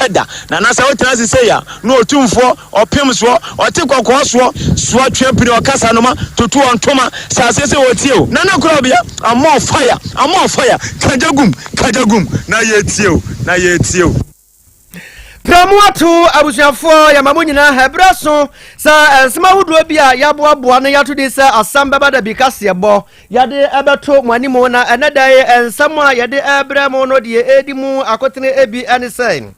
peda na na sa wotina se say ya no otumfo opem so ote kokko so twempini okasa no ma totu ontoma sa se wotie o na Krobea am on fire kajagum na yetie o Pramuatu abusuafo ya mamunyina hebraso sa sema hudu bia ya boaboa na yato de sa Asem Beba Dabi kasebo yade ebeto mwanimo na enedai ensama yade ebremo no de edimu akotene ebi anisen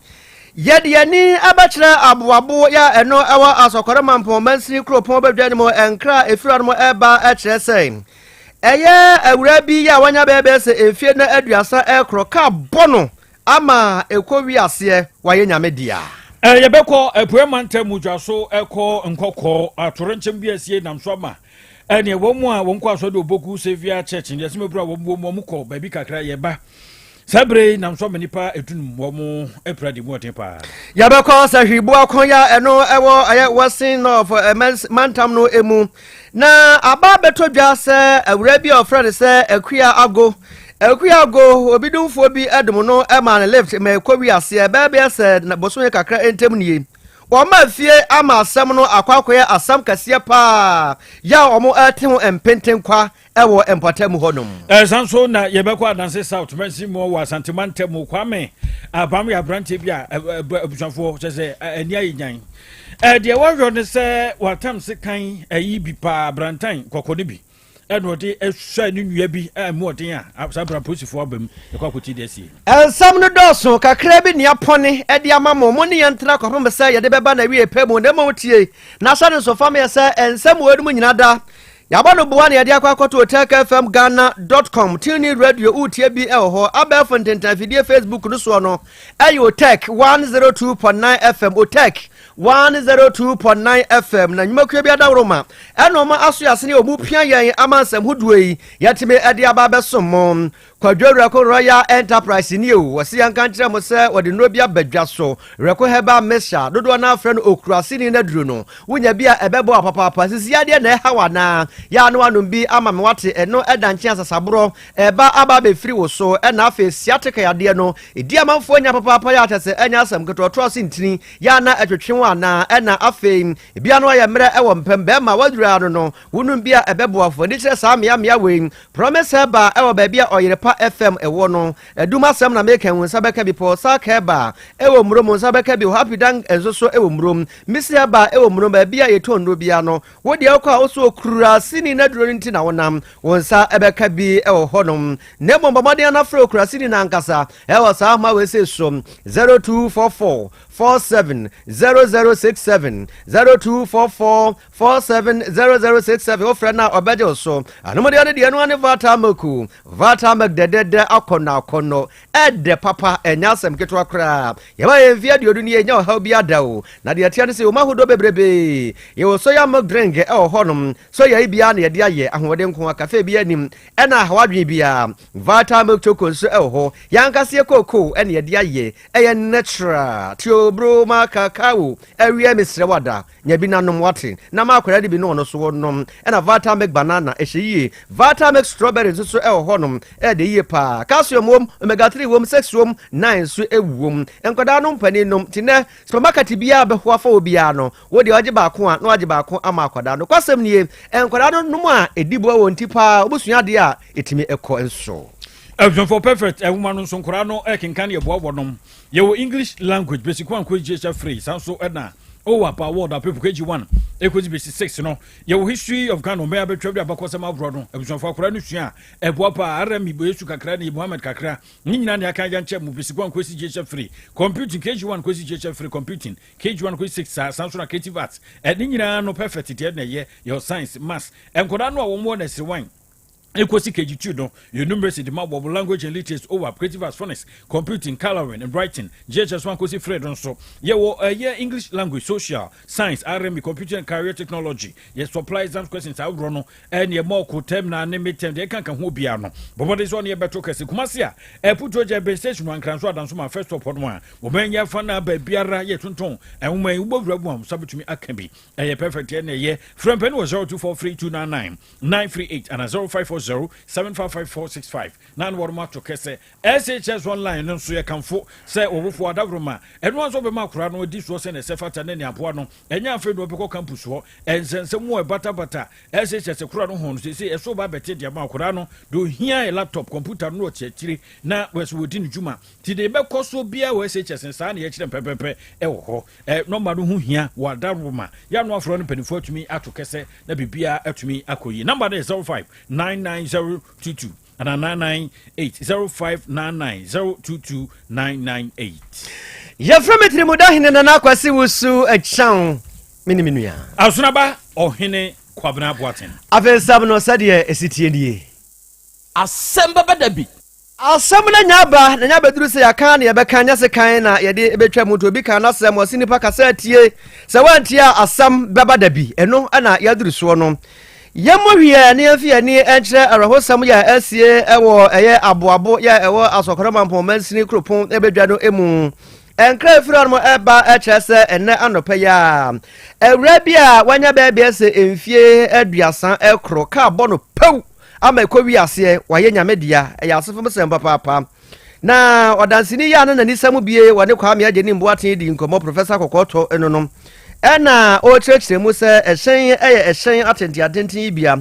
yade yani abachira aboabo ya eno ewa asokore mampo mansi kropon badwane mo enkra efira mo eba echesen eye awura bi ya wanya bebe se efie na aduasa ekroka bono ama ekowi ase waye nyamedia yebeko epuemante mudwaso eko nkokko atorenchem bi asie namsoma ene womu a wonko aso de oboku sevia church ndi asemebura womu ko baby kakra yeba sabre namsoma nipa etunum womu epradi motepa yebeko sa hwibu akonya eno ewo aye wasin of mantam no emu na aba betodwa se awura bi ofrede se akua ago Ekuyago obidumfo bi edum no ema left me kwawi ase bebe said na bosonye kakra entem nie wo ma fie ama asem no akwakoye asam kase pa ya omo atemu empenten kwa ewo empatem honum sanso na yebekwa adanse south mensi mo wa santimantem kwame abam ya branche bia abusanfo chese ani ayenyan de wo ne se watam se kan ayi bi pa brantan kokoni bi eno de ehwa ni nwia bi amuoden a sabra posifo abam ekwakuti de sie ensam no doso kakra bi ne apone e de amamo mo ne yentra kwapem se ye de beba na wie pemu ne mo tie na so ne so fam ye se ensam wadum nyina da yabano buwane ye de akwakoto otekfmghana.com tuni radio utie bi ho aba fonten video Facebook no so no ayo tech 102.9 FM otek 102.9 FM na nyumakwe bia da woroma eno ma aso yase ne omu pia yen amansam huduei yatime ade aba besom kwadwura ko Royal Enterprise ni o wose yanka nkire mo se wode no bia badwa so reko heba mesha dodo na afre no okurasi ni na duro no wonya bia ebebo apapa sisi ade na hawa na ya no anum bi ama me wate eno edanche asasabro eba aba be free wo so na afa siateka yade no edi amanfo nya papa ya tese enya asam keto to asintini ya na atwetwe na na afa bia no ya mere ewo mpembe ma wadura no wonum bia ebebo afo ni kire sa mea we promise heba ewo ba bia oyerepa FM ewo no eduma sam na make enwo sabeka bi po sa keba ewo mrom sabeka bi happy dan enzo ewo mrom misi heba ewo mrom ba bia yetondo bia no wodi akwa oso okura sini na duro nti na wonam wonsa ebeka bi ewo honom ne bombamade na fro okura sini na nkasa ewo sa ma we se so 0244 470067 0244 470067 ofre na obeje so anomode ane de anu ane vata maku vata magdede akono ede papa enyasem ketwa kra yeba yevia de odu ne enya ha bia dawo na de atia ne se o mahodo bebrebe ye wo so ya magdrenge e honum so ya bia na ye de aye ahode nko akafe bia nim ena hawadwe bia vata magchoko so e ho yankase koko ene ye de aye eye natural bro makakao ewie misre wada nya bi nanom wate na makwara de bi no no so nom na vitamin banana ehye vitamin strawberry so honom de yie pa calcium wom omega 3 wom 6 wom 9 so ewom enkoda no mpani nom tine supermarket bia be ho afa obia no wo de oje ba ko a no oje ba ko ama akwada no kwasem nie enkoda no nom a edibo wonti pa obusua de a etimi ekọ enso for perfect woman no sonkora no ekenkan ye boabonom ye wo English language basic one ko jecha free sanso na o apa word people kg1 equals basic 6 no ye wo history of Ghana me abetwa bia bakosema abroad no ebusonfo akora no sua eboapa rmi boyesu kakra ni Muhammad kakra ni nyina ne aka janche mu basic one ko jecha free computing kg1 ko jecha free computing kg1 ko 6 sanso na creative arts ni nyina no perfect tie na ye your science maths enkoda no wo mo na sirwan Equasi KG2 no, your numeracy the map of language and literature over creative as phonics, computing, coloring and writing. JHS1 kosi Fred on so. Yeah, English language, social, science, RME, computer and career technology. Yes, supply exam questions out rono and ye more could term na name term they can who piano. But what is on your better case? Kumasia, put your base station one transfer down to my first upon one. Women ya fana be biara ye tunton and women you both one subject to me akembi. A perfect ye. Friend pen was 0243 299 938 and a 0540 000-755-465 na no wɔn ato kɛsɛ SHS online no nso yɛ kanfo sɛ ɔwofo adabroma ɛno nso bɛma akora no di soɔ sɛ ne sɛ fata ne ne aboa no ɛnyɛ afei no ɔbɛkɔ campus hɔ ɛnsɛnsɛm mu ɛbatabata SHS kora no ho no sɛ ɛso ba bɛte deɛ ma akora no de ohia yɛ laptop computer no ɔkyerɛkyerɛ na wɔsɛ wɔdi ne dwuma ti de bɛkɔ so bia wɔ SHS saa ne yɛkyerɛ pɛpɛpɛ ɛwɔ hɔ nɔmba no ho hia wɔ adabroma ya no afro no panifo atumi ato kɛsɛ na bibia atumi akɔyi number no is 05990222 and 9980599022998 yɛfrɛ me tiri mu da hene nana akwase wo su akyɛn mene menua asonaba ɔhene kwabena aboaten afei no sɛdeɛ ɛsitie nie Asem Beba Dabi. asɛm no nya ba na nya bɛduru sɛ yɛka ne yɛbɛka nyɛ se kan na yɛde bɛtwa mu to obi ka n'asɛm ɔse nipa kasa atie sɛ woantie a asɛm bɛba dabi ɛno ɛna yɛaduru soɔ no yɛmmɔ hwiɛ ne yɛmfi ani ɛnkyerɛ awerɛhosɛm yɛ asie ɛwɔ ɛyɛ aboabo yɛ ɛwɔ asɔkɔrɔma mpɔmansini kuropɔn ɛbɛdwa no emu ɛnkra efiri no ɛba ɛkyerɛ sɛ ɛnɛ anɔpɛ yɛ a awura bi a wanya bɛɛbɛɛ sɛ mfie aduasa ɛkoro ka bɔ no pew ama ekowi aseɛ wayɛ nyamedia ɛyɛ asefo sɛm papaapa na ɔdansini yɛ ano na nisɛm bie wɔne kwame agye ne mboaten di nkɔmmɔ professor kokɔtɔ ɛno no ɛna ɔkyerɛkyerɛ mu sɛ ɛhyɛn ɛyɛ ɛhyɛn atenten bia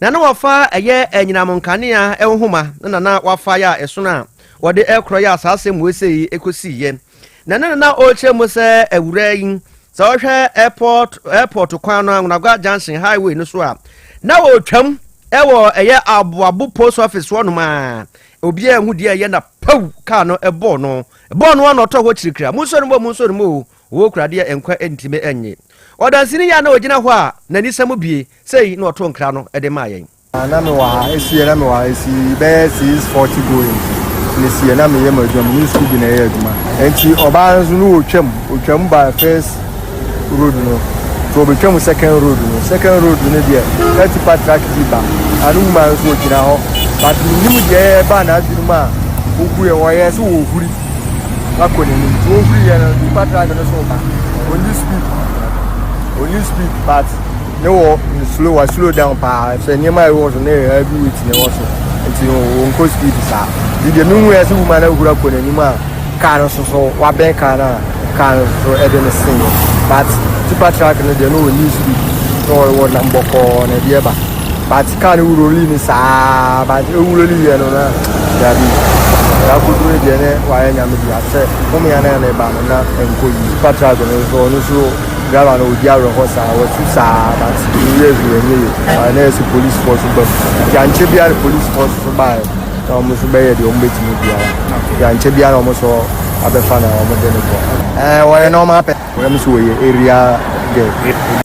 na na wɔfa ɛyɛ anyinam nkanea ɛhohoma na wafa yɛ a ɛsono a wɔde ɛkorɔ yɛ asase mu esei ekosi yɛ na ɔkyerɛ mu sɛ awura yi sɛ ɔhwɛ airport kwan no Anagua junction highway no so a na wɔtwam ɛwɔ ɛyɛ aboabo post office wɔnom a obiara hu deɛ ɛyɛ na pow kaa no ɛbɔɔ no ɔnɔtɔ hɔ kyirikira munsɔre mu wo kuradeɛ ɛnkwa ɛntime ɛnye ɔdansini yɛ na ogyina hɔ a n'anisɛm bie sɛyi na ɔto nkra no ɛde maa yɛn na me wa esi bɛyɛ 640 going ne sie na me yɛ madwam ne school bi na yɛ adwuma enti ɔbaa nso no otwam ba first road no so betwam second road no deɛ 30 track bi ba anu ma nso ogyina hɔ but nim deɛ ba na adwuma ma ogu yɛ wɔyɛ so wɔ huri akɔ ne nim to huri yɛ no di track no so ba only speed but ne wɔ slow down pa sɛ nyɛma ɛwɔ so ne heavy weight ne wɔ so nti onko speed saa di deɛ me hu yɛ sɛ wuma na hura kɔ n'anim a car no so wabɛn car no a car no so ɛde ne sen but tipa track no deɛ no wɔ new speed na ɔwɔ nam bɔkɔɔ na deɛ ba but car no wuroli ne saa but ewuroli yɛ no na dabi yakutu ne deɛ ne wayɛ nyame bi asɛ wɔn yɛn na ba no na nko yi tipa track no so ɔno so driver no odi awɔ hɔ saa wɔtu saa but yɛ na ɛsɛ police force bɛ yankyɛ bi a police force so ba na wɔn so bɛyɛ deɛ wɔn bɛtumi biara yankyɛ bi a na wɔn so abɛfa na wɔn de ne kɔ wɔyɛ normal pɛ wɔn so wɔyɛ area girl.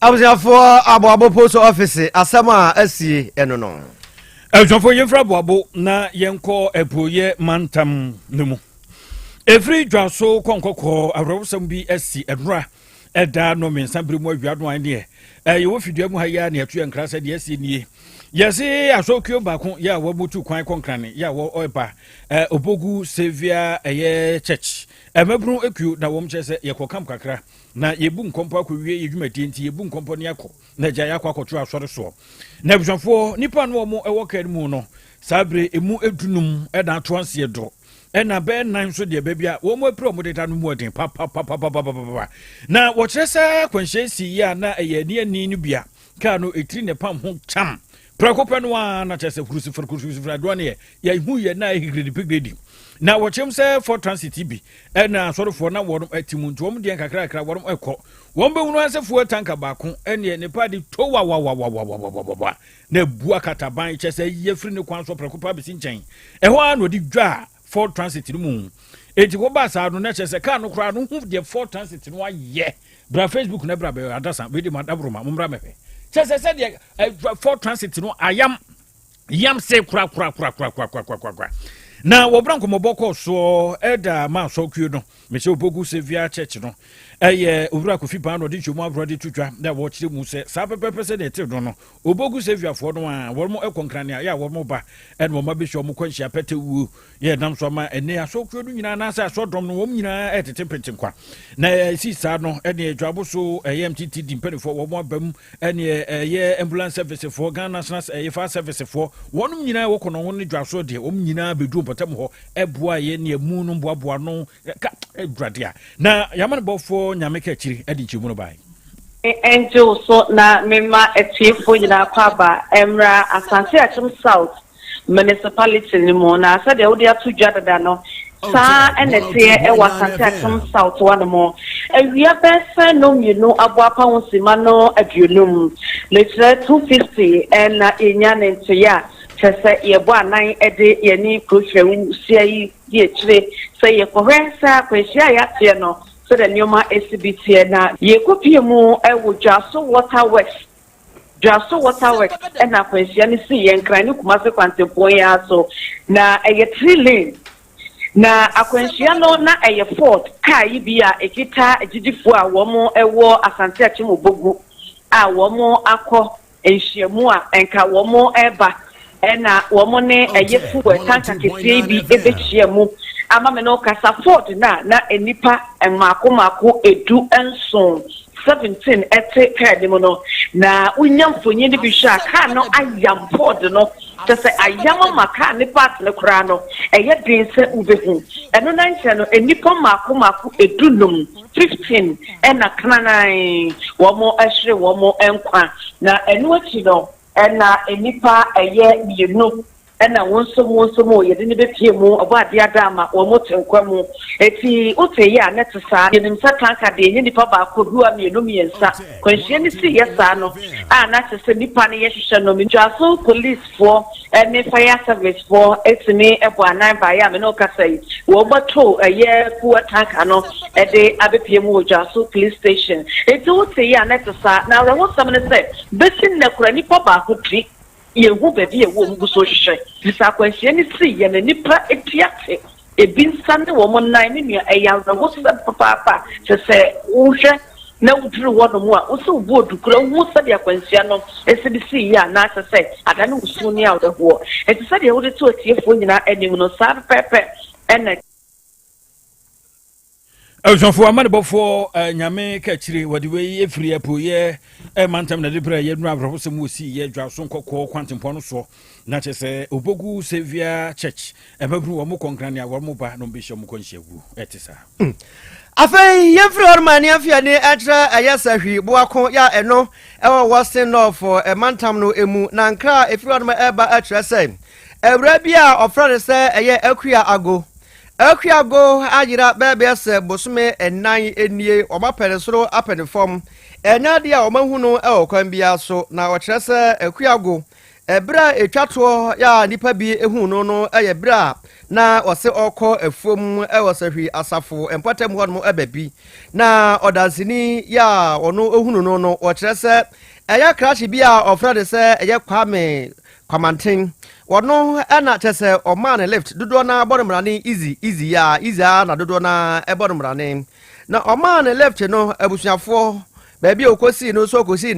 abusuafoɔ aboabo post office asɛm a asie ɛno no abusuafoɔ yɛmfra aboabo na yɛnkɔ ɛpoyɛ mantam no mu every dwa so kɔnkɔkɔ awurɛwosɛm bi asi ɛnora ɛda no mensa bere mu awia no an deɛ yɛwɔ fidua mu ha yɛ ne ɛto yɛ nkra sɛ deɛ asi nie yɛse asɔkuo baako yɛ a wɔmutu kwan kɔnkrane yɛ a wɔɔba obogu sevia ɛyɛ church ɛmɛbunu ekuo na wɔm kyerɛ sɛ yɛkɔ kam kakra na yɛbu nkɔmpɔ akɔwie yɛdwumadie nti yɛbu nkɔmpɔ ne akɔ na gya yɛakɔ akɔto asɔre soɔ na abusuafoɔ nipa no wɔn ɛwɔ kaa no mu no saa bere emu edunum ɛna ato anseɛ dɔ ɛna bɛɛ nan so deɛ baabi a wɔn apiri wɔn deda no mu ɔden papapapapapapa na wɔkyerɛ sɛ kwanhyia si yie a na ɛyɛ ani no bia kaa no etiri ne pam ho kyam prɛkopɛ no a na kyerɛ sɛ kurusifiri adoɔ no yɛ hu yɛ na ɛhigiridi na wɔkyerɛm sɛ for transit bi ɛna asɔrefoɔ na wɔn atimu nti wɔn deɛ kakrakra wɔn ɛkɔ wɔn bɛhunu asɛfoɔ tanka baako ɛneɛ nipa de to wa na ebu akataban kyerɛ sɛ yɛfiri ne kwan so prɛkopɛ abɛsi nkyɛn ɛhɔ a na ɔde dwa for transit no mu eti wɔba asaa no na kyerɛ sɛ kaa no koraa no hu deɛ for transit no ayɛ bra Facebook na bra bɛ adasa bɛdi ma dabroma mo mmra mɛhwɛ kyerɛ sɛ deɛ for transit no ayam yam se kura na wobran ko moboko so eda ma so kuo no me se obogu sevia church no eye owura ko fipa no de chomu abrode tutwa na wo kire mu se sa pepepe se de te do no obogu sevia fo no a wo mo ekonkrania ya wo mo ba en mo ma be hwo mo kwanhia pete wu ye nam so ma ene aso kuo no nyina na sa so dom no wo nyina etete pete kwa na si sa no ene adwabo so MTT dimpani fo wo mo bam ene ye ambulance service fo Ghana National fire service fo wo nyina wo kono wo ne dwaso de wo nyina bedu potem ho eboa ye ne mu no boaboa no ka edradea na yamane bofo nyame ka chiri adi chimu no bai Angel so na mema etiefo nyina kwaba Emra Asante Achim South municipality ni mo na asa de wo de atu dwadada no sa enete e Asante Achim South one mo ewia bese no mienu aboapa wonsima no aduonum letre 250 en enya nente ya chese yebo anan ede yeni prohwewu siai die chire se yekohwensa kwehia ya tie no so the nyoma SBT na yekopie mu ewo Jaso Waterworks na kwehia ni si yenkran ni kumase kwantepon ya so na eye 3 lane na akwanhia no na eye Ford car yi bia ekita ejidifo a wo mo ewo Asante Achim Obogu a wo mo akọ enhyiamu a enka wo mo eba ena wo mo ne eye fuwe tanka ketie bi ebechiamu ama me no kasa Ford na enipa mako edu enson 17 ete pedi mo no na unyamfonyi ni bi hwa ka no ayam Ford no tese ayam maka ne part ne kura no eye din se ubehu eno na nche no enipa mako edu num 15 ena knanan wo mo ehre wo mo enkwa na enu achi no ena enipa eye mienu ena wonso mo yede ne bepie mu obo ade adama wo mo tenkwa mu eti ote ya netsa yenim satanka de ye nipa ba ko duwa mienu miensa kwanhie ni si yesa no a na tse nipa ne ye hwehwe no Jaso police for ene fire service for etimi ebo anan ba ya me no kasai wo bato eye fuwa tanka no ede abepie mu Jaso police station eti ote ya netsa na wo samne se besin na kura nipa ba ko tri yewu bebi yewu mguso hwehwe bisa kwanhie ni si ye na nipa etiate ebin sande wo mo nan ni nua eya wo se papa se wohwe na uduru wo no mu a wo se wo odukura wo se de akwansia no esibisi ya na se adane usu ni a wo ho eti se de wo de to tiefo nyina enim no sa pepe ene Ejofo amane bofo nyame ka chiri wadi we efiri apo ye mantam na debra ye nu abrofo se mu si ye dwaso nkokko kwantempo no so na chese Obogu Sevia Church emabru wo mo konkrane a wo mo ba no bishop mo konhyagu etisa afei yefri ormani afia ni etra ayasa hwi boako ya eno ewo Western North mantam no emu na nkra efri orma eba atra say ewra bia ofra se eye Akuago ajira bebe se bosume enan enie omapere soro apene fom enya dia omahunu kwan bia so na okyere se Akuago ebra etwato ya nipa bi ehunu no bra na ose okọ afuom sehwi asafo empatem hodmo ebabi na odansini ya ono ehunu no okyere se eya crash bia ofra de se eye kwame kwamantin wono ena tese o man left dodo na bodumrane easy na dodo na bodumrane na o man left no abusuafo baabi okosi no so okosi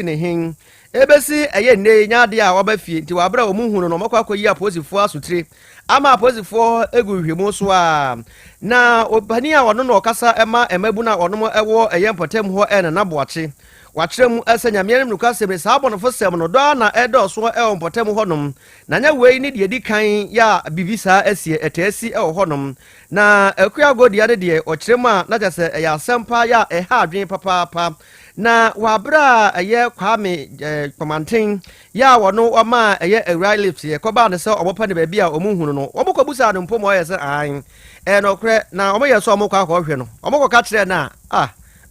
ne hin ebesi eye ne nyaade a obafie nti wabra omuhunu no makwa yi aposifo asotire ama aposifo eguhwemu so a na obani a wono no okasa ema emabu na wono ewo eye mpotem ho ena na boache wakyeremu asanya mianem no kasebe saabonofo sem no do na edoso mpotem honom na nya wei ni de dikan ya bibisa asie etasi honom na Akuago de ade de okyeremu a na jase ya sempa ya ha adwen papa na wabra eye kwame komanten ya wono oma eye awrai lift ye koba ne se obopa ne baabi a omuhunu no omokobusa no mpomo ye se an nokre na omo ye so omokwa ahwehwe no omokoka kyerɛ na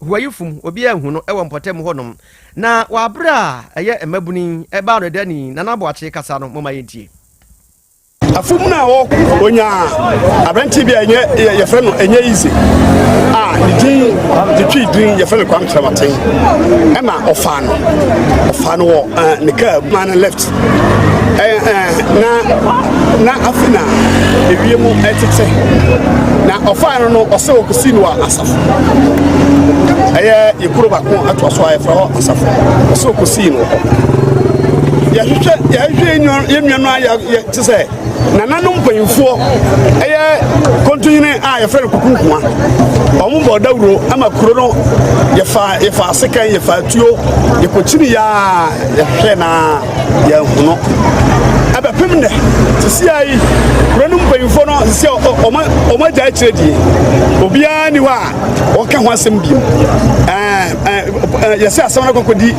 huayifum obi ahu no ewo mpotem honom na wabra eye emabuni eba no dani na naboache kasa no moma yentie afum na wo onya abranti bi enye ye fe no enye easy the tree doing ye fe no kwam tramaten ema ofano wo ne ka man left na afina ewiemu etete na ofano no ose okusi no asafo eye Krobea ko atoso ayefra asafo ose okusi no ya hwehwe enwanu aya te se na nanom mpanyimfo eye kontinue ayefra kukunkuwa omo bodawro ama kuro no yefa asekan yefa tuo yekochini ya hwe na ya huno abapemne tisi ayi kuro no mpanyimfo no se omo ja chiredi obia ni wa oka ho asem bi yesi asem na kokodi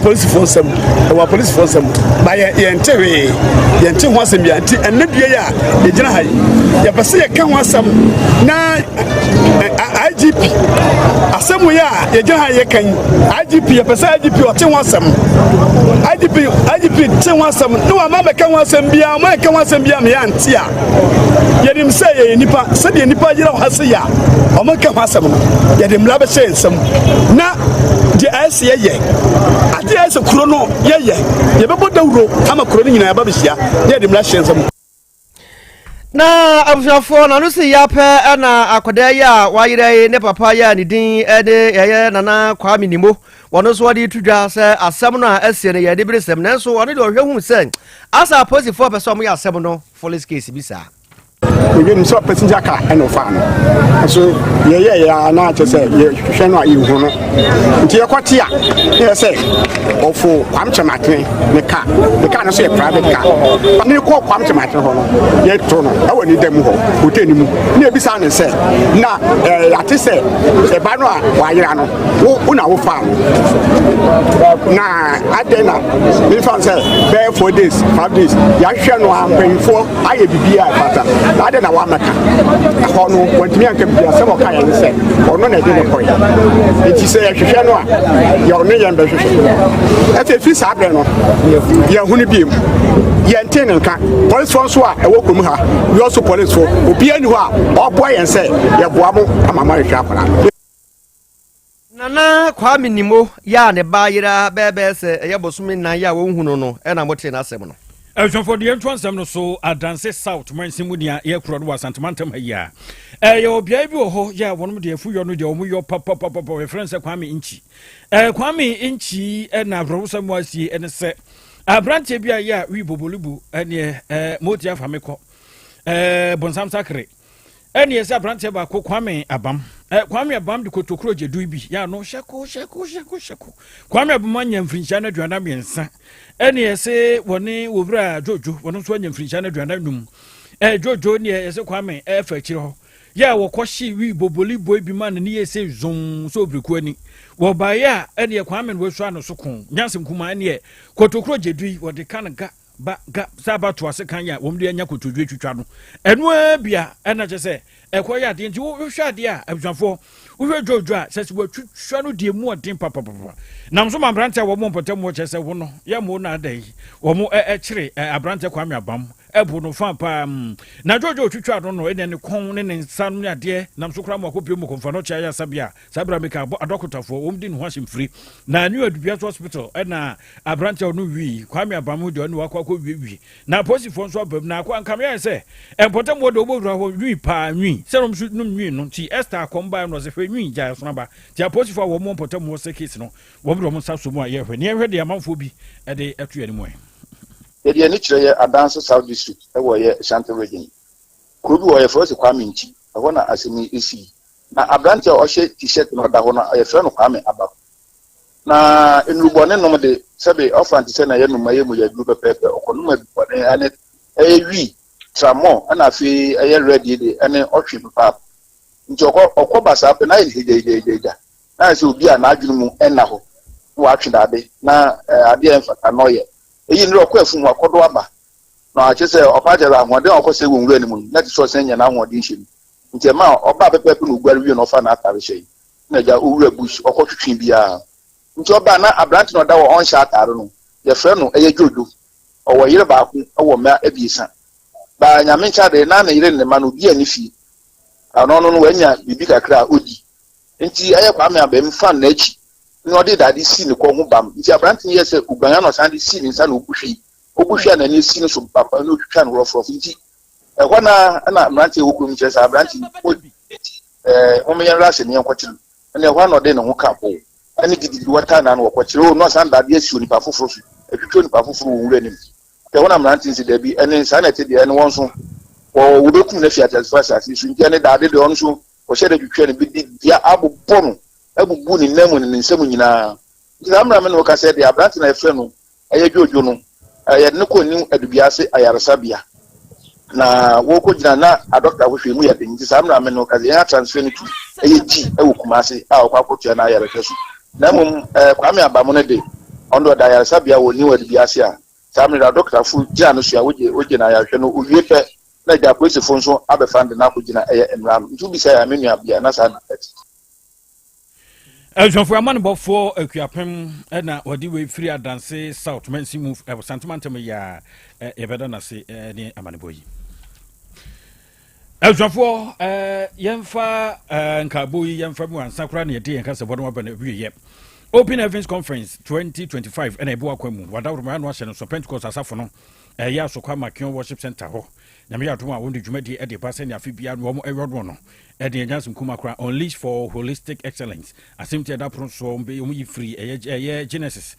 police force wa police force ba yentewe ho asem bi anti enadue ya yegina hayi ya pese ye ka ho asem na IGP asem ya yegina hayi kan IGP ya pese IGP o te ho asem IGP te ho asem no wa ma ka ho asem bia ma ka ho asem bia me anti a yedim se ye nipa se de nipa yira ho ase ya o ma ka ho asem no yedim la be se ensem na de ase ye ade ase kuro no ye ye be bodawro ama kuro ni nyina ba be hia yedim la hye ensem na abusafo na no se ya pe na akoda ya wayire ne papa ya ni din ede yeye nana Kwame Nimo wono so wadi tudwa se asem no a asie ne yede biresem nanso woni de ohwe se asa posifo person mo ya asem no police case bi sa we so passenger car and of fan so yeah na to say hwe no ayi hu no nti yekote a ye say ofo kwamchematene ne car no so private car but ne ko kwamchematene ho no ye to no e woni dem ho hoteli mu na ebisa ne say na ate say e ba no a wa yira no wo na wo farm na adena me fan say be 4 days 5 days ya hwe no ampanfo aye bibia pata ade na wa meka ho no wantimi anka bia se mo ka ye se ono na de ne koy enti se ya hwehwe no a ya ono ye mbe hwehwe ete fi sa abre no ya hunu biem ye ntene nka police force a e wo krom ha we also police for obi ani ho a obo ye se ye boa mo amama hwehwe akora nana Kwame Nimo ya ne bayira bebe se ye bosumi nan ya wo hunu no e na mote na asem no for the entrance no so adanse south man simudia ye kuro no asantemantam hayi yo bia bi ho ya wonum de afu yo no de omu yo papa reference Kwame Inchi Kwame Inchi na browsa mu asie ene se abrante bia ya wi bobolibu ene moti afameko bonsam sakre ene ye se abrante ba ko Kwame Abam Kwame Abam de kotokuro jedu bi ya no sheko Kwame Abam anya mfrincha na duana miensa ene yese woni wobra jojo wono so anya mfrincha na duana num jojo ne yese Kwame fa kire ho ya wokohye wi boboli boy bi man ne yese zon so obriku ani wo ba ya ene Kwame no so ano so kon nyansem kuma ene kotokuro jedu wo de kanaga ba ga sabato ase kan ya wom de anya kotodwe twitwa no eno bia ena che se ekoya de nti wo hwade a abjanfo wo hwe jojo a se wo twitwa no de mu odin papa nam so mambrante wo mo potem wo che se wo no ya mo na dai wo mo kire abrante Kwame Abam ebu no fa pa na jojo twitwa no ene ne kon ne nsa no ade nam so kra mo akopie mo konfa no cha ya sabia sabra meka adokotafo wom din ho ahemfiri na new adubia hospital ena abrante no wi Kwame Abam de no akwa wi na posifo nso abam na akwa nkam ya se empotem wo de obowura ho wi pa nwi serum su num nwi no ti Esther komba no se fe nwi ja so ba ti posifo wo mo empotem wo se case no wo bro mo saso mu aye hwe ne hwe de amanfo bi e de atu ani mo ye ni kire ye Adanse South District e wo ye Ashanti region ko bi wo ye first Kwame Inchi e ho na asemi esi na abrante o hye t-shirt no da ho na ye fre no Kwame Abam na enrubone no de sebe ofante se na ye no maye mu ya du pepepe okonuma bi bone ane wi tramo ana fi ye ready de ane otwe papa nti okobasa pe na ye hejejeja na se obi a na adwunu mu enna ho wa atwe dade na ade enfata no ye eyi nro kwafu mu akodo aba na ache se opajara ahode okose wonwura animu na ti so se nya na ahode nhye nti ma oba pepepe no gware wi no fa na atare hye na ja owura bush okotwetwe bia nti oba na abrante no da wo on sha atare no ye fre no eye jojo owo yire ba ku owo ma ebiisa ba nyame ncha de na yire ne ma no bi ani fi ano no wanya bibi kakra odi nti eye Kwame Abam fan na achi no de dade si ne ko ho bam nti abrante ye se uganya no san de si ne nsa na okuhwe obuhwa na ne si no so papa no twitwa no rough nti ehwa na mranti wokum chesa abranti omeya rase ne yankwachi na ehwa no de ne ho kapo ani gidi wata na no kwachi o no san da de si onipa foforo so etwitwa onipa foforo wo wura nim ehwa na mranti nsi da bi ene sa na te de ene won so wo bekum na fiat as asi so nti ene da de on so wo hye de twitwa ne bi dia abobɔ no abubu ni namu ni nsɛm nyinaa zamra me no ka sɛ de abranti na efrɛ no ɛyɛ dwojo no ɛyɛ ne ko ni adubiase ayaresabea na wo ko gyina na adokta wo hwɛ mu yɛ de nti zamra me no ka sɛ yɛ transfer no tu ɛyɛ gi ɛwɔ kumase a wo kwakotua na ayaresɛ so na mum kwame abamo no de ondo da ayaresabea wo ni adubiase a zamra adokta fu gyina no so a woje na ayarehwɛ no owie pɛ na gya kwesifo nso abɛfa de na ko gyina ɛyɛ enram ntu bi sɛ ya menua bia na sa Eljonfo amanbo for akuapem na wadi we free adanse south mensi move santomantem ya ebeda na se ne amanbo yi Eljonfo yemfa nkabo yi yemfa mu ansakra na yede yenka se bodo mabana wiye Open Heavens Conference 2025 na ebo akwamu wadawro ma no ahye no so Pentecost asafo no ya so kwa Makion Worship Center ho na me yato a wonde dwumadi e de passe ne afibia no mo ewodo no e de nyansum kuma kra unleash for holistic excellence asimti da pro so mbe omu free Genesis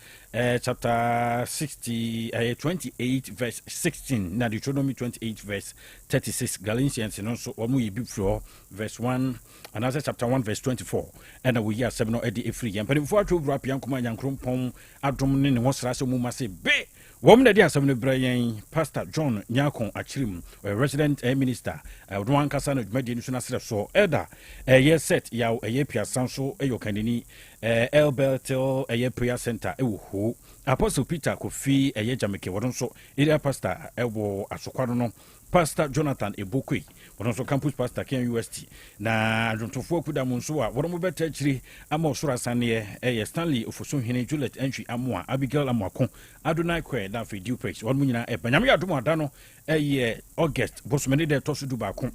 chapter 28 verse 16 na Deuteronomy 28 verse 36 Galatians no so omu yi bifro verse 1 and also chapter 1 verse 24 and we hear 7 no e de free yampani fo atwo bra pian kuma nyankrompon adom ne ho sra se mu ma se be Woman the Asem Beba Pastor John Nyakon Achirim, a resident minister, one Casano Medina so Eda, a year set Yaw a Pia Sanso, a Yokanini, El Beltel, a year prayer center, who Apostle Peter Kofi, a year Jamaica, Wadonso, Ida Pastor Elbo Asoquano, Pastor Jonathan Ebukwe, Wadonso Campus Pastor Ken UST, na Jontofu Kudamunsoa, Wadomo Betri, Amo Surasanie, a Stanley of Hine Juliet Entry Amoa, Abigail Amoakon, Adonai Kwe, that for due praise. One Munina, a Banyamia Dumadano, a year August, Bosmani de Tosu Dubacon.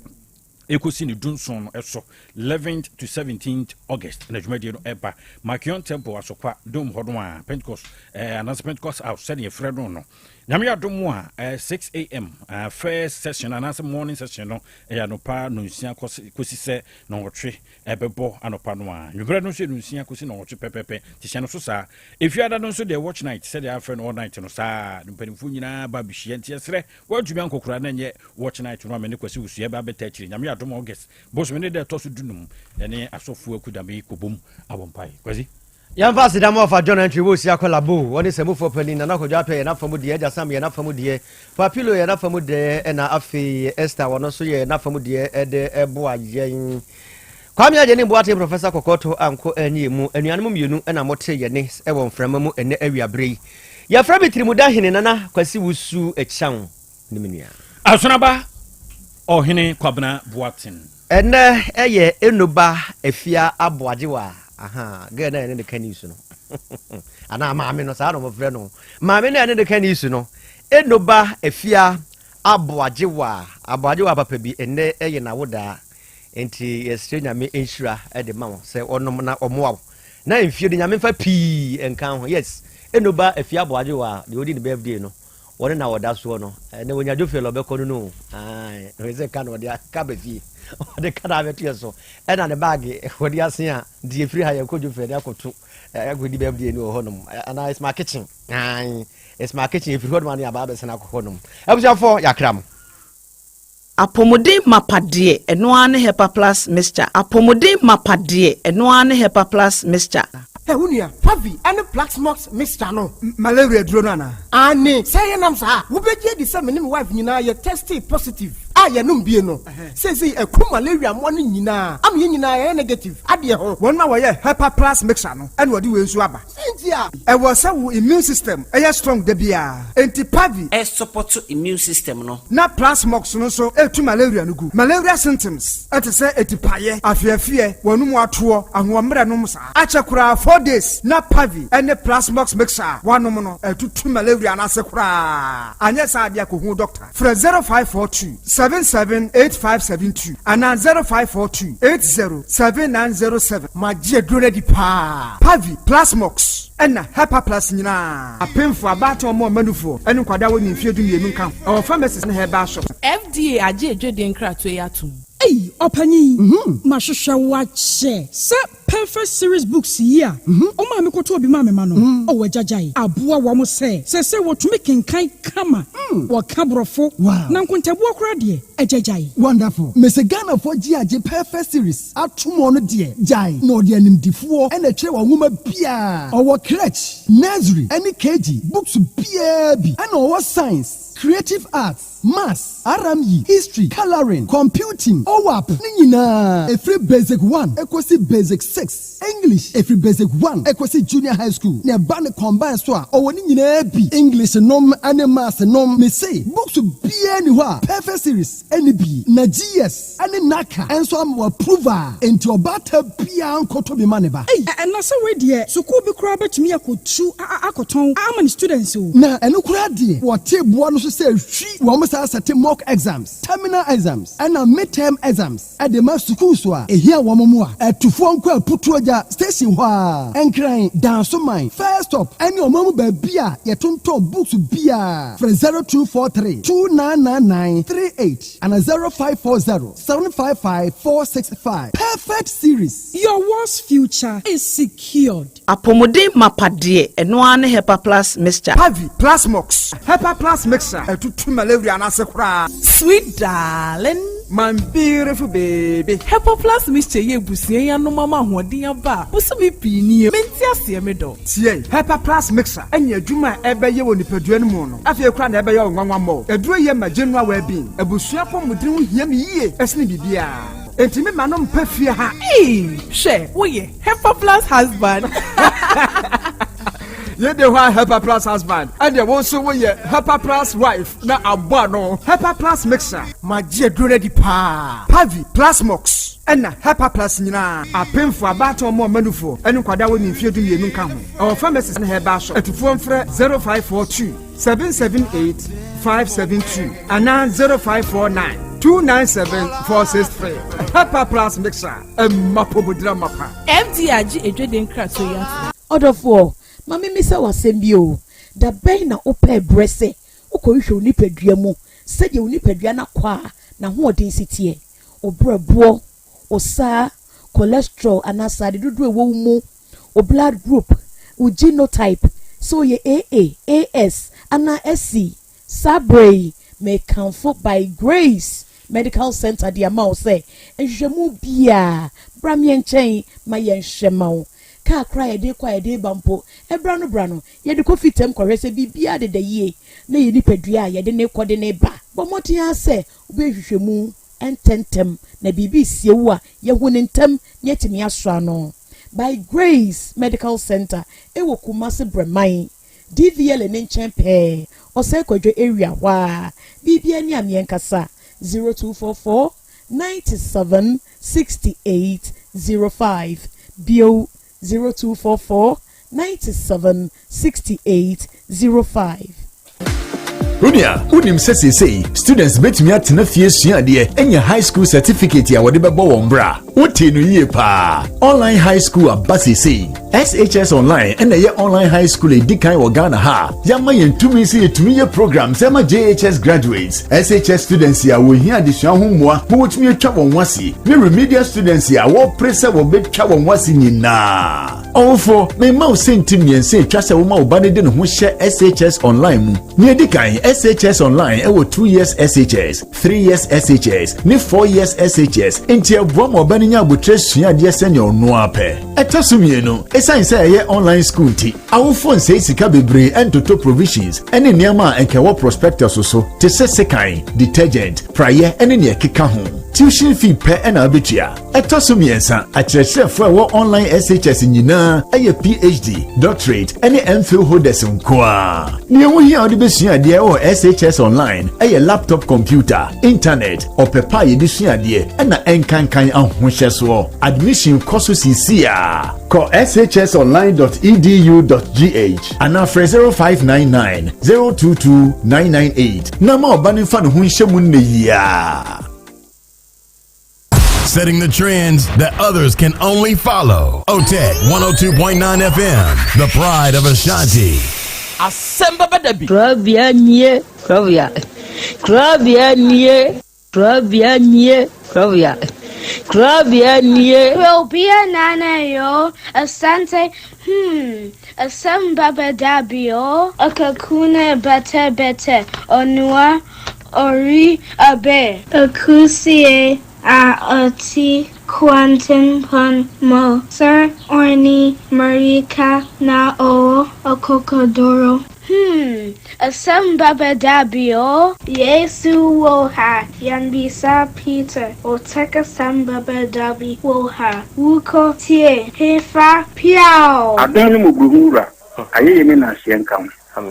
Ekosini Dunson eso 11th to 17th August na dwumadi no eba Makion Temple asokwa dom hodwa Pentecost announcement Pentecost out said ye fredo no nyame adom a 6 am first session and morning session no ya no pa no nsia kosi se no wotwe ebebo anopa no a nwura no se no nsia kosi no wotwe pepepe ti hye no so sa if you ada no so the watch night said ya friend all night no sa mpanimfu nyina ba bihye nti esre wadwumi ankokura na nye watch night no amene kwasi usu eba beta chiri nyame adom August boss me de to so dunum ene asofu akudame kobom abompai kwasi Yamfa sidamo of John entry wo si akola bo woni se mu for pani na ko jwa pe na famu de ja sam ye na famu de papilo ye na famu de na afi Esther wono so ye na famu de de ebo ayen kwame aje ni boate professor Kokoto anko anyi mu anuanum mienu na mote ye ne e won frama mu ene awiabre ya fra bitirimu da hene nana kwasi wusu echan ni menua asonaba ohene kwabna boatin ene eye enuba afia aboajewa aha gana ene de kanisu no ana maame no sa no mofre no maame na ene de kanisu no enuba afia aboajewa papa bi ene eye na woda enti yesre nyame enhira e de ma se onom na omoa na emfie de nyame fa pi enkan ho yes enuba afia aboajewa de odi ne birthday no wone na woda so no ne wonya jo felo be kono no ai reze kan wode aka be fi wode kana be tie so e na ne bag wode asen a die free ha ye ko jo felo akoto agodi be bi ni ho no ana is my kitchen ai is my kitchen if you hold money aba be sena ko no abuja for yakram Apomode mapade eno ane hepa plus mixture apomode mapade eno ane hepa plus mixture Unia, Pavi, and the Black Smokes Mr. No, malaria dronana. Anne, say an answer. Who bet ye the same wife, you know, you're tested positive. I am no. Says he a cool malaria morning, you know. I'm in negative. Adia, 1 hour, Hyper Plus Mixano, and what do you swabber? Yeah, I was so immune system, a strong debia. Anti Pavi, a support to immune system, no. Not Plus Smoks, no so, to malaria no good. Malaria symptoms, at a say, a paye, I fear, one more tour, and 1 meranomsa. Achakura 4 days, not Pavi, and the Plus Smoks mixer, 1 nominal, 2 malaria, and Asakura. And yes, I be a cool doctor. For 0542 778572 and 0542 807907. My dear Drone di Pa Pavi Plasmox. ɛna Hyper Plus nyinaa apemfo abato mo manufo ɛne kwada woni mfie du mienu nka our pharmacies ne herbal shop FDA agye edwede nkrato yatum Hey, Opani, Mashusha wache. Se perfect series books here. Oma mi koto bi mame mano. Owe jajai. Abua wamo se what making kai kama. Wa kabrofo. Wow. Na nkuntabu okra die. Jajai. Wonderful. Mese Ghana for GAJ perfect series. Atumo no die. Jai. No die nimdifuo. Ene che wa nguma bia. Owo crèche, nursery, any KG. Books bia bi. Ene owo science, creative arts, maths, RME, history, coloring, computing. OWAP, Nina, a free basic 1, equasi basic 6, English, a free basic 1, equasi junior high school, near Band combined store, or Nina B, English nom, and maths nom, me say, books to be anywhere, perfect series, any B, na GS, and Naka, and so I'm approver, into a batter pian kotobi maneba. Hey, and that's a way dear, so could be crabber to me, I could chew, I could tongue, how many students who? Na, and look at dear, what tip one should say, she almost has a mock exams, terminal exams, and a midterm exams at the master school here wamamua at to phone call putuaja station wa and crying down so mine first stop and your mama beer yet on books beer for 0243 299938 and a 0540 755 465 perfect series. Your worst future is secured. Apomode mapadie enoane Hyper Plus mixture. Pavi Plus Mox Hyper Plus mixture to malaria and asekra. Sweet darling, my beautiful baby. Hyper Plus mixture ye busie ya no mama hoden aba. Busu bi pini menti ase me do. Tie Hyper Plus mixture enya adwuma ebe ye woni padua no mu no. Afie kra na ebe ye nwanwa mo. Eduro ye ma general well being. Abusua pomudin ho hia me yie. Esne bibia. Enti me ma no mpa fie ha. She wo ye Hyper Plus husband. You the one Hyper Plus husband, and you also want your Hyper Plus wife. Na abano Hyper Plus mixer. My dear, do ready pa. Pavi Plus Mox. And na Hyper Plus nina. A pin for a battle more manufo. And kwada woni mfie du mienu nka ho. Our pharmacies ne herbal shop. At phone for 0542 778 572 and 0549 297 463. Hyper Plus mixer. Mapobudra mapa. FDA agye edwede nkrato yatum. Odofo Mami misa wasembio da ben na ope brese ukohwe onipadua mu sede onipadua na kwa na hoodin sitie obrabo osa cholesterol anasade dudu ewo mu o blood group o genotype so ye AA AS ana SC sabre may comfort by grace medical center dia ma o say ehwemu bia bramye nchen ma ye nhwema ka cry de kwa de bampo brano ye de kofi tem korese bibia de ye na ye nipadua ye de ne kode ne ba bomoti ase obehwehwemu ententem na bibi siewu a ye hunentem ye timi aso no by grace medical center ewo kumase breman DVL ne nchen pe ose kwadwo area wa bibia ni amienkasa 0244 97 68 05 bio 0244 97 68 05. Runia, unim say students bet me at na fie suade enya high school certificate ya wode bebo wombra. Wote no ye pa. Online high school abasi say SHS online and ye online high school edikan wo Ghana ha. Yama yentumi say etumi ye programs ema JHS graduates. SHS students ya wo hia adesua ho moa, mo wotumi atwa won wase. Me remedial students ya wo pressure wo betwa won wase nyina. Ofo, me ma o sentim yense atwa se wo ma wo bane de no ho hye SHS online mu. Ne edikan SHS online ewo 2 years SHS, 3 years SHS, ni 4 years SHS. Enti abo mo bane nya abotre suade senior no ape. Etasumie no esan say ye online school ti. Awo phone say sika bebre entoto provisions ene niama enkewo prospectus so te sekan detergent prayer ene ne keka ho. Tuition fee per ena abetua. Etosumie nsa akyerɛkyerɛfo ewo online SHS nyina eye PhD, doctorate ene MPhil holders nkoa. Ne wo hia ode besua de o SHS online eye laptop computer, internet, opepa ye de suade ena enkankan ahohye so. Admission course CCA. Call shsonline.edu.gh and now 0599 022 998. Nama obani fan ho nhye mu ne ya. setting the trends that others can only follow. OTEC 102.9 FM, the pride of Ashanti. Asem Beba Dabi. Krobea nie, Krobea. Krobea nie, Krobea nie, Krobea. Krobea nie. Krobea nana yo, Asante, Asem Beba Dabi yo, Akakune bete, Onua, Ori abe. Akusie a oti quantum pon mo. Sir orni marika na o okokodoro. Asem Beba Dabi yo. Yesu wo ha. Yanbisa Peter. O teka Asem Beba Dabi wo ha. Wuko tie. Hefa piao. Adonu muguhura. Ayeye me na sienka.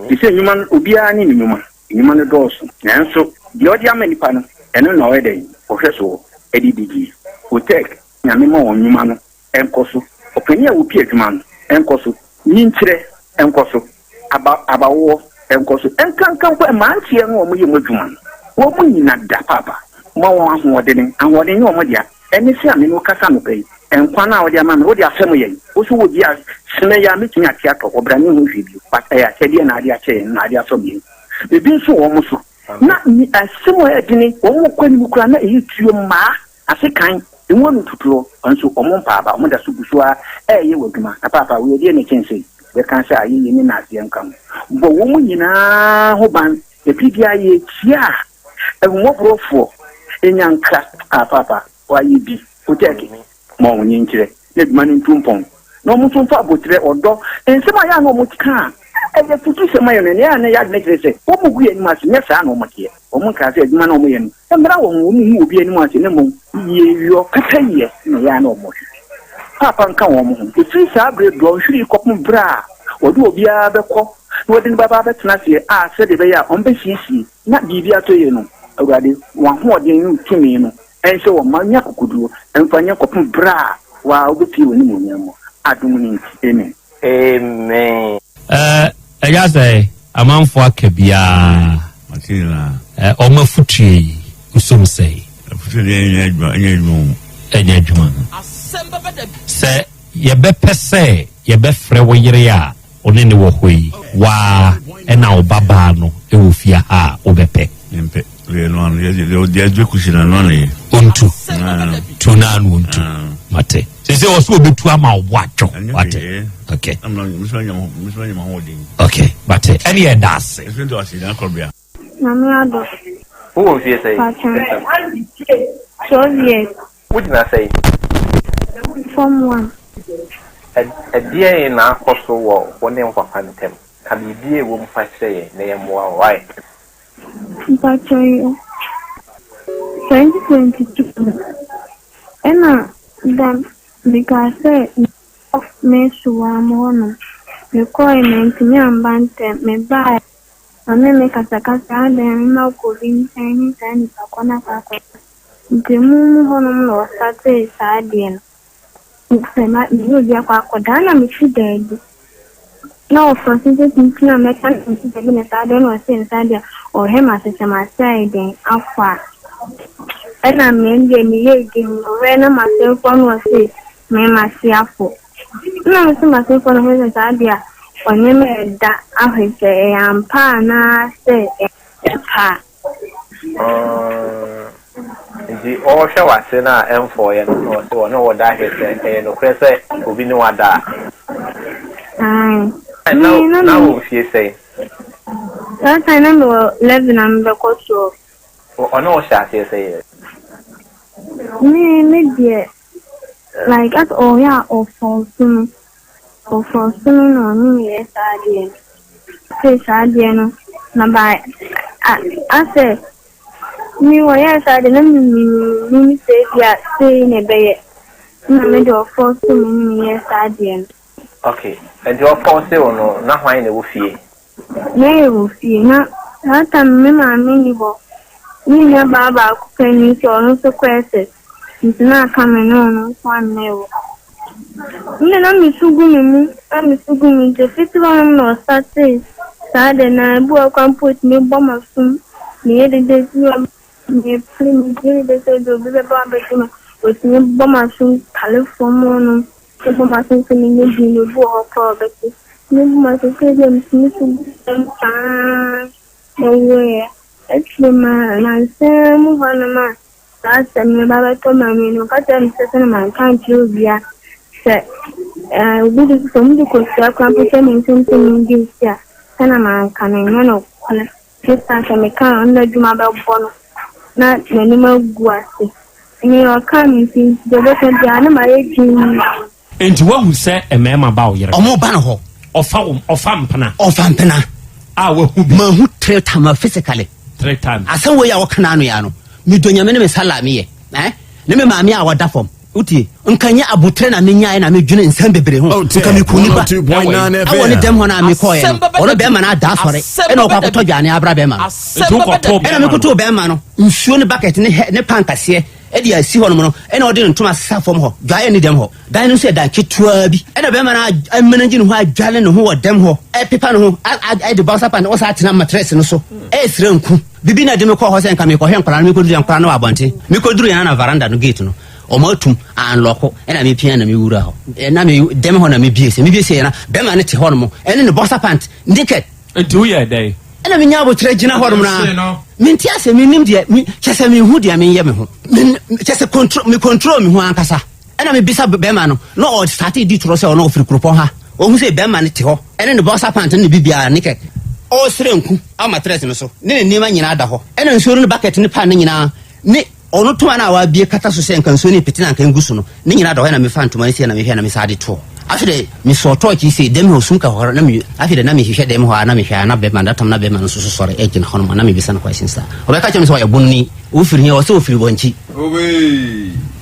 Ise nyuma obia ni nyuma. Nyuma no doso. Nanso di odi amanipa no eno na wede ohweso edidigi. OTEC nyame ma won nyuma no enkoso. Opani a wo pie adwuma no enkoso. Nyinkyire enkoso. Abawo enkoso. Enkankan ko mantie no mo yemu adwuma no. Wo mu nyina da papa. Mo won ahoɔden yo mo dia. Eni se ame no kasa no pɛ. Enkwa na wo dia ma me wo dia asɛm yɛ. Wo so wo dia sene ya metumi atiato obrani ho hwibio. Pata ya kyɛde na ade akyɛ na ade asɔbie. Ebi nso wo mo so. Na ni asɛm a ɛdini wo mo kwani mu kura na eyi tuo ma asekan emu no tutuo nso omo mpaaba omo da so busua ɛyɛ wadwuma na papa wo yɛ ne kyɛnse be kan sɛ ayi ni na ase nkam bo wo mu nyinaa ho ban epibia yɛ tia ehumɔborofo enyanka papa wa yi bi OTEC mo wo nyinkyire ne duma ne ntumpɔn na omo so fa abotre ɔdɔ ensɛm a ya na omo tika ebe futu se mayo ne ya ne ya ne krese o mu guye ni ma se nyesa na o motie o mu ka se adwuma na o mu ye no emra wo mu obi ani ma se ne mu ye yo kata ye na ya na o mo papa nka wo mu e fi sa abre do hwiri kopum bra o do obi a bekɔ na odi baba betena se a se de be ya on be sisi na bibia to ye no awurade wa ho odi ni tumi no ense wo ma nya kokoduo emfanya kopum bra wa obepi woni mu nyamo adum ni amen amen. I just say, a man for Kabia, Oma Futri, Usum say, say, ye be per se, ye be frewa yeria, on any way, wa, and now babano, eufia ha, obepe. Untu, tunan untu, mate. Say, also be to ama watch. Okay. I'm not okay, but any that's it. Who will you say? So yes. What did I say? Form 1. A dear in our coastal wall, one name for Phantom. Can you be a woman for say, name more right? But 2022. And then because Mesuamono, the coinment, young bante, me buy, and then make a sacasa, then no cooling, and a corner. The moon honor or Saturday sardine. It's a not you, Yakodana, which you dead. No, for since it's not mechanic, I don't know, since I or him as a Marseille, then Alpha. And I mean, game, when myself on was it, me myself. No, Mr. Myself on his idea, or name that I say, I'm pa na say, pa. The all show us in our M4 and so no what that is, and no press will be no other. And now, she say, that I know 11 and the coach. Or no, shall say, maybe like at all, yeah, or for swimming or me, yes, I did. Say, I didn't know. By I say, me, yes, I didn't mean say, yeah, saying a bay. No, middle for swimming, yes, I didn't. Okay, and your phone still no, not why in the woofy. Nay, woofy, not time, me, Nina Baba cooking so no questions. It's not coming on one level. Then I'm Sugumi, the 51 or Saturday, and I can put me bomb of soon. The other day, you are playing the with me bomasun California bomasun singing in the book of it. Bomasun them to way. Actually, my son, one last time about told me, no, got them certain man can't use ya. Say, we do some to cook your computation something in this year. Sanaman coming, no, just as I make under Jumaba Bono, not the animal guasi. And you are coming since the weapon the animal. Into what we say a mema bow yer. Omo banaho. Or fampana. Or fampana. I will who treat him physically. 3 times. I saw where our canano. Me do your minimum salami, eh? Name mammy our dafom. Uti, unkanya abutrena minya and I'm in Sembebre. Oh, can you put 2.9? I wanted them when I'm a coin. Or a beman I dash for it. And over to Johnny Abrabema. And I'm to a beman. You soon bucket in the pancas Eddie, I see one more, and I didn't to myself from her. Guy any them ho. Dino said that kid twerby. And a beman I'm managing who I jalen who are them ho. A pipan who I the boss up and also at mattress and so. It's runku. Bibina didn't call her and come for him, and we could do Crano Abonti. We could do an veranda no gate no. Or motum and loco, and I may piano me ura. And I may dem on me be say, maybe say, Bemanity hormo, and in the boss up and naked. A 2 year day. And I mean, I would trade Gina Hormona. Mintias, me media, me, Chesame Hoody, I mean, Yamaho. Just a control me, one cassa. And I may be sub Bemano, no odd started Ditros or no free Crupoha. Or who say Bemanity, and in the boss up and the Bibia naked. All Srenku, I'm a treasure so. Near Nimanadaho, and I'm sure the bucket in the panning ne ono to ana wa bie kata so se nkanso ni pitina kan gusu no ne nyina do na me fan to mani se na me hwe na me sade to afide me so to ki se dem ho sun ka horo na me afide na me hwe dem ho na me hwe na be man datam na be man so sore e gin hono na me bisa na question sa o be ka chem so ya bunni o firi he o se o firi bonchi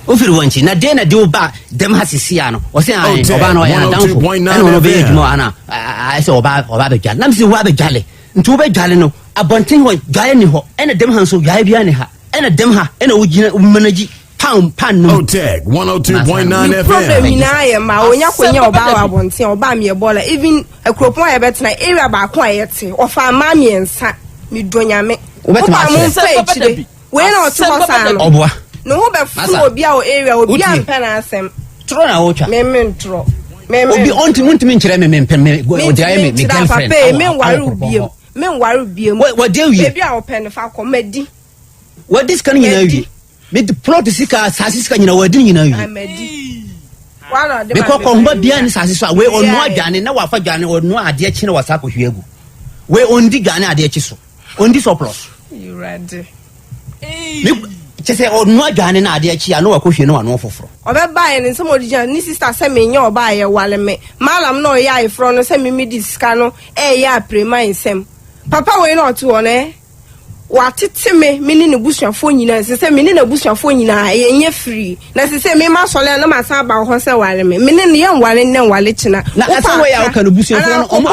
o firi bonchi na de oba dem ha sisia no o se an oba no ya na danfo na no be edwuma ana I se oba be gal na me se oba be gale ntu be gale no abonten ho gale ni ho ene dem ha so gale bia ni ha ena dem ha ena wugina managi pan no Tag 102.9 FM problem ina ye ma onya kwenya oba wa bonten oba me ebola even akropon ya betena area ba ko ayete ofa ma me nsa me donyame oba mo nsa echire we na oto hosa no oboa no ho be fu obi a o area obi a mpa na asem tro na ocha me ntro obi onti me nkyere me mpa me o dia me girlfriend me waru biem what do you ebi a open fa ko medi what this can you know me the plot sika sasis kan nyina wadi nyina yi wala de because komba bia ni sasis we onu adwane na wafa dwane onu ade achi na wasa kohwe agu we ondi dwane ade achi so ondi surplus you ready me chese onu adwane na ade achi ya na wakohwe na wano foforo obeba ye ni some original ni sister say me nya oba ye wale me malam no ya ifro no say me midi sika no ya prema insem papa we no to one watete me ni ne busuafo nyina se se me ni na busuafo nyina yenye free na se se me ma sole na ma san ba ho se ware me ni ne yan ware ne wale china na asa we ya ka no busuafo no omo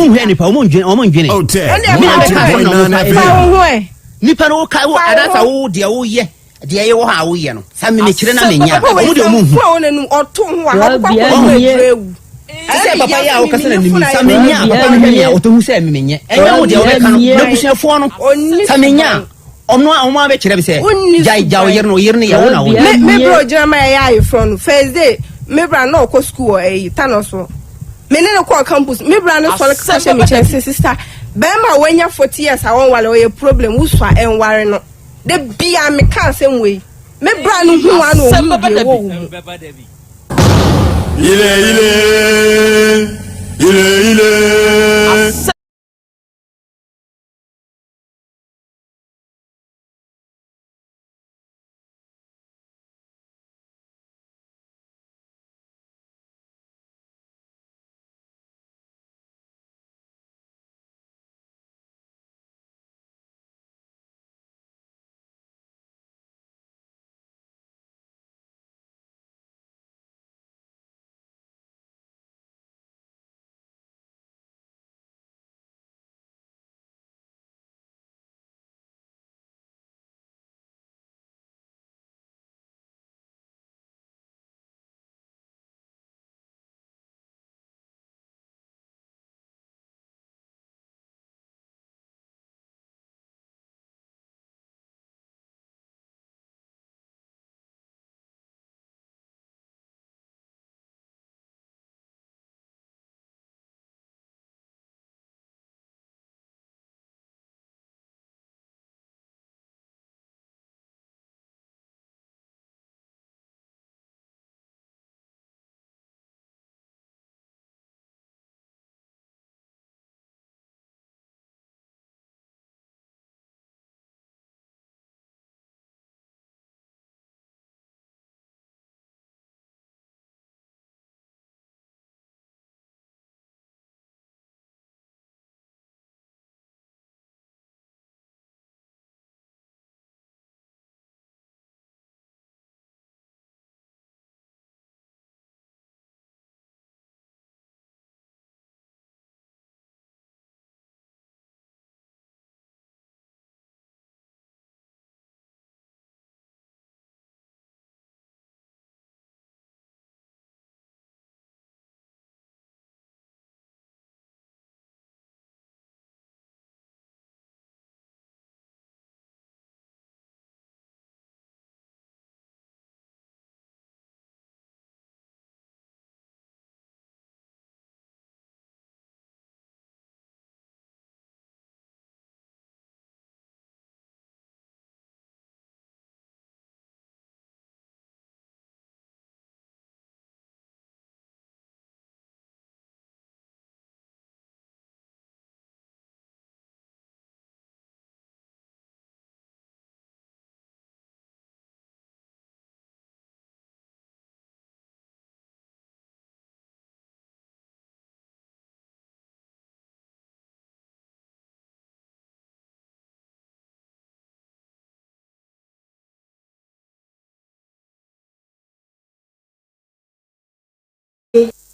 hwe nipa omo ndwene nipa no ka wo adata wo de wo ye de ye wo ha wo ye no sa me ne kire na menya omo de omo hu oto hu wa kwa ase papa ya o kasa na nimi samenya papa menya o to hu se menya enya o de o ka no na busuafo no samenya omo abe kire be se ja o yer no ya wo na wo me bro jira ma ya yi from first day me bra no ko school e tanoso me ne ko campus me bra no so ka se me chance sister be ma wanya 40 years awon wale o ye problem uswa enware no de bia me kan sem we me bra no hu anu o Beba Dabi ile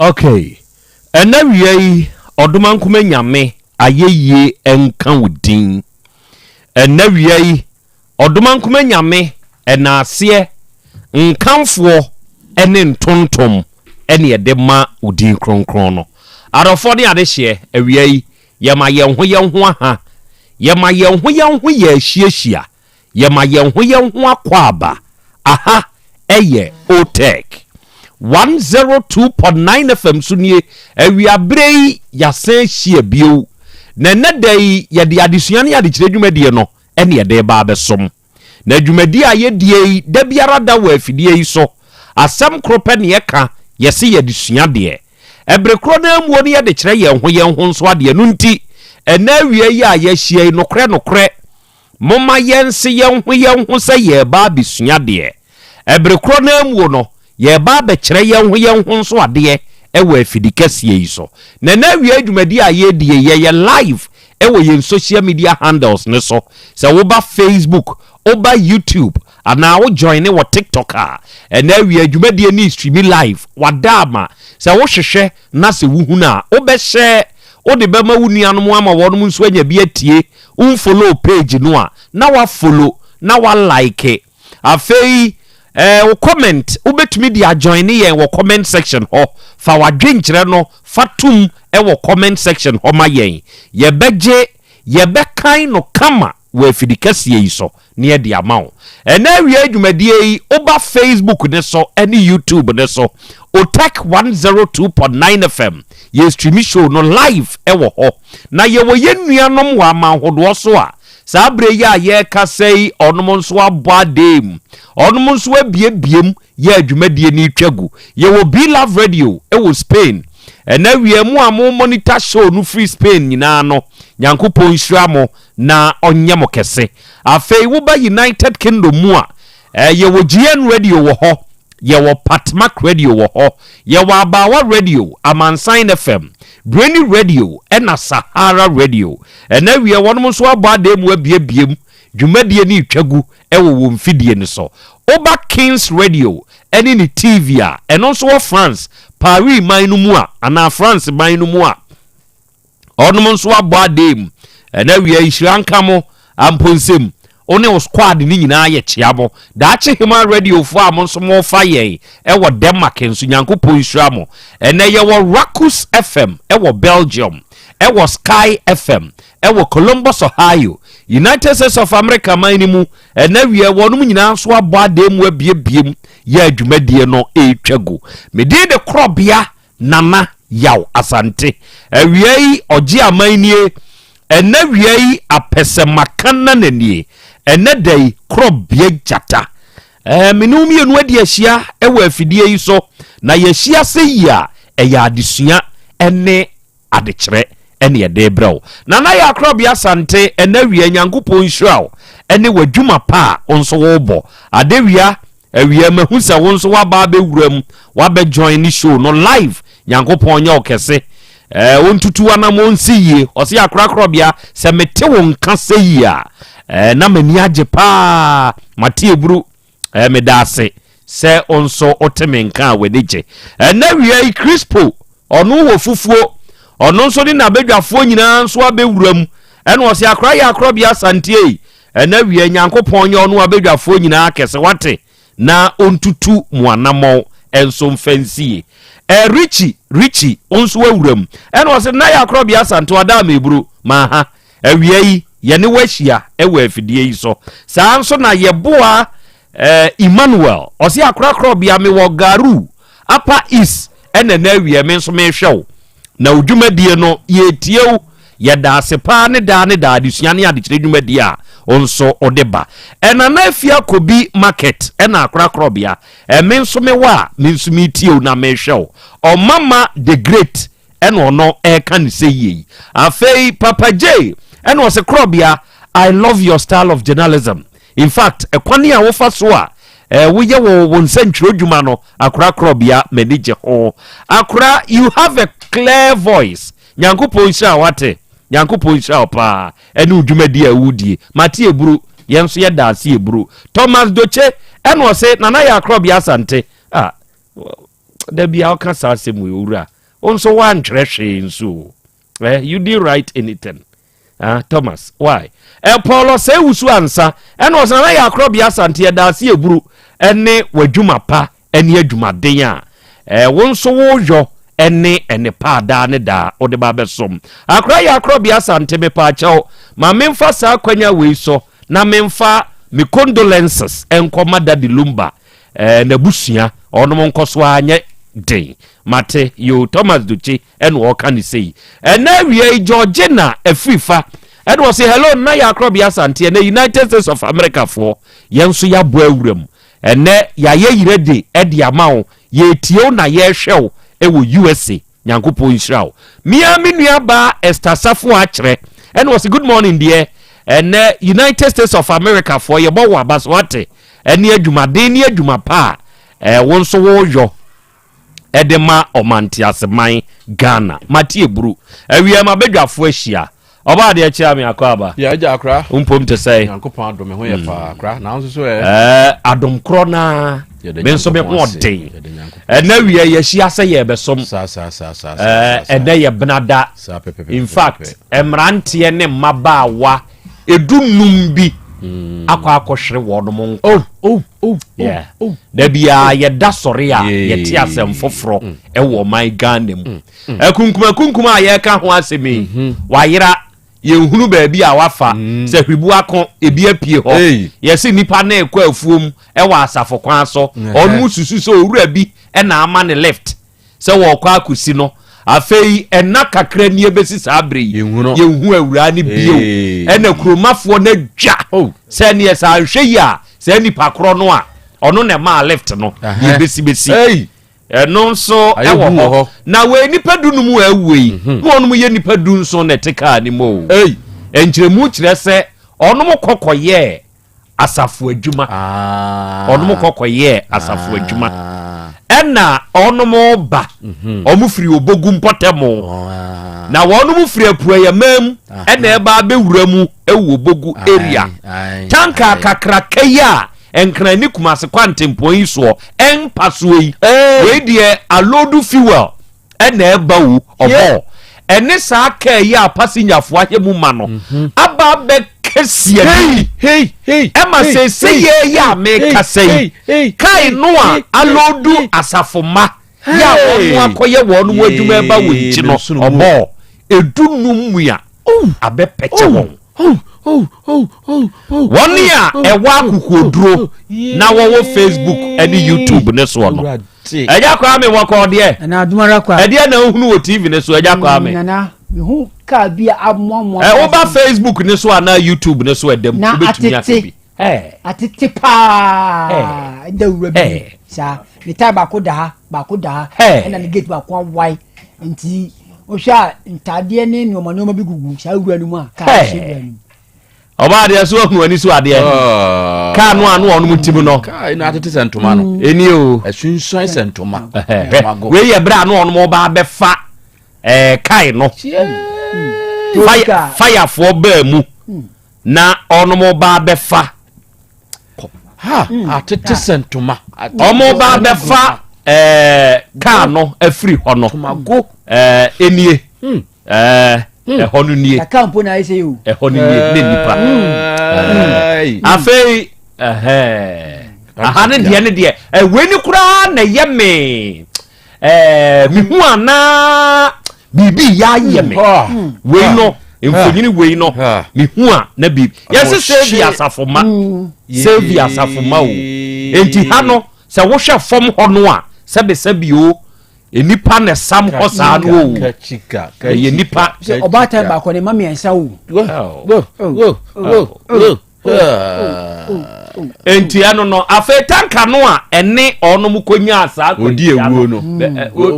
Okay. Ena wiei oduma kuma nyame ayeye enka wudin. Ena wiei oduma kuma nyame enase nkanfo ene ntontom ene yede ma udin kronkron no. Arofo ne ade hye awiei yema yenho aha. Yema yenho ye ahyiehia. Yema yenho akwaba. Aha eye Otek 102.9 FM sunie awiabrei yasen hie bio na nedai yede adesuane yade kire dwumadie no ene yede ba besom na dwumadie ayedie da biara da wa afidie yi so asem krope ne yeka yese yede suade ebrekro na amuo ne yede kire yenho nso ade no nti ena awie ya yehie nokre moma yense yenho se ye ba bisuade ebrekro na amuo no ye ba be kire yenho nso ade ewa afidikasie yi so na wie adwumadi ayedie ye live ewo yen social media handles ne so se wo ba Facebook oba YouTube ana wo join ne wo TikTok na wie adwumadi ni stream live wadama se wo hwehwe na se wo huna obehye ode bema wunuanom ama wonum nso anya bi atie unfollow page no a na wa follow na wa like afei wo comment ubetumi dia join yen wo comment section ho fa wadwenkyere no fatum wo comment section ho ma yen ye beje ye bekan no kama wo afidikasie yi so ne de amawo ena wie adwumadie yi oba Facebook ne so ene YouTube ne so Otek 102.9 FM ye stream show no live wo ho na ye wo yenuanom wa manhodo so a sabre ya ye kasei onom nso abadem onom nso abiebiem ye adwumadie ni twagu ye wo Be Love Radio wo Spain ena wie mu amo monitor show no free Spain nyina no nyankopon hyiamo na onyemo kese afei wo ba United Kingdom mu a ye wo GN Radio wo ho ye wo Patmac Radio wo ho ye wo Abawa Radio Amansan FM Brainy Radio ena Sahara Radio ena wie wonom so abadem abiebiem dwumadie ni twagu wo mfidie ni so Oba Kings Radio eni ni TV a eno so wo France Paris man no mu a ana France man no mu a onom so abadem ena wie ihranka mo amponsem one o squad ni nyina ye chiamo da ache hima radio fo am nso mo fa ye wo Denmark nso nyankopon hyiamo ena ye wo Rakus FM wo Belgium wo Sky FM wo Columbus Ohio United States of America man mu ena wie wonum nyina so abadem abiebiem ye adwumadie no etwago mede de Krobea nana Yaw Asante awiei oji amanie ena wiei apesemakana nanie ena dai Krobea jata menum ye no adi ahia ewa afidie yi so na ye hia se ya eya adesua ene adekere ene ye de brɛw nana ya Krobea Asante ena wie nyankopon hyiaw ene wadwuma pa onso wo bɔ adewia awie mahusa wonso waba bewuram wabe join ni show no live nyankopon nya okese ontutu ana monsi yie ose akra Krobea se mete won ka seyi a na mani age pa mate eburu medase se onso otemenka wedije na wie Crispo ono wo fufuo ono nso ni na bedwafoɔ nyina nso abewuram ene ose akra ya Krobea Asante na wie nyankopon nya ono abedwafoɔ nyina kese wate na ontutu muanamo enso mfansie Richie onso awuram ene ose na ya Krobea Asante wada meburu ma ha awiei ye ne wahia ewa afidie yi so saa nso na yeboa Emmanuel ose akra Krobea me wo garu apa is ene na awie me nso me hwew na odwumadie no ye tiew ye da asepa ne da adesua ne ade kire dwumadie a onso odeba ena na afia kobi market ena akra Krobea me nso me wa me nso me tiew na me hwew o mama the great ena ono kan sey afei Papa J ena o se Krobea I love your style of journalism in fact ekwani a wo fa so a wo ye wo nsantwiro dwuma no akra Krobea manage ho akra you have a clear voice nyankopon sha wate nyankopon sha pa ene udwumadi a wudie mate eburu yenso ye da ase eburu Thomas Doche ene o se nana ya Krobea Asante da bia ka sa asem we owura onso wan twere nso you did write anything Thomas why Paulo say wusu ansa and was na ya Krobea Asante da se eburu ene wadwuma pa ene adwumaden a wonso wo yo ene pa da ne da ode ba besom akra ya Krobea Asante me pa chaw ma memfa sa kwanya we so na memfa me condolences enkoma da dilumba na busua onom nkoso anye den mate yo Thomas Duchi eno ka ni sei na wie Georgina afifa and was say hello na ya Krobea Asante na United States of America for yenso ya bo awuram ene ya ye yirede e dia mawo ye tio na ye hwew e wo USA nyankopon Israel mia menua ba estasafo akere and was good morning dear and United States of America for ye bo wa baswate ene adwumaden ne adwuma pa wonso wo yo edema omanti aseman Ghana Matie Buru awie ma bedwafo ahia oba de achia me akwaba ya ja akra umpom te say yankopon adom ho ye fa akra na nso so adom kro na benso be ho den na wie ye hia se ye besom sa na ye benada in fact emrante ne mabaawa edunum bi akwa akohwere wodom yeah da bia ye da sore a ye ti asem foforo e wo man Ghana mu akunkuma a ye ka ho asemi wayira ye hunu ba bi a wafa se hwibu akon ebi apie ho ye se nipa na ekwa afuom e wa asafo kwan so onu susu so owura bi e na ama ne left se wo kwa akusi no afei ena kakra ni ebesi sabre ye hu awura ni bio ena kromafo na dwa se ne sa hwe ya se nipa kro no a ono ne ma left no ye besi no so ewo na we nipa dunu mu awei no no ye nipa dun so na teka ni mo enkyeremu kyerɛ sɛ ono mo kokoye asafo adwuma ono mo kokoye asafo adwuma ɛna ono mo ba omo firi obogu mpotemo na wono mo firi apuaya mam ɛna ɛba bewura mu ewo obogu area tanka kakra kaya enkra ni kumase kwantempon yi so enpasoyi we die alodu fuel ɛna ɛba wo obo ene sa ka ya passenger fo ahemu ma no aba be kesia hey ema se ye ya me kasai kai no a alodu asafoma ya wonu akoye wonu adwuma ba wo nchi no obo edunum mua abe peche won woni a ewa kukoduro na wo Facebook eni YouTube ne so no eja kwa me wako de na adumara kwa ede na hunu wo TV ne so eja kwa me na hu ka bia amomo oba Facebook ne so na YouTube ne so edem obetumi akabi atete pa da urabi sa ni ta ba ko da na ni gate ba kwa wai nti o sha ntade ne ni omo bi gugu sa ura ni mu a ka she ura ni oba de so hu ani so ade ka no anu onu mutimu no ka ina atete sentoma no eni o asunsun sentoma we ye bra no onu mo ba be fa kai no fire for ba mu na onu mo ba be fa atete sentoma omo ba be fa ka no afiri ho no mago enie ehonu nie akampo na ise yo ehonu nie ne nipa afei ahane de weni kura na yeme mihu ana bibi ya yeme we no emfonyini we no mihu a na bibi yes save asafoma save asafoma o enti ha no se wo hwe fom ho no a sebesabi o enipa na sam ho saa no o ye nipa obata ba ko ne mami ensa wo enti ano no afetanka no a ene ono mu konya asa odi ewuo no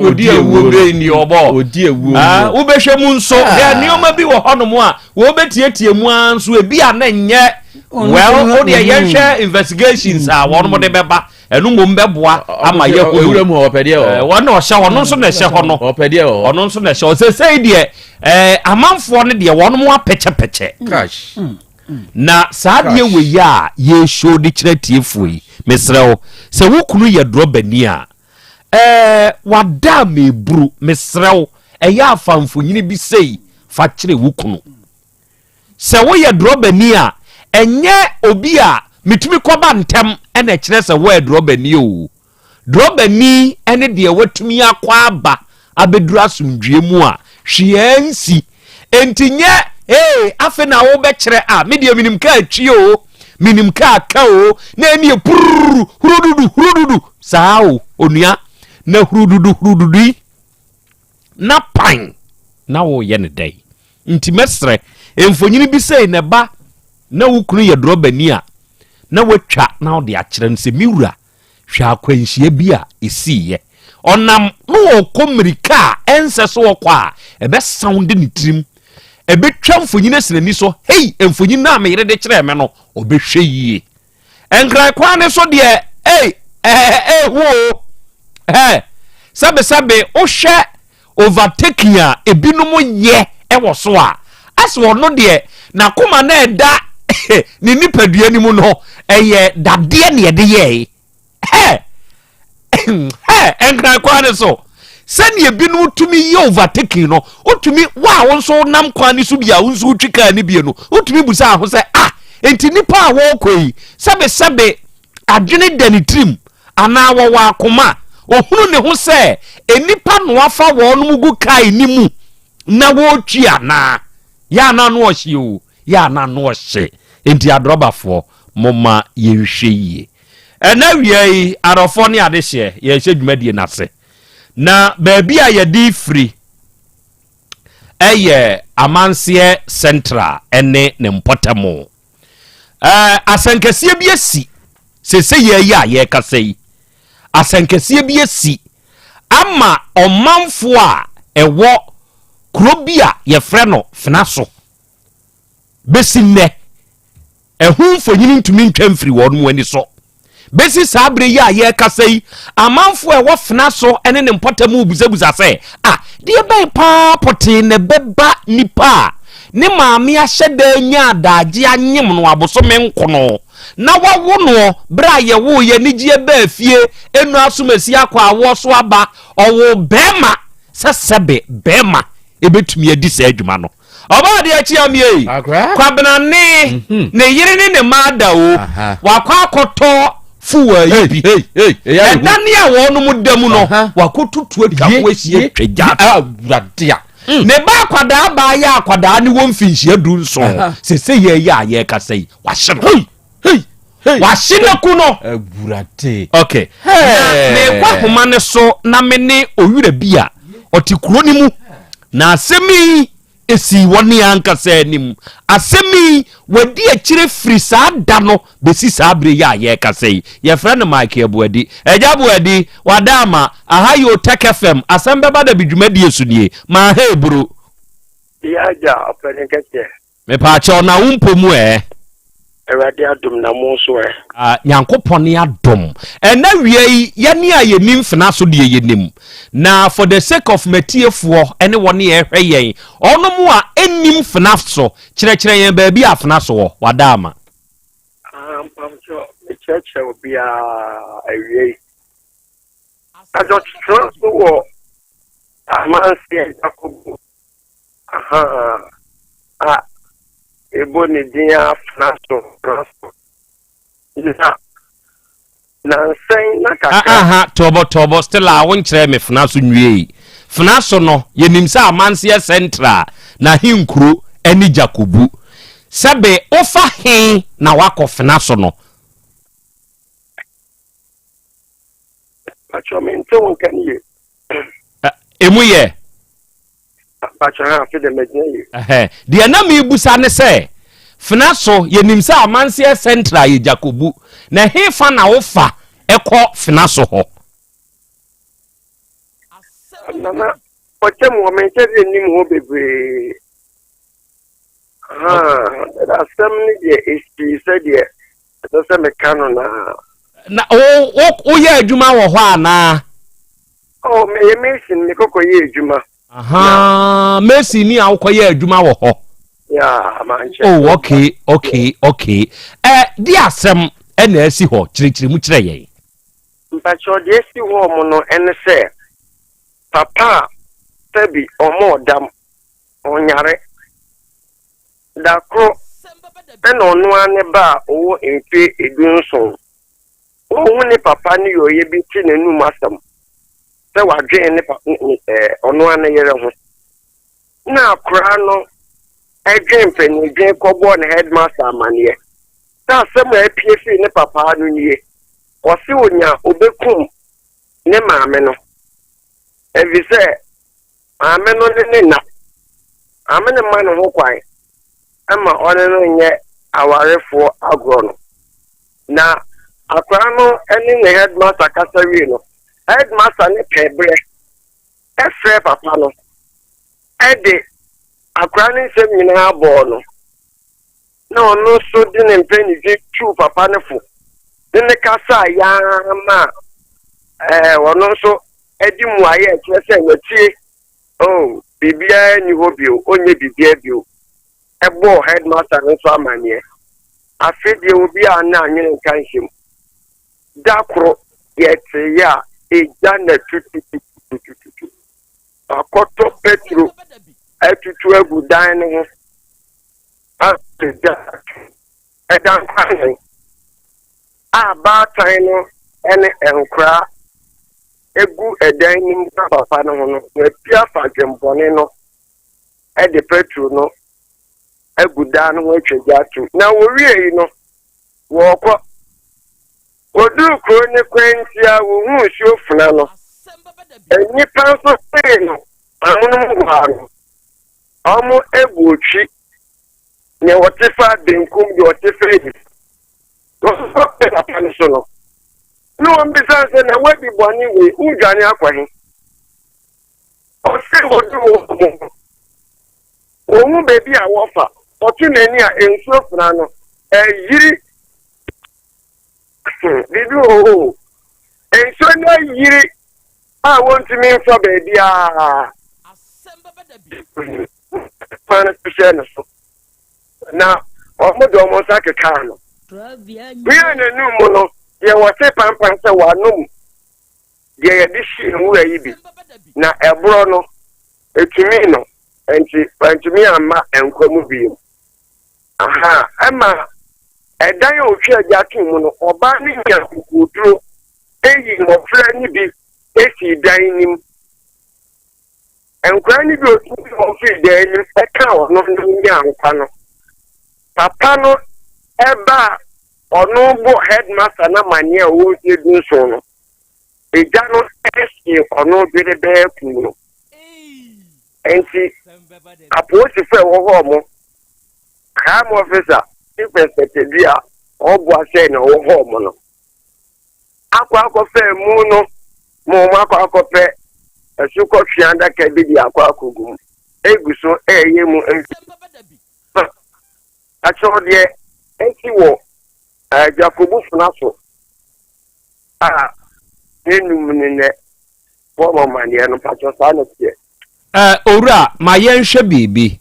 odi ewuo be ni obo odi ewuo wo behwe mu nso ni oma bi wo hono mu a wo betietie mu anso ebi a na nye well o de ye investigations a wono mo de beba enu mo mbeboa ama ye ko ewura mu opede o wono hye wono nso na hye hono opede o wono nso na hye o se de amanfo ne de wono mo apeche crash na saadie we ya ye show de kire tiefu yi mesrewo se wokunu ye drobani a wada me buru mesrew eya afamfonyini bi sei fa kire wukunu se wo ye drobani a enye obi a mitumi koba ntem ene kire se wo drobani o drobani ene de watumi akwa aba abedura sumdwe mu a hwiansi entinye afe na wo be kire a me de minim ka atwi o minim ka aka o na eni purru hurududu sao onua na hurududu na pan na wo ye ne dai nti mesre emfonyini bi sei ne ba na wukunu ye drobani a na watwa na wo de akire nse miwura hwa akwanhie bi a esiye onam no komirika ense so wo kwa ebe sound ni trim ebe twa mfonyini sinani so hey emfonyini na me yire de kire me no obehwe yie enkrai kwa ne so de wo sabe o hwe overtaking a ebinom ye ewo so a aso no de na koma na eda ni nipadua ni mu no eye dade ne ye de ye enkrai kwa ne so sani ebinom tumi ye overtaking no otumi wa wonso nam kwa ni so bia wonso twika ni bie no otumi busa ho se enti nipa a wo koi sabe adwene dani trim ana wo wa akoma ohunu ne ho se enipa no afa wo no mugu kai ni mu na wo twi ana ya na no ohye o ya na no ohye enti adrobafo moma yenhwe yie ena wiei arofo ne adehye ye hye dwumadie nase na baabi a ye di free amansie central ene ne mpotamo asankesie bi esi sese ye ya ye kasei asankesie bi esi ama omanfo a ewo Krobea ye freno finaso besi ne ehunfo nyini ntumi ntwam firi wonu ani so besi sabre ya ye kasei amanfo ewo finaso ene ne mpotamu buzabuza se de ben pa poti ne beba nipa ne maami ahyeda nya adaje anyem no abosome nkono na wawo no bra ye wo ye nigie ba fie enu asomasi akwa awo so aba owo bema sesebe bema ebetumi adi sa adwuma no oba de achi amie kwabena ne yire ne mada o wakwa akoto fuwa yibi edani a wo no mudamu no wakotutu atwa ahie twegya awuradea ne ba kwada ba ya akwada ni won finhie du nso sese ye ya ye kasei wahye wahye kuno awurade okay me kwa homa ne so na me ne owura bia otikuro ni mu na asemi esi woni ankasa anim asemi wadi akire firi saa da no besi saa bre ya ye kasei ye friend Mike Abuadi Abuadi wadama ahayo Tech FM Asem Beba Dabi dwumadi esudie ma ha eburu ya openikete me pa cha na umpomu Erade adom na mo so Nyankopon adom ena wiei ye ne a yenim fina so de yenim na for the sake of metiefo ene woni ehwe yen onom a enim fina so kire yen ba bi afina so wadama pamcho cheche obi a awiei ajo tro so wo amanse akobo ebo ni dia fnaso na sen na kaka tobo still a won kire me fnaso nwie fnaso no yenim sa amanse central na hinkuro eni jakobu sabe ofa hen na wako fnaso no pacho me nto won kan ye emuye pacho ha fe de medie de na me busa ne se finaso yenim sa amanse central ye jakobu na hefa na ofa ekọ finaso ho nana potem wo me tede nim ho bebre da samni de esti se de to se me kanu na o ye adwuma wo ho ana me mesin me kokọ ye adwuma Messi ni awkoye adwuma wo ho. Yeah, manche. Oh, okay. Di asem na asi ho kirikiri mu kire yen. mpacho de si ho mo no ene se papa tabi omo dam onyare dakro ena onu ane ba owo empe edunso owo ni papa ni yoye bi ti nenu masam se wadwe ne onu ane yere ho na akra no edwen peni dwen kobo na headmaster amanie ta asem APC ne papa no nie osi onya obekum ne maame no evise maame no ne na amene man ho kwai ama one no nye awarefo agro no na akra no eni ne headmaster kasawi no headmaster ne pebre efre papa no ede akra ne nsem nyina abo no na ono so di ne mpeni ji tu papa ne fo ne kasa ya ma ono so edi mu aye twese wetie oh bibia ni hobio onye bibia bio ebo headmaster nso amanie afedie obi ana anyen kanhim dakro yete ya eja na tutu akoto petro etutu egu dan ne ho ateda edan kwan aba tan no ene enkra egu edan nim papa no ho no na pia fa dwempone no e de petro no egu dan no atwagya tu na wowie yi no wo odu kro ne kwantia wo hu si ofuna no eni panso pe no amono mo amo egu ochi ne wotefa denkum de wotefa edi no so no no mbisa se na we bi boni we udwane akwahi o se odu o mu bebi a wofa otu nani a enso funa no yiri bidu enso na yiri a wonti mi so bebi a pana special so na o mo do mo sa keka no we na nu mo no ye wote pampan se wanum ye ye di shi mu ayi bi na ebro no etumi no enti ama enkomu bi aha ama edan o twa agya tu mu no oba ni nya kukuduro eyi mo fra ni bi esi dan nim enkwa ni bi o tu mo fi dan nim eka ono ni nya nkwa no papa no eba ono bo headmaster na mania wo edun so no eja no esi ono bi de be ku no enti aposi fe wo ho mo kam officer ifesete bia obo ase na wo ho mo no akwa fe mu no mo akwa fe esuko fianda ka bi di akwa kogum eguso eye mu acho de enti wo Jacobu Funaso enum ne former man ya no pacho sana tie owura ma yenhwe bibi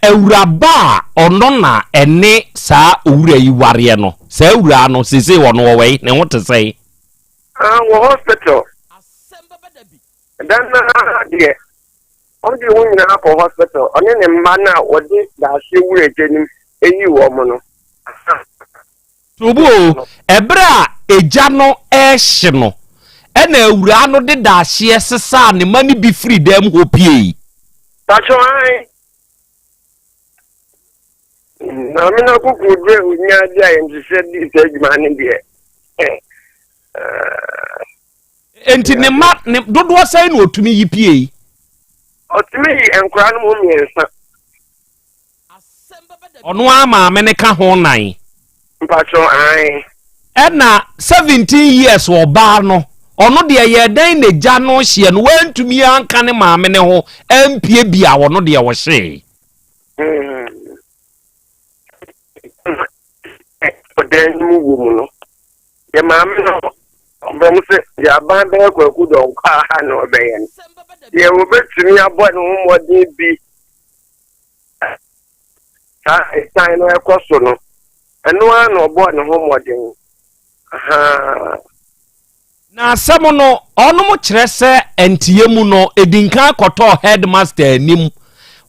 ewura ba ono na ene saa owura yi ware no saa owura no sese wo no we ne ho te sei wo hospital dan na die on di wo nyina ko hospital oni ne mma na wodi da hye owura jenim eyi wo mo no Tubu ebra eja no ehye no ena ewura no de da hye sesa ne mani bi free dem hopie tacho ai na me na kukudre unya dia yendise di segma ne die enti ne ma ne dodo sai no otumi yipie otumi enkura no mo miensa ono ama me ne ka ho nan mpacho ai ena 17 years oba no ono de ye dan ne ja no hye no wantumi anka ne maame ne ho empie bia wono de wo hye oden mu wo no ye maame no obo se ya ban be kwaku don kwa ha no be yen ye wo betumi abo ne ho modin bi ta no ekoso no eno an obo ne ho modin aha na asɛm no ɔno mo kyerɛ sɛ ɛntiɛ mu no edinkan kɔtɔ headmaster anim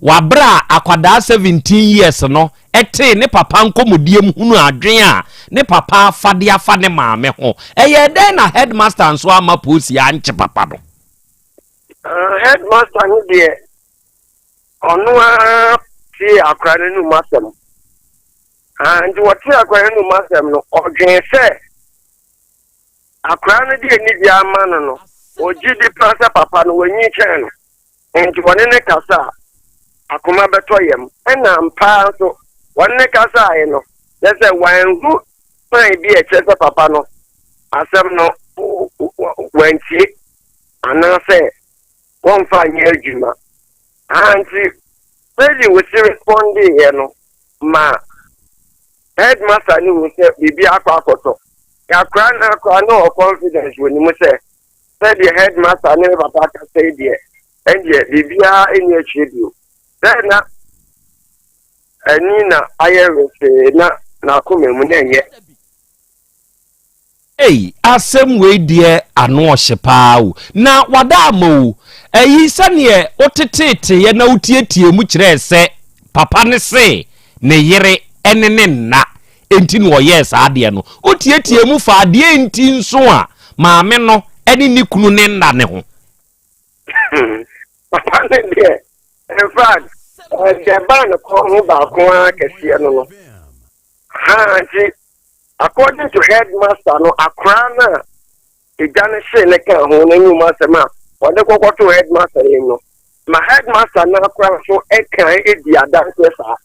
wabra akwadaa 17 years no ɛte ne papa nkɔmodiem hunu adwen a ne papa fade afa ne maame ho ɛyɛ dɛn na headmaster nso ama posi anche papa no headmaster no deɛ ɔno a tie akora no nu masɛm nti wɔte akora no nu masɛm no ɔdwen sɛ akora no deɛ ni bi ama no no ogyi di plan sɛ papa no wanyi kyɛn no nti wɔne ne kasa akoma bɛtɔ yam ɛna mpa nso wɔne ne kasa ayɛ no yɛ sɛ wanhu pan bi ɛkyɛ sɛ papa no asɛm no wantie anaasɛ wɔmfa nyɛ adwuma nti sɛdeɛ wɔsi responde yɛ no ma headmaster ne hu sɛ biribi akɔ akɔtɔ yɛakora no akora ne ɔ confidence wɔ ne mu sɛ sɛdeɛ headmaster ne papa kasa yi deɛ ɛndeɛ biribiara ɛni akyire bio sɛ na ani na ayɛ resee na n'akoma mu na ɛnyɛ asɛm wei deɛ ano ɔhye paa o na wada ama o ɛyi sɛneɛ woteteteyɛ na wotietie mu kyerɛ sɛ papa ne se ne yere ɛne ne nna enti no ɔyɛ saa deɛ no wotietie mu fa adeɛ enti nso a maame no ɛne ne kunu ne nna ne ho papa ne deɛ in fact the ban ko baako a kɛseɛ no no nti according to headmaster no akora na egya ne hye ne ka ho na nyuma asɛm a wɔde kɔkɔto headmaster yi no ma headmaster na akora so ɛka edi adanse saa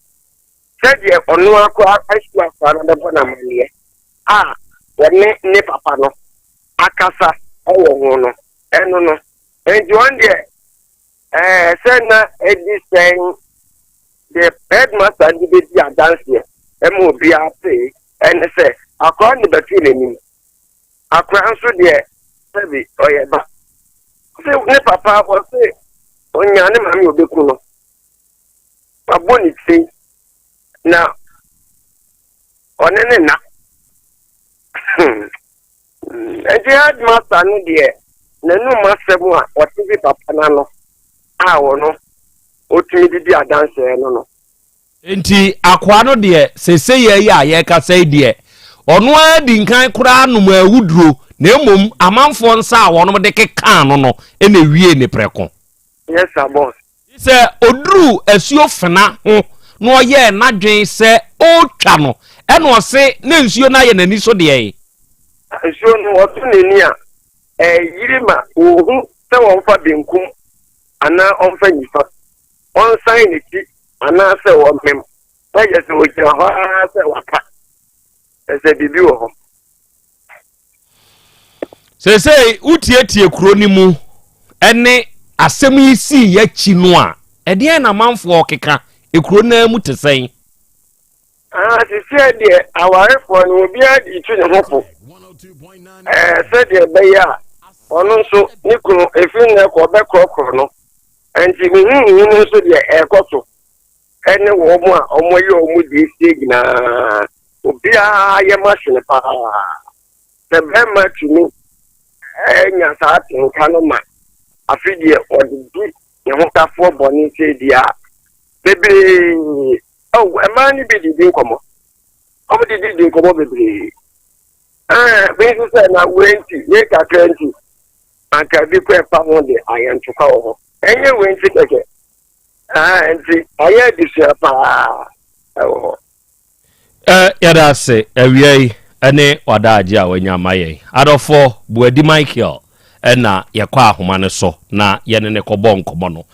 sɛdeɛ ɔno akora asu akora no bɛbɔ na maneɛ a wɔne ne papa no akasa ɛwɔ ho no ɛno no nti wɔn deɛ sɛ na edi sɛn the headmaster de bɛdi adanseɛ ɛma obiara pee ɛne sɛ akora ne bɛtu n'anim akora nso deɛ sɛbi ɔyɛ ba sɛ ne papa ɔsɛ ɔnya ne maame obeku no wabɔ ne ti na ɔne ne na ɛnti headmaster no deɛ n'anum asɛm a ɔte bi papa n'ano a wɔno otumi didi adanseɛ no no enti akoa no deɛ sese yɛ a yɛkasa yi deɛ ɔno a di nkan koraa nom awuduro na emom amanfoɔ nsa a wɔnom de keka no no ɛna wie ne prɛko yes sir boss sɛ oduru asuo fena ho na ɔyɛ n'adwen sɛ ɔtwa no ɛna ɔse na nsuo no ayɛ n'ani so deɛ nsuo no ɔto n'ani a yiri ma ohu sɛ wɔmfa benkum anaa ɔmfa nifa ɔnsan ne ti anaasɛ wɔmem na yɛ sɛ ogyina hɔ ara sɛ waka ɛsɛ biribi wɔ hɔ sɛsɛ wotietie kuro ni mu ɛne asɛm yi sii yɛakyi no a ɛdeɛn na manfoɔ keka ekuro na mu te sɛn sisiɛ deɛ awarefoɔ no obiara de tu ne ho po sɛdeɛ ɛbɛyɛ a ɔno nso ne kunu efi na ɛkɔ ɔbɛkorɔkorɔ no nti mehuhu no nso deɛ ɛkɔ so ɛne wɔn mu a wɔn yɛ wɔn de esie nyinaa obiara yɛ machine paa sɛ bɛrima tumi ɛnya saa tenka no ma afi deɛ ɔde di ne ho kafoɔ bɔne sɛ di a bebree ɛmaa no bi didi nkɔmmɔ wɔn didi nkɔmmɔ bebree bi nso sɛ na wenti yɛ kakra nti anka bi kɔ ɛfa ho de ayɛ ntoka wɔ hɔ ɛnyɛ wenti kɛkɛ nti ayɛ adesua paa ɛwɔ hɔ yɛda ase awia yi ɛne wadaagye a wanya ama yɛn adɔfoɔ buadi michael ɛna yɛkɔ ahoma no so na yɛne ne kɔbɔ nkɔmmɔ no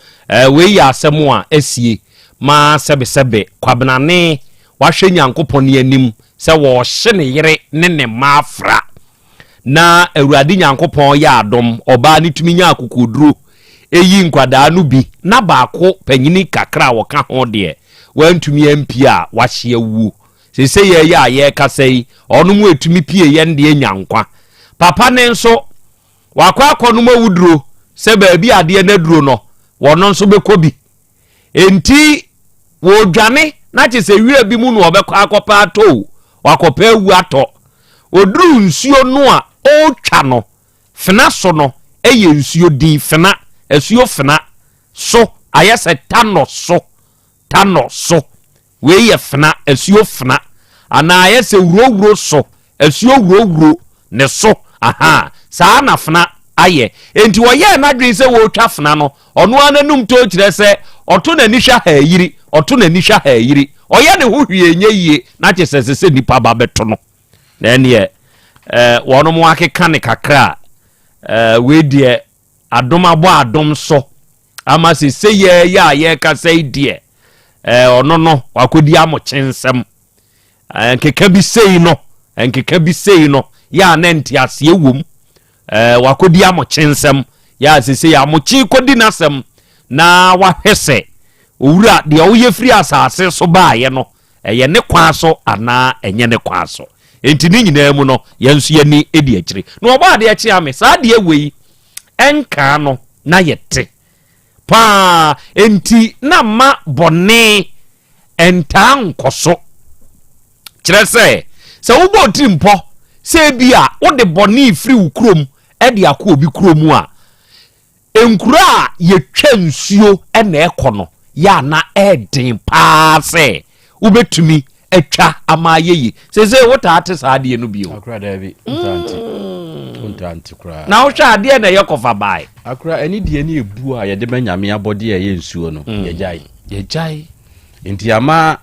wei yɛ asɛm a asie ma sɛbesɛbe kwabenane wahwɛ nyankopɔn ne anim sɛ wɔhye ne yere ne ne mma afra na awurade nyankopɔn yɛ adom ɔbaa ne tumi nya akokoduro eyi nkwadaa no bi na baako panyini kakra a wɔka ho deɛ wantumi ampi a wahye awu sese yɛ a yɛkasa yi ɔno mu etumi pie yɛn deɛ nyankwa papa ne nso wakɔ akɔnom awuduro sɛ baabi adeɛ na duro no wɔno nso bɛkɔ bi enti wodwane na kyɛ sɛ wia bi mu no ɔbɛkɔ akɔpa atɔ wakɔpa awu atɔ oduru nsuo no a ɔtwa no fena so no eye nsuo din fena asuo fena so ayese tano so we ye fena asuo fena ana ayese wuro so asuo wuro ne so aha saa na fena aye enti wo ye na dwen se wo twa fena no ono ananum to kire se oto na nisha ha yiri oye ne ho hwie nye yie na che se nipa ba beto no na ne wono mo akeka ne kakra we die adom abo adom so ama se ye ka sei die ono no wakodi amokyensem nkeka bi sei no ya na ntiase ewom wakodi amokyensem ya se ya mochi kodi nasem na wahwese owura de oye free asase so baaye no ye ne kwa so ana enye ne kwa so enti ni nyina mu no yenso ye ni edi akire no oba de akire ame saa de wei enka no na yete pa enti na ma bone enta nkoso kire se wo boti mpo se bia wo de bone free ukrom e de akọ obi krom a enkura ye twa nsuo na ekono ya na edin paase ubetumi etwa amayeyi seze wota ate saade no bio akura dabi untanti kura na wo hwa ade na yekofa bai akura eni de ni ebu a ye de banyame abode ye nsuo no ye jai enti ama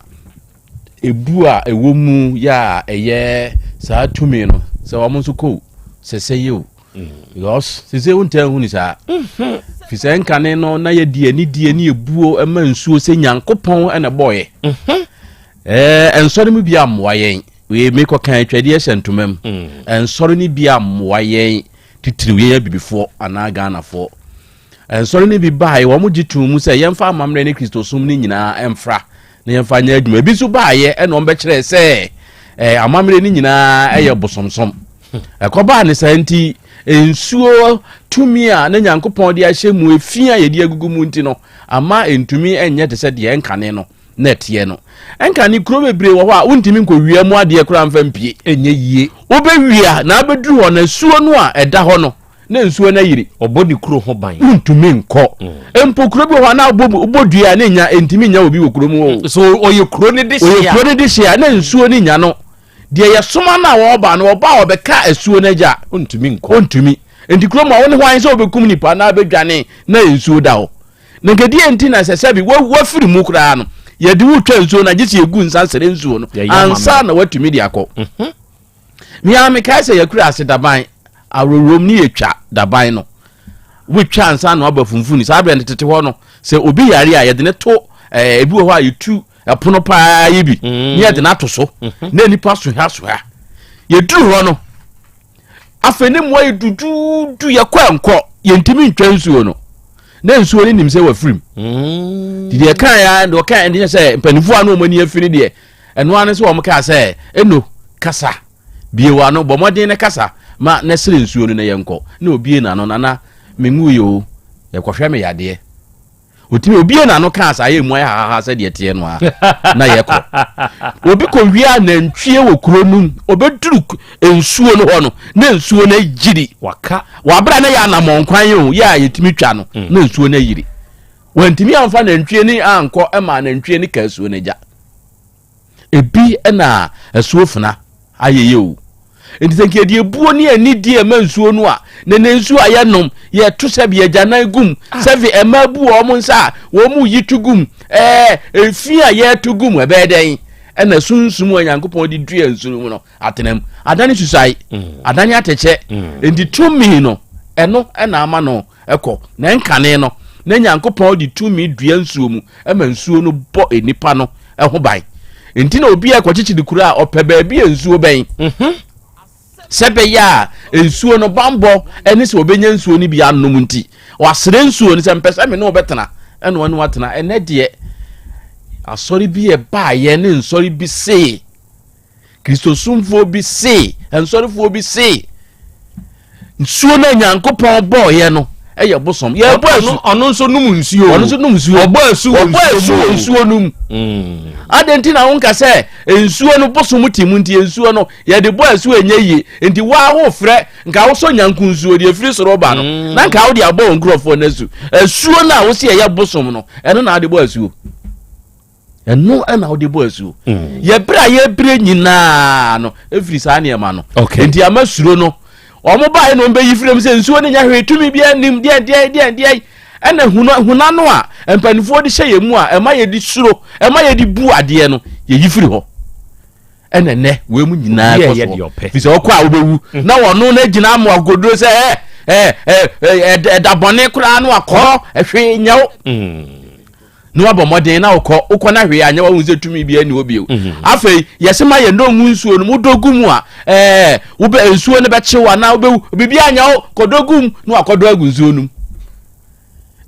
ebu a ewomu ya eye saa tumi no se wo mo so ko sese ye o because sese wonta hu ni saa fise nkane no na ye die ni ebuo ema nsuo se nyankopon ene boye ensori mu bia moa yen we make kan atwade asentomam ensori ni bia moa yen titiri ye bibifo ana Ghana fo ensori ni bi bai wo mo gitu mu se yemfa amamre ne Kristo sum ni nyina emfra na yemfa nya adwuma bi so baaye ene on be kire se amamre ni nyina eye bosomsom ekoba ne santi ensuo tumi a na nyankopon de ahye mu efia ye de agugu mu nti no ama entumi enye te se de enkane no net ye no enkane kuro bebre wo a wontimi nko wia mu ade kura mfa mpie enye yie wo be wia na abeduru ho na suo no a eda ho no na nsuo na yiri obodi kuro ho ban wontumi nko empo kuro bi ho na obodua na nya entimi nya obi wo kuro mu so oye kuro ne de hia na nsuo ni nya no de ye soma na wo ba no oba obeka asuo na ja ontumi enti kuro ma woni hwan se obekum nipa na abedwane na nsuo da ho na ngedi enti na sesebi wa firi mu kura no ye de wutwa nsuo na gisi egu nsansere nsuo no ansa na watumi de akọ mi am kai se yakura ase daban arorom ni etwa daban no wutwa ansa na abafunfuni sa abre tete ho no se obi yare a ye de ne to ebi ho a yetu apono pa yebi ni ye de na to so na nipa so ha ye duru ho no afeni mo ye dudu ye kwa enko ye ntimi ntwa nsuo no na nsuo ni nimse wa frim dide kan ya ndo kan ndi se mpanifu anu omani afiri de eno ane se wo mka se eno kasa biewa no bomoden ne kasa ma na sire nsuo no na yenko na obie na no na mengu yo ye kwhwe me yade otimi obie na no kan sa ye mu ha se de tie no a na yeko obi ko wia na ntwie wo kuro num obeduru nsuo no ho no na nsuo na jiri waka wabra na ya na monkwan yo ya yetimi twa no na nsuo na yiri wantimi amfa na ntwie ni anko ema na ntwie ni ka nsuo na ja ebi na asuo funa ayeye o entisanke die buo ni ani die ma nsuo no a na nsuo ayenom ye to se bia jana gum sevi ema buo o nsa wo mu yitugum efia ye tugum ebeden na sunsum anyankopon di dua nsuo mu no atenem adani susai adani ateche enti tumi no eno na ama no eko na nkane no na nyankopon di tumi dua nsuo mu ema nsuo no bo enipa no ho ban enti na obi akwachichi di kura ope ba bia nsuo ben sebe ya nsuo no bambo eni se obenya nsuo ni bia annom nti wasere nsuo ni se mpesa me no obetena eno anu atena ene de asori bi e ba ye ne nsori bi se Kristo sumfo bi se ensori fo bi se nsuo na nyankopon bo ye no eye bosom ye bo asu ono nso num nsuo obo asu nsuo num adentina wonka se nsuo no bosom timu nti nsuo no ye de bo asu enye yi nti wa ho frɛ nka wo so nyanku nsuo de afiri soro ba no na nka wo de abo nkrofo na asu na wo se ye bosom no eno na de bo asu eno na wo de bo asu ye bra ye bre nyina no afiri sa ne ma no nti amasuro no omo ba no mbe yifrem se nsuo ne nya hwetumi bia nim de ena huna no a empanifo de hye yemu a ema ye di suro ema ye di bu ade no ye yifiri ho ena ne we mu nyina ko fi se okwa obewu na wono na gina am agodro se da bone kura no akọ ehwe nyaw no abomoden na ukọ na hwe anya wa hunze tumi bia ni obi afei yesema ye ndo mu nsuo no mudogumu a ube nsuo ne be chewa na obewu bibia anya kodogum no akodo agu nsuo no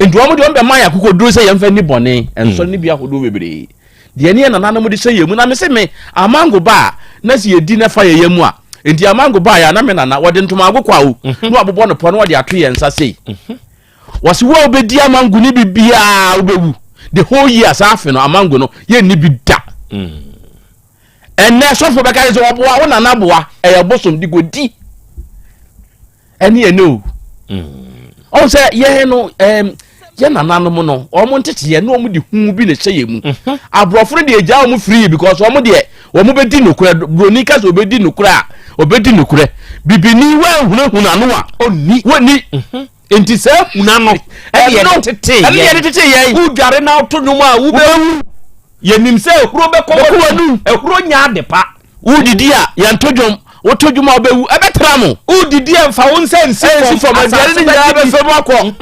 nduomo de ombe man yakokoduro se yemfa ni bone enso ni bia hodo bebre de ne na nanam de se yemu na me se me amango ba na se yedi na fa yemu a enti amango ba ya na me na wode ntoma agokwa o no abobo no po no wode ato ye nsa sei wase wo obedi amango ni bibia obewu the whole year safi no amango no ye ni bi da enne sofo be ka so oboa wo na naboa e bosom di godi ene ye no on say ye no ye nananom no omo ntete ye no omo di hu bi na hye mu abrofo de eja omo free because omo de omo be di nokura broni ka so obedi nokura bibini wa huna no a oni woni enti se huna no ye tete ye u dware na to nwom a wo be ye nim se ehuro be ko wonu ehuro nya de pa u didi a ye ntodwom wotodwuma obewu ebetra mo u didi emfa won sense for my dare ni nya be fem akọ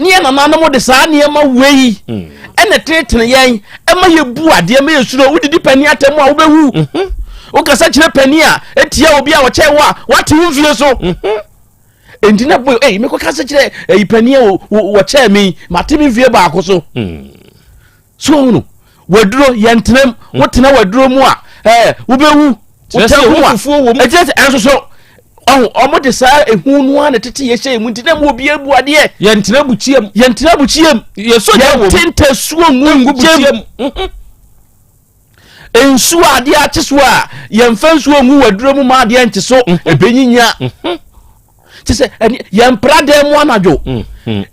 ni na nananom de saa ne ma wei ene tetene yen ema ye bu ade ma ye suro u didi pani atemu a wo bewu o kasa kire pani a etia obi a wo che wa wate hu fie so endina boy me ko kasa kire pani a wo che mi matemi fie ba akoso so no waduro yentenem wotena waduro mu a wo bewu so omo de sa ehu no an tete ye hye mu ntina mo obi abu ade ye ntina buchiem ye so ye tinte suo ngu buchiem ensu ade a cheso a ye mfa nsuo ngu waduro mu ma ade enche so ebenyinya tese ye mpra de mu anajo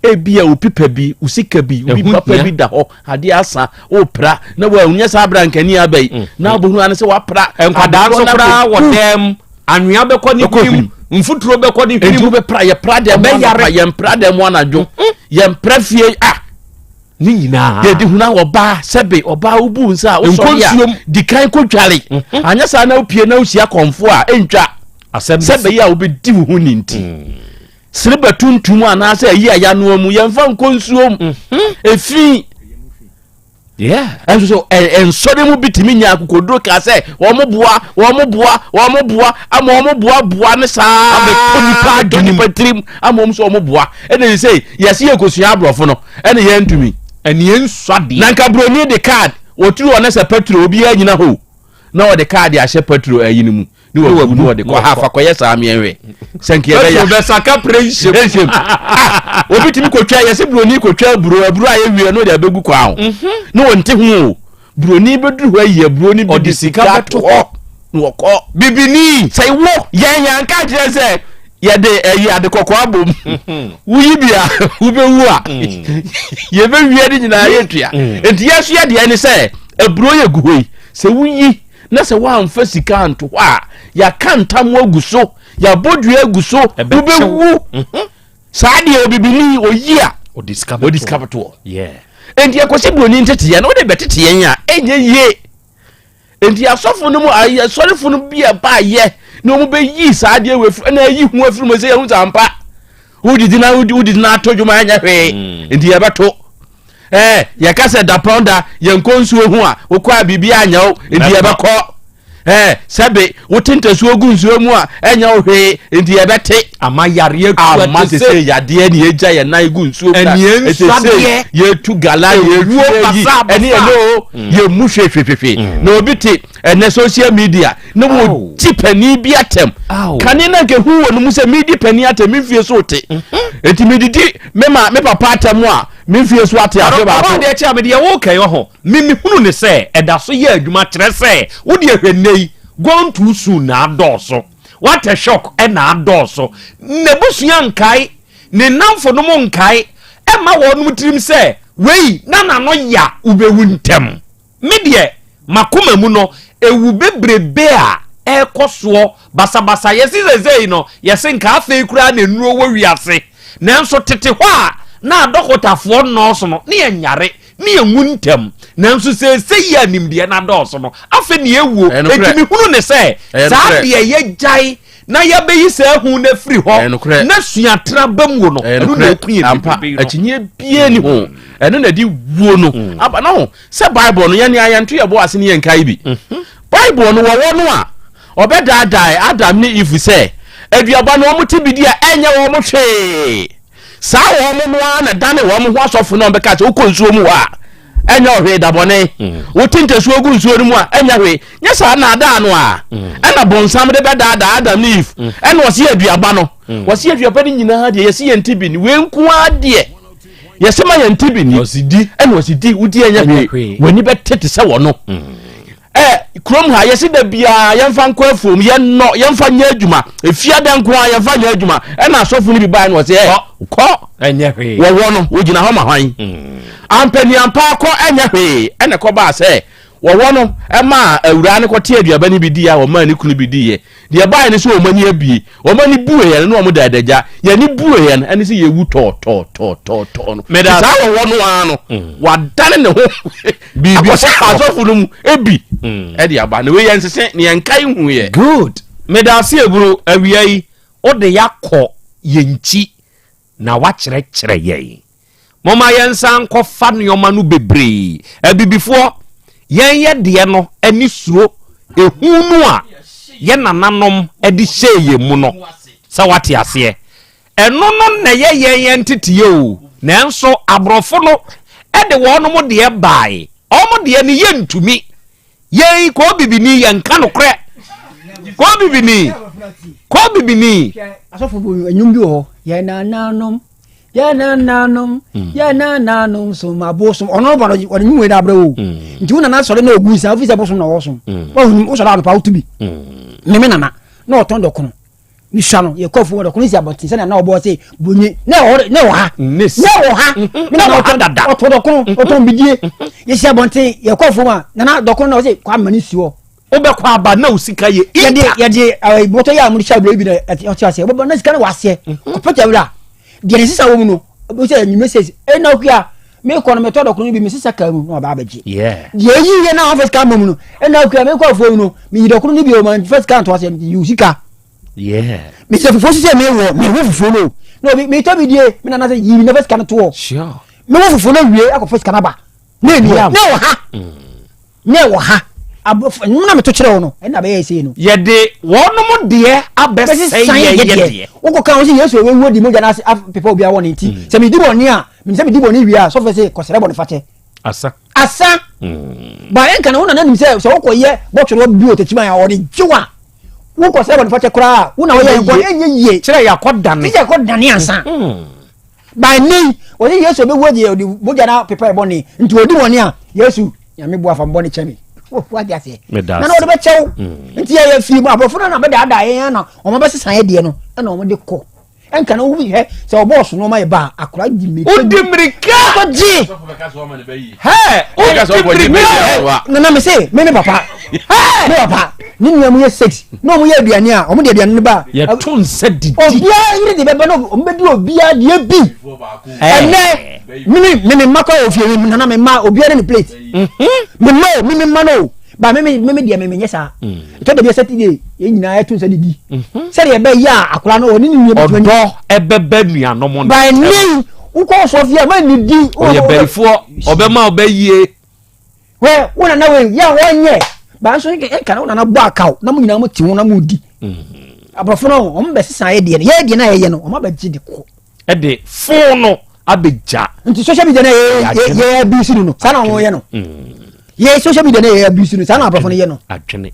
ebia opipa bi usika bi obi papa bi da ho ade asa opra na wa unya sa brankani abai na obohu an se wa pra enkwada so pra wodem anwea be ko ni kim mfuturo be ko ni him be pra ye pra de be yare ye mpra de mu anajo ye mpra fie ni nyina ye di huna oba sebe oba ubu nsa wo so ya di kan ko tware anya sa na opie na osia konfo a entwa sebe ya obi di hu ni nti siriba tuntum ana se yi aya no mu ye mfa nkonsuom efi so ensore mu bitimi nya akokodro ka se wo mo boa ama wo mo boa ne saa be ponipa adwini patrim ama wo so wo mo boa ene say yes ye kosua abrofo no ene ye ntumi ene ye nsade na nka broni de card woturu one se petrol obi anyina ho na wo de card ya hye petrol ayini mu ni wo de ko hafa ko yesa amienwe senke ye ya be saka praise obi timi ko twa yesi broni ko twa aburu aye wie no de abegu kwa ho no wonte ho broni beduru ho aye broni bi de sika to ho no ko bibini sai wo yan ka kire se ye de ade kokko abom wuyi bia wo be wu a ye be wie de nyina ye tua enti yesu ye de ni se aburo ye guhoi se wuyi na se wa amfa sika anto a ya kantam aguso ya bodua aguso wo be wu saade obibini oyia odiscover to enti akosi broni ntete ye no de betete yen a enye ye enti asofo no mu asorefo no bia ba ye no mu be yi saade we na yi hu afiri mo se hu zampa wudi na atodwuma anya hwe enti ye beto ye kase da ponda ye nkonsuo hu a okwa bibia anya o enti ye beko sebe wotinta suo gu nsuo mu a enya ohwe enti ye bete amayare atwa se yade ni eja ye nan gu nsuo mu ye tu gala ye wuo eni eno ye mu hwehwehwe na obi te ene social media no mo tipani bi atem kane na ke hu wonu mu se media pani atem mfie so te enti medidi me papa atam a me fie so ate afi ba ko de cha me de wo kai ho mimi hunu ne se eda so ye adwuma kire se wo de hwennei gone too soon na adoso what a shock e na adoso ne busua nkai ne namfo no mo nkai e ma wo no tirim se wei na no ya ubewu ntem me de makoma mu no ewu bebrebe a ekoso basabasa yesi zezei no yesi nka afi kura na nuo wo wiase nanso tete ho a na adokotafo no so no ne nyare ne enwu ntem nanso se ya nimde na doso no afi ne ewu etimi hunu ne se za de ye jai na ya beyi se hu na firi ho na suatra bam wo no enu na kuye ampa akinye bie ni ho enu na di wuo no aba na ho se bible no ye ne ayanto ye bo ase ne ye nkai bi bible no wo no a obedadai adam ni if say aduaba no omuti bidi a enye wo mo hwe sa wo mo no na dane wo mo ho asofo no beka che ukonsuo mu a enye ohwe dabone wo tintesu ogu nsuo mu a enye hwe nya sa na ada no a ena bonsam de bedada adam ni if ena wo se aduaba no wo se aduaba ni nyina ha de ye se ye ntibi ni we nku ade ye se ma ye ntibi ni osidi ena osidi wudi enye hwe wani betete se wo no krom ha yesi da bia yemfa nkwa afom yemfa nya adwuma efia da nkwa yemfa nya adwuma na asofo ni bi bai no se ko enya hwe wo no wogina ho ma hwan ampani ampa ko enya hwe ene ko ba se wo no ma awura ne ko te aduaba ni bi di ya wo ma ni kunu bi di ye de bai ni so wo mani abi wo mani buwe ye no mo dadagya ye ni buwe ye ene se ye wu to no meda sa wo no ano wadane ne ho bibi asofo no mu ebi e de aba ne we ye nsese ne yankai hu ye good meda se eburu awiai o de yakọ yenchi na wa kyerɛ ye mama yensan kɔ fa nneoma no bebre abibifo yen ye de no ani suro ehu no a ye nananom edi hyeye mu no sa wate ase eno no na ye yen titiye o nanso abrofo no ede wo no mo de bai o mo de ne ye ntumi ye ko bibini ye nka no kre ko bibini asofo bo enyum bi ho ye nananom so mabosom ono ba no nyum we da bra o nti una na sore na ogun sa ofisa bosom na wosom wo so da pa utubi me nana na otondo kono ni hwa no ye kofu wo kono si abotin se na obo se bonye na wo ha me na otondo kono oton bidie ye si abotin ye kofu ma na dokono na wo se kwa mani si wo obe kwa aba na usika ye ye boto ya mu sha bra bi na atiase obo na sika na wase ko pata bra de ne sisa wo mu no obo se nyime says e na okua me ko no me todo kono bi me sisa ka mu no ba baji yeah ye yi na office ka mu no e na okua me ko afo mu no me yi do kono bi o man first ka to ase you sika yeah me se fofo se me wo fofo no me to bi die me na na se yi na first ka to sure me wo fofo no wie akọ first ka na ba na ni ne wo ha nuna me to kire wo no na be yesi no ye de wonom de abese ye wo ko kan wo si Yesu we wo di mo jana people bia wo ni nti se me di bo ni a me se me di bo ni wi a so fe se ko sere bo ni fate asa ba en kan wo na nim se wo ko ye bo twere bi o techima ya wo ni jiwa wo ko sere bo ni fate kura wo na wo ye ko ye kire ya ko dane ti ko dane ansa ba ni wo si Yesu be wo di mo jana people bo ni nti wo di wo ni a Yesu ya me bo afa bo ni chemi what ya say na no de be chew nti ya fi mu abofo na be da ye na o mo be sesan ye de no na o mo de ko enka na wo bi he se o boss no ma ye ba akura di mi o di mirika ko ji na me say me papa me papa ni mu ye 6 no mo ye aduane a o mo de aduane ne ba ye ton se didi obia ire de be no o me di obia de bi ene mimi mako ofie mi na me ma obia ne plate me ma no ba me dia me nyesa to de bi Saturday ye nyina ya tun se didi se de be ya akura no oni ni odo ebebe nua no mo ba ni uko so fie ma ni di o ye berifo obema obayie we wona na we ya wonye ba so ke kana wona na bo akaw na mo nyina mo ti wona mo di abrofo no o mbe sesan ye de na ye no o ma ba gidi ko e de fo no abeja nti social media na ye abuse no sana wo ye no ye social media na ye abuse no sana abrofo no ye no adwene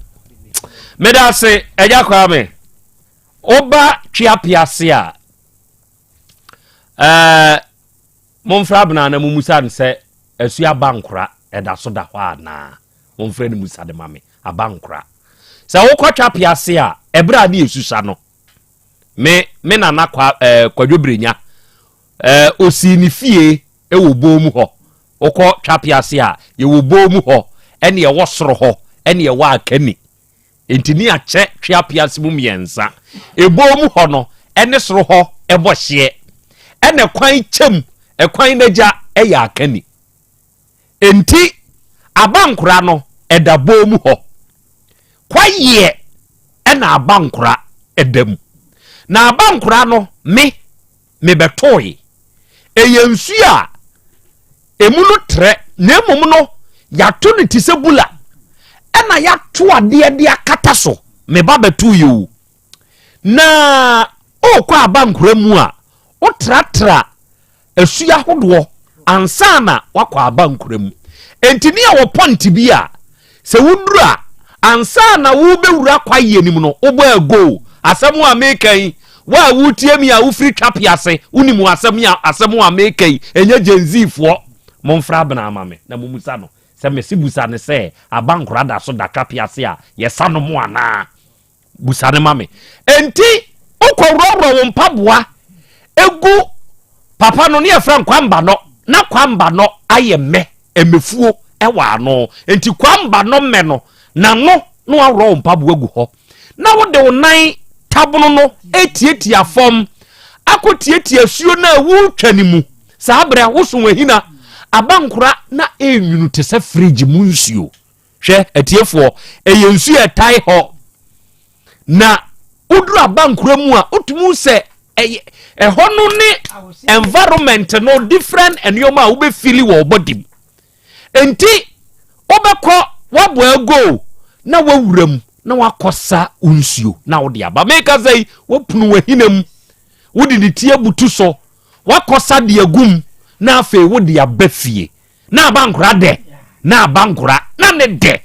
meda se eja kwa me oba twa piase a momfra bna na mumusa no se asu abankora eda so da hɔ na momfra ne musa de mame abankora se wokɔtwa piase a ebra ne yesusa no me nana kwadwobrenya osi ni fie ewo bomu hɔ wokɔ twa piase a ye wo bomu hɔ ene ye wo soro hɔ ene ye wa akani entini akyɛ twa piase mu miensa ebomu hɔ no ene soro hɔ ebo hye ene kwan kyem ekwan naja eya akani enti abankora no eda bomu hɔ kwaye ena abankora edam na abankora no me betoy eyensu a emu no tre na emum no yato ne tisebula ena yato ade ade akata so me ba betu yu na okwa abankora mu a otratra asu ya hodo ansa na wakwa abankora mu entini a wo point bi a se wudura ansa na wo bewura kwaye nim no obo ago asemu amekan wa wutie mi a wo free trap ase unimu asemu amekan enye genzifo momfra bna amame na mumusa no se mesibusa ne se abankora da so da trap ase a yesa no mo ana busa ne mame enti okororo wo mpaboa egu papa no ne efra kwamba no na kwamba no ayeme emefuo ewa no enti kwamba no me no na no awro mpaboa gu ho na wo de onan tabono no etietia fom akotietia suo na wu twanimu saabra wo so wahina abankora na enwunu te se fridge mu nsuo hwe etiefo eyensu etai ho na udru abankora mu a otumu se ehono ne environment no different enyoma wo be feel wo body enti obekọ wabo ago na wawuram na wakosa unsuo na wode aba meka sei wopunu wahinam wodi ne tie butu so wakosa de agum na afi wode abafie na abankora de na abankora na ne de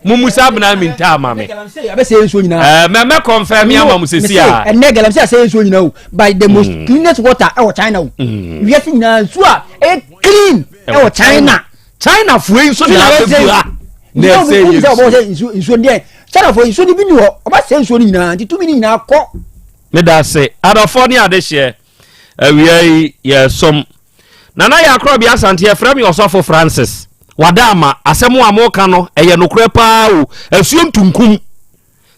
mumusa bna minta mame abese ensuo nyina me confirm ya mamusesi a enne galamse ase ensuo nyina o by the most cleanest water e wo China o wiase nyina ensuo a e clean e wo China fuwe ensuo na abafua na say ensuo de China for ensuo ni bi ni ho oba se ensuo ni nyina nti tumi ni nyina akọ me da se adofo ni ade hye awia ye som nana ya Krobea Asante e frame Osofo Francis wadama asemu amoka no eye nokure pa o asuo ntunkum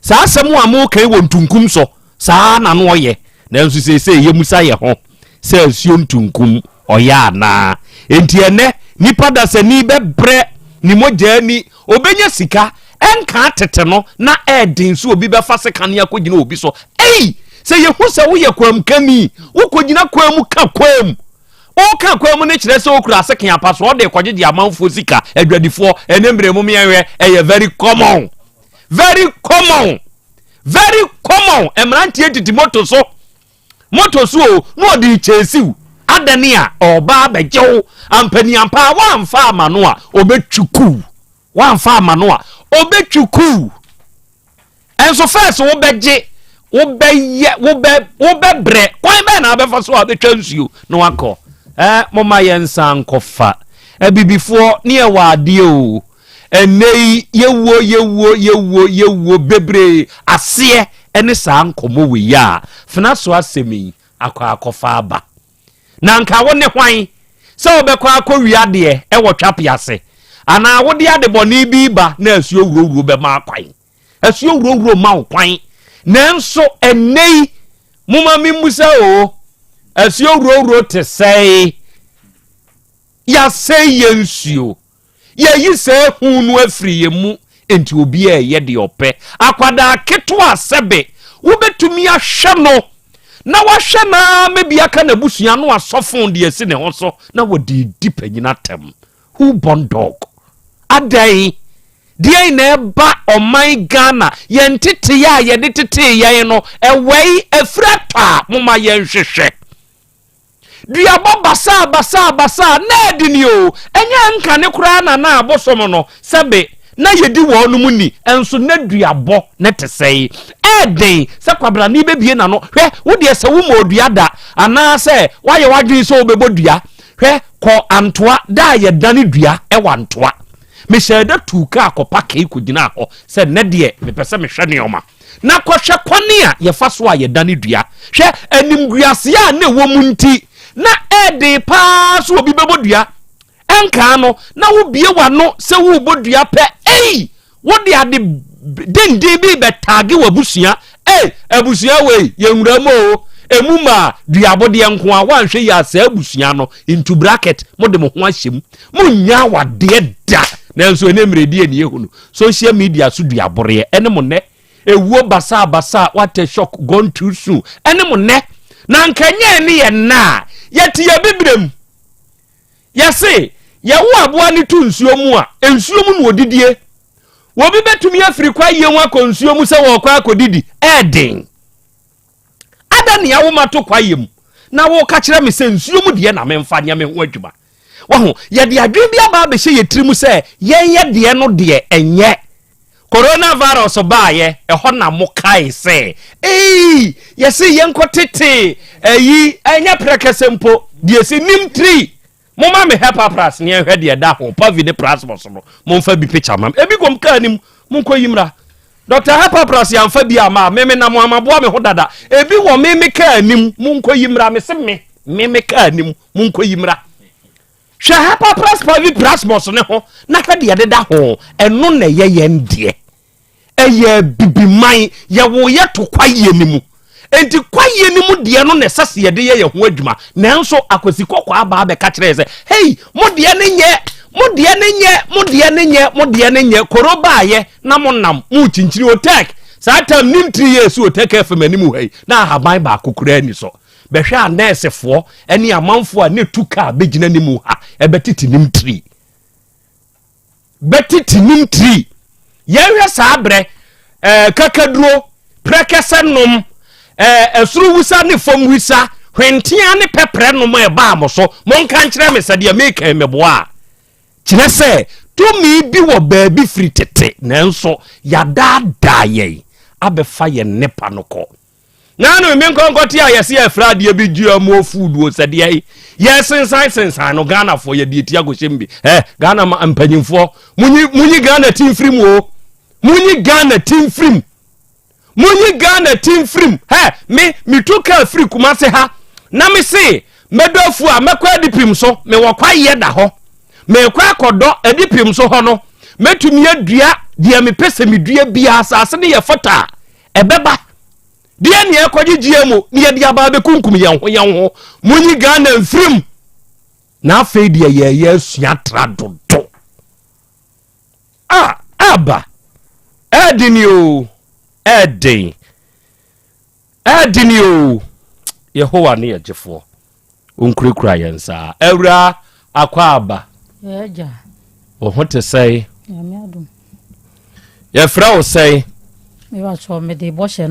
sa asemu amoka e wo ntunkum so sa na no oye na nso se ye musa ye ho se asuo ntunkum oya na enti ene nipa da se ni bebre ni moja ni obenya sika enka tete no na edin so obi be fa seka ne akogina obi so se ye hu se wo ye kwam kami wo kogina kwam ka kwam o ka kwam ne kire se okura seka apa so de kwaje di amanfo sika adwadifo enembre mu mewe eye very common emrantie titi moto so no di chesiu adani a oba bejew ampani ampa wamfa amano a obetwuku enso first wo beje wo bebre kwan be na abefa so abetwa nsuo no akọ moma yensa nkofa ebibifo ne ewade o enei yewo bebre ase ene sa nkomo we ya fina so asemi akọfa aba na nka wo ne hwan se obekọ akọwiade e wo twapiase ana wo de ade boni bi ba na asuo wuro be ma kwan asuo wuro ma kwan nanso enei muma mimusa o asuo wuro te sei ya sei yensuo ye yi se hunu afiri yemu enti obi a ye de ope akwada keto asebe wo betumi ahwe no na wahwe na mebi aka na busua no asofon de esi ne ho so na wodi dipanyina tem who born dog adai die na eba oman Ghana yentete ya ye de tete ye no ewei afrata moma ye nhwehwe duabo basa na edini o enya nka ne kura na abosom no sebe na yedi wo no mu ni enso na duabo na tesei eden se kwabra ni bebie na no hwe wo de se wo modua da ana se waye wadwen so obebodua hwe ko antoa da ye dane dua e wantoa me sheda tuka akopa ke kugina ho se ne de me pese me hwe ne oma na kɔhwɛ kwane a yɛfa so a yɛdane dua hwɛ animguase a ne wɔ mu nti na ɛde paa so obi bɛbɔ dua ɛnka no na wo bie wano sɛ wo bɔ dua pɛ wo de ade dende bi bɛtaage wɔ abusua abusua wei yɛnwura mu o emu ma duabode nko a wanhwɛ yɛ asa abusua no into bracket mo de mo ho ahyem mo nya wade da nanso ene mredi eni ehu no social media so duabore ene mo ne ewuo basa what a shock gone too soon ene mo ne na nkanye ne ye na yete ya bibrem yese ye wo aboa ne tu nsuo mu a nsuo mu no odidie wo bi betumi afiri kwa ye nwa ko nsuo mu se wo kwa akodidi eden ada ne ya wo mato kwa ye mu na wo ka kire me se nsuo mu de na memfa nya me ho adwuma wo ho ye de adwen bi aba be hye ye tiri mu se ye de no de enye coronavirus baaye ehọ na mo kai se yesi yenkotete enya prekesempo die si nim 3 mo ma me help pras ne ehwe de da ho pa vide pras mo so no mo mfa bi picture mam ebi kom ka nim mo nkoyimra Dr. help pras ya mfa bi ama me na mo amaboa me ho dada ebi wo me ka nim mo nkoyimra me se me ka nim mo nkoyimra hwe help pras pa vi pras mo so ne ho na hwe de da ho eno na ye ndie eye bibiman ye wo ye to kwaye ni mu enti kwaye ni mu de no ne sase ye de ye ho adwuma nanso akwasi kokwa aba be ka kire se hey mo de ne nye koroba ye na mo nam mu chinchiri otek sa tam nim 3 years otek FM animu hey na haban ba kokura ni so be hwe a nurse fo ene amanfo a ne tuka begina ni mu ha e betiti nim 3 betiti nim 3 yewe sabre kakaduro prekesenom esuru wusa ne fom wusa hwentia ne pepre nom e ba mo so monka nkire me sade make meboa kire se to mi bi wo baabi free tete nanso yada daye abefa ye nepa no ko nanu mi nkonkoti a yesi afrade bi dua mo food wo sade ye sensan no Ghana for ye di tiago shembi Ghana ma mpanyimfo munyi Ghana team free mo munyi Ghana team free me took free kumase ha na me se medofu a mekwa dipim so me wokwa ye da ho me kwa kodo adipim so ho no metumi adua dia me pese me dua bia asase ne ye fota ebeba dia ne ekogigye mu ne ye dia ba be kunkum ye ho munyi Ghana free na afei dia ye asua tradodo aba Edinio Yehowa ne yejefo onkurekura yensa awura akwaba eja wo hote sei ya me adum ye fra wo sei me wa cho me de boshe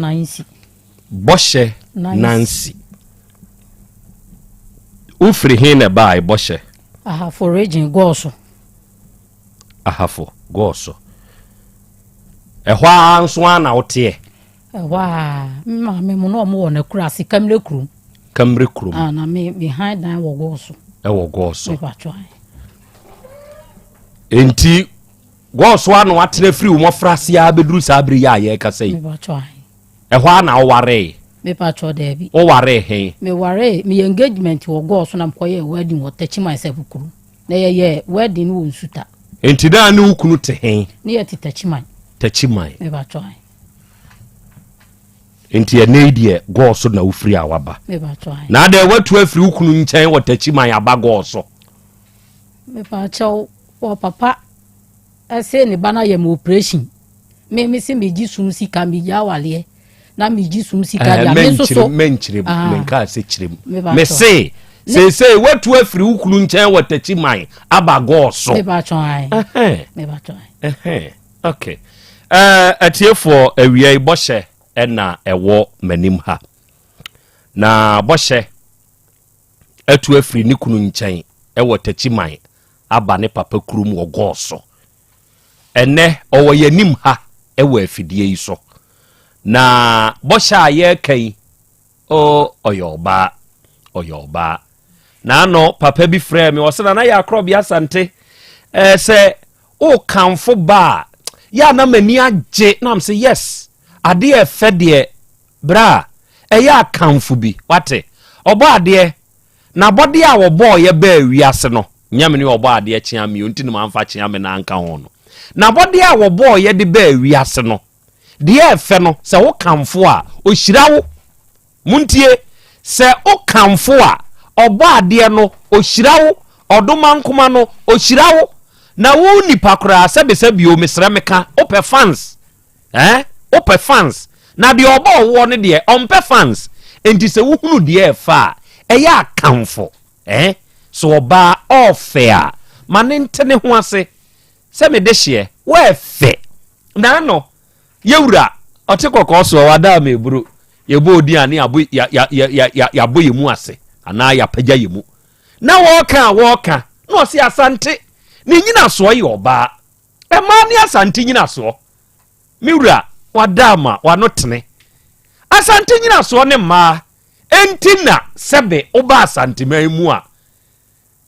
nansi ufri hine bai boshe aha for region goso ahafo goso ehwa anso ana wote ehwa me mu no mo na kura si kamre krum na me behind dan wo goso me patwa enti goso ana watene free wo frase a beduru sabri ya ye kasai me patwa ehwa na ware me patwa da bi o ware he me ware me engagement wo goso na mkoye wedding wo tachi myself krum na ye wedding wo nsuta enti da ne ukunu te he ne ye tachi Tachimai. Me ba try. Enti ene die go so na ufiri awaba. Me ba try. Na de watu afiri ukunu nchen wo Tachimai aba go so. Me ba chaw o papa ase ne bana ye mo operation. Me se me ji sum sika me ya wale. Na me ji sum sika ya me so menchire menka se chirem. Me se watu afiri ukunu nchen wo Tachimai aba go so. Me ba try. Me ba try. Okay. Atiefo awia boshe na ewo manim ha na boshe atu afiri ni kunu nchen ewo Tachimai aba ne papa kurum wo goso ene owo yanim ha ewa afidie yi so na bosha ye kan oyoba na no papa bi frɛ me wosena na ya Krobea Asante se o kanfo ba ya na mani agye na am say yes ade e fe de bra ya kanfo bi wate obo ade na body a wo boy ye ba wiase no nyame ne obo ade chia me onti no manfa chia me na anka ho no na body a wo boy ye de ba wiase no de e fe no se wo kanfo a o hira wo muntie se o kanfo a obo ade no o hira wo odoma nkoma no o hira wo na wo nipa kora se bi o mesra meka ope fans ope fans na de obo wo ne de ompe fans enti se wo hunu de e fa eya kanfo so oba ofea manentene ho ase se me de hye wo efe na no yewura otekoko so wada me buru yebo odi ani abo ya bo yemu ase ana ya pagya yemu na woka no se Asante ni nyina so ye oba e ma ni Asante nyina so miwura wadama wanotene Asante nyina so ne ma entina sebe oba Asante mu a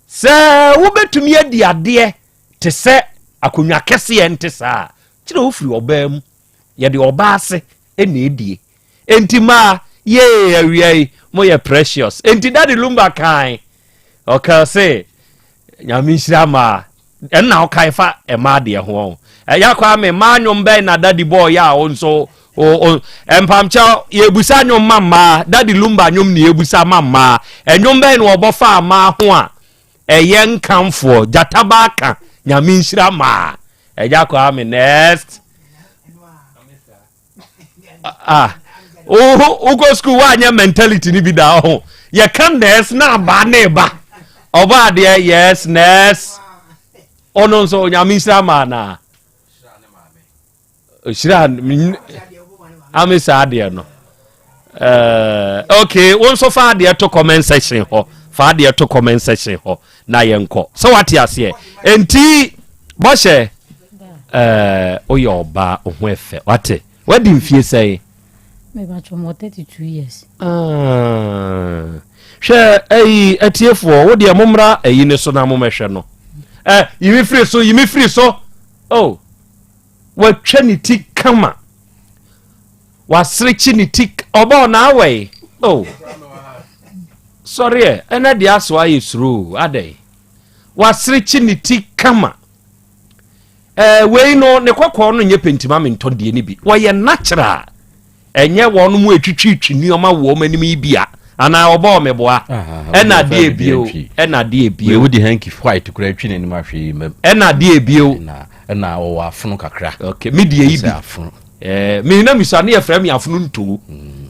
se wo betumi adi ade te se akonwa kese ente saa kire wo firi oba mu ye de oba ase ene edie enti ma ye awiai mo ye precious enti Daddy Lumba kan okay say nyame nhira ma enna okai fa e ma de ho ya kwa me ma nyom be na Daddy boy ya onso empamcha ye busa nyom mama Daddy Lumba nyom ne ye busa mama enyom be no obofa ma ho a eye nkamfo jatabaka nyame nhira ma ya kwa me next go school wanya mentality ni bi da ho ye kan nurse na ba na ba oba de yes nurse ono so nyame nhira ma na shira amisa de no okay won so fa de to comment section ho fa de to comment section ho na yenko so what ase enti boshe oyoba ohun efe wate wadi mfie say me ba chomo 32 years she atiefo wo de momra ne so na momehwe no yimi free so oh wa twani ti kama wa srechi ni tik obo na away oh sorry ena dia aso ayi suru adai wa srechi ni tik kama we no ne kwakọ no nye pentima me ntode ni bi wo ye natural enye wonu mu etwitwi nioma wo manim bia ana obo meboa ena de ebio we wodi hanky white kura twi nanim ahwe mam ena de ebio na wo afunu kakra okay me de yibi me na misane ye frame afunu nto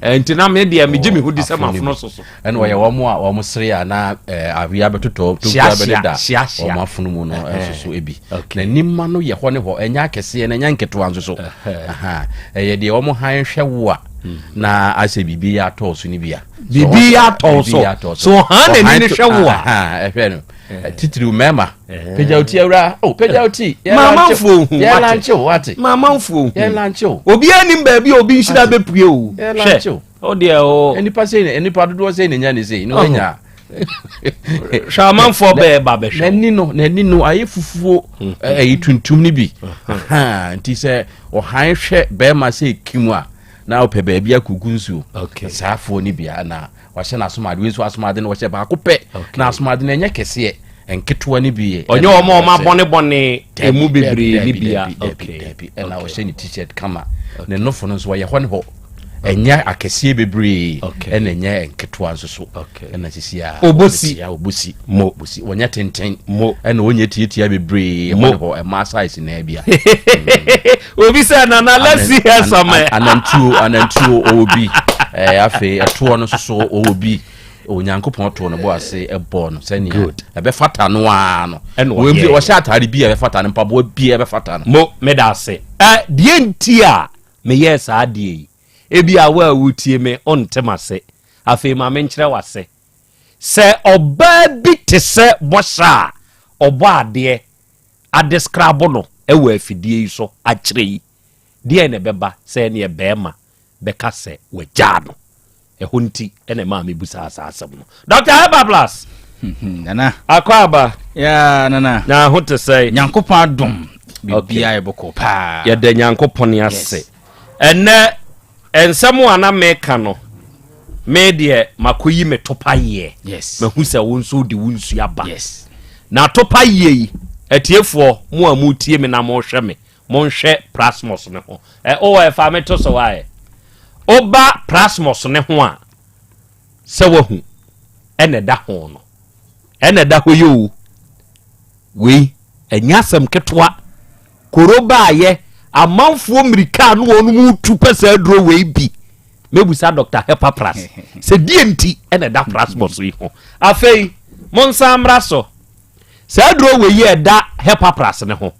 enti na me de me gimi hudi sama afunu soso ena wo ye wo mo sere na awia betoto to kura bededa wo mo afunu mu no soso ebi na nimma no ye ho ne ho enya akese na enya nketo anso so ye de wo mo han hwe wo a na ase bibi ya to so ni bia bibi ya to so han ni hwe wo a ehwe no titiri mema pejauti awra pejauti mama fu ya lancho wati mama fu ya lancho obi anim ba bi obi nhira bepue o ya lancho o de o eni pa dodo se nya ne sei no nya shaman for be ba be na ni no aye fufuo tuntum ni bi nti se o han hwe be ma se kimu a na o pe ba bia kugu nsu saafo ni bia na wahye na asomade we so asomade no wahye ba akopɛ na asomade na enye kese enketewa ni bi onye o ma bone emu bebre ni bia okay na wahye ni t-shirt kama ne nofo no so ye hɔ ne hɔ enya akese bebre na enye enketewa nso so na sisia obosi mo bosi wonya tenten mo na wonya tietia bebre mo hɔ ma size na bia obi say na let's see here some anantuo obi afi eto no so obi onyankopon to no bo ase ebo no sani ebe fata no a no we bi wo sha atare bi ebe fata no mpabo bi ebe fata no mo meda ase die nti a me yes adie ebi awa wutie me ontemase afi ma me nkyere wase se oba bi te se bosha obo ade a describe no ewe afidie yi so akyere yi de na beba se ne bema beka se wajano ɛho nti ɛna ma me busa asasam no Dr. Heba Plus nana akwaba ya nana na ho te sei nyankopon adom bibia yeboko pa ya de nyankopon ase ene ensamo ana meka no me de makoyi me topaye yes mahu se wo nso de wo nsu aba yes na topaye yi etiefo mo amutie me na mo hwe me mo nhwe Plasmos ne ho o fa me to so wae oba Plasmos ne ho a se wahu ene da ho no ene da ho yo we enyasem ketwa Krobea ye amanfo America no wonu mu tu pesa adro we bi mebusa Dr. Heba Plus se die nti ene da Plasmos yi ho afei monsamra so se adro we ye da Heba Plus ne ho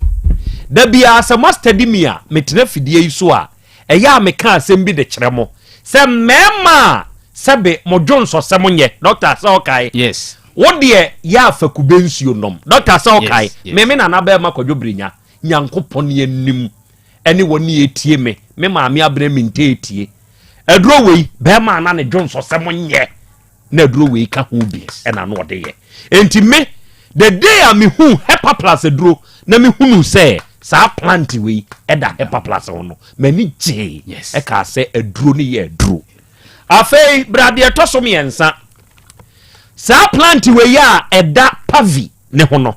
da bia se mastadimia metena fidie yi so a eya meka asem bi de kyeremo se mema sebe mojonso semonye Dr. Saokai yes wo de ya fakube nsuo nom Dr. Saokai me na na ba ma kwadwobrinya nyankopon ye nim ene woni etie me maame abere minte etie aduro wei ba ma na ne jonso semonye na aduro wei ka ho bi ena no de ye enti me the day a me hu Heba Plus aduro na me hunu se sa plant wei eda Heba Plus hono mani je yes e ka se aduro ni ye aduro afei brade to so miensa sa plant wei ya eda pavi ne hono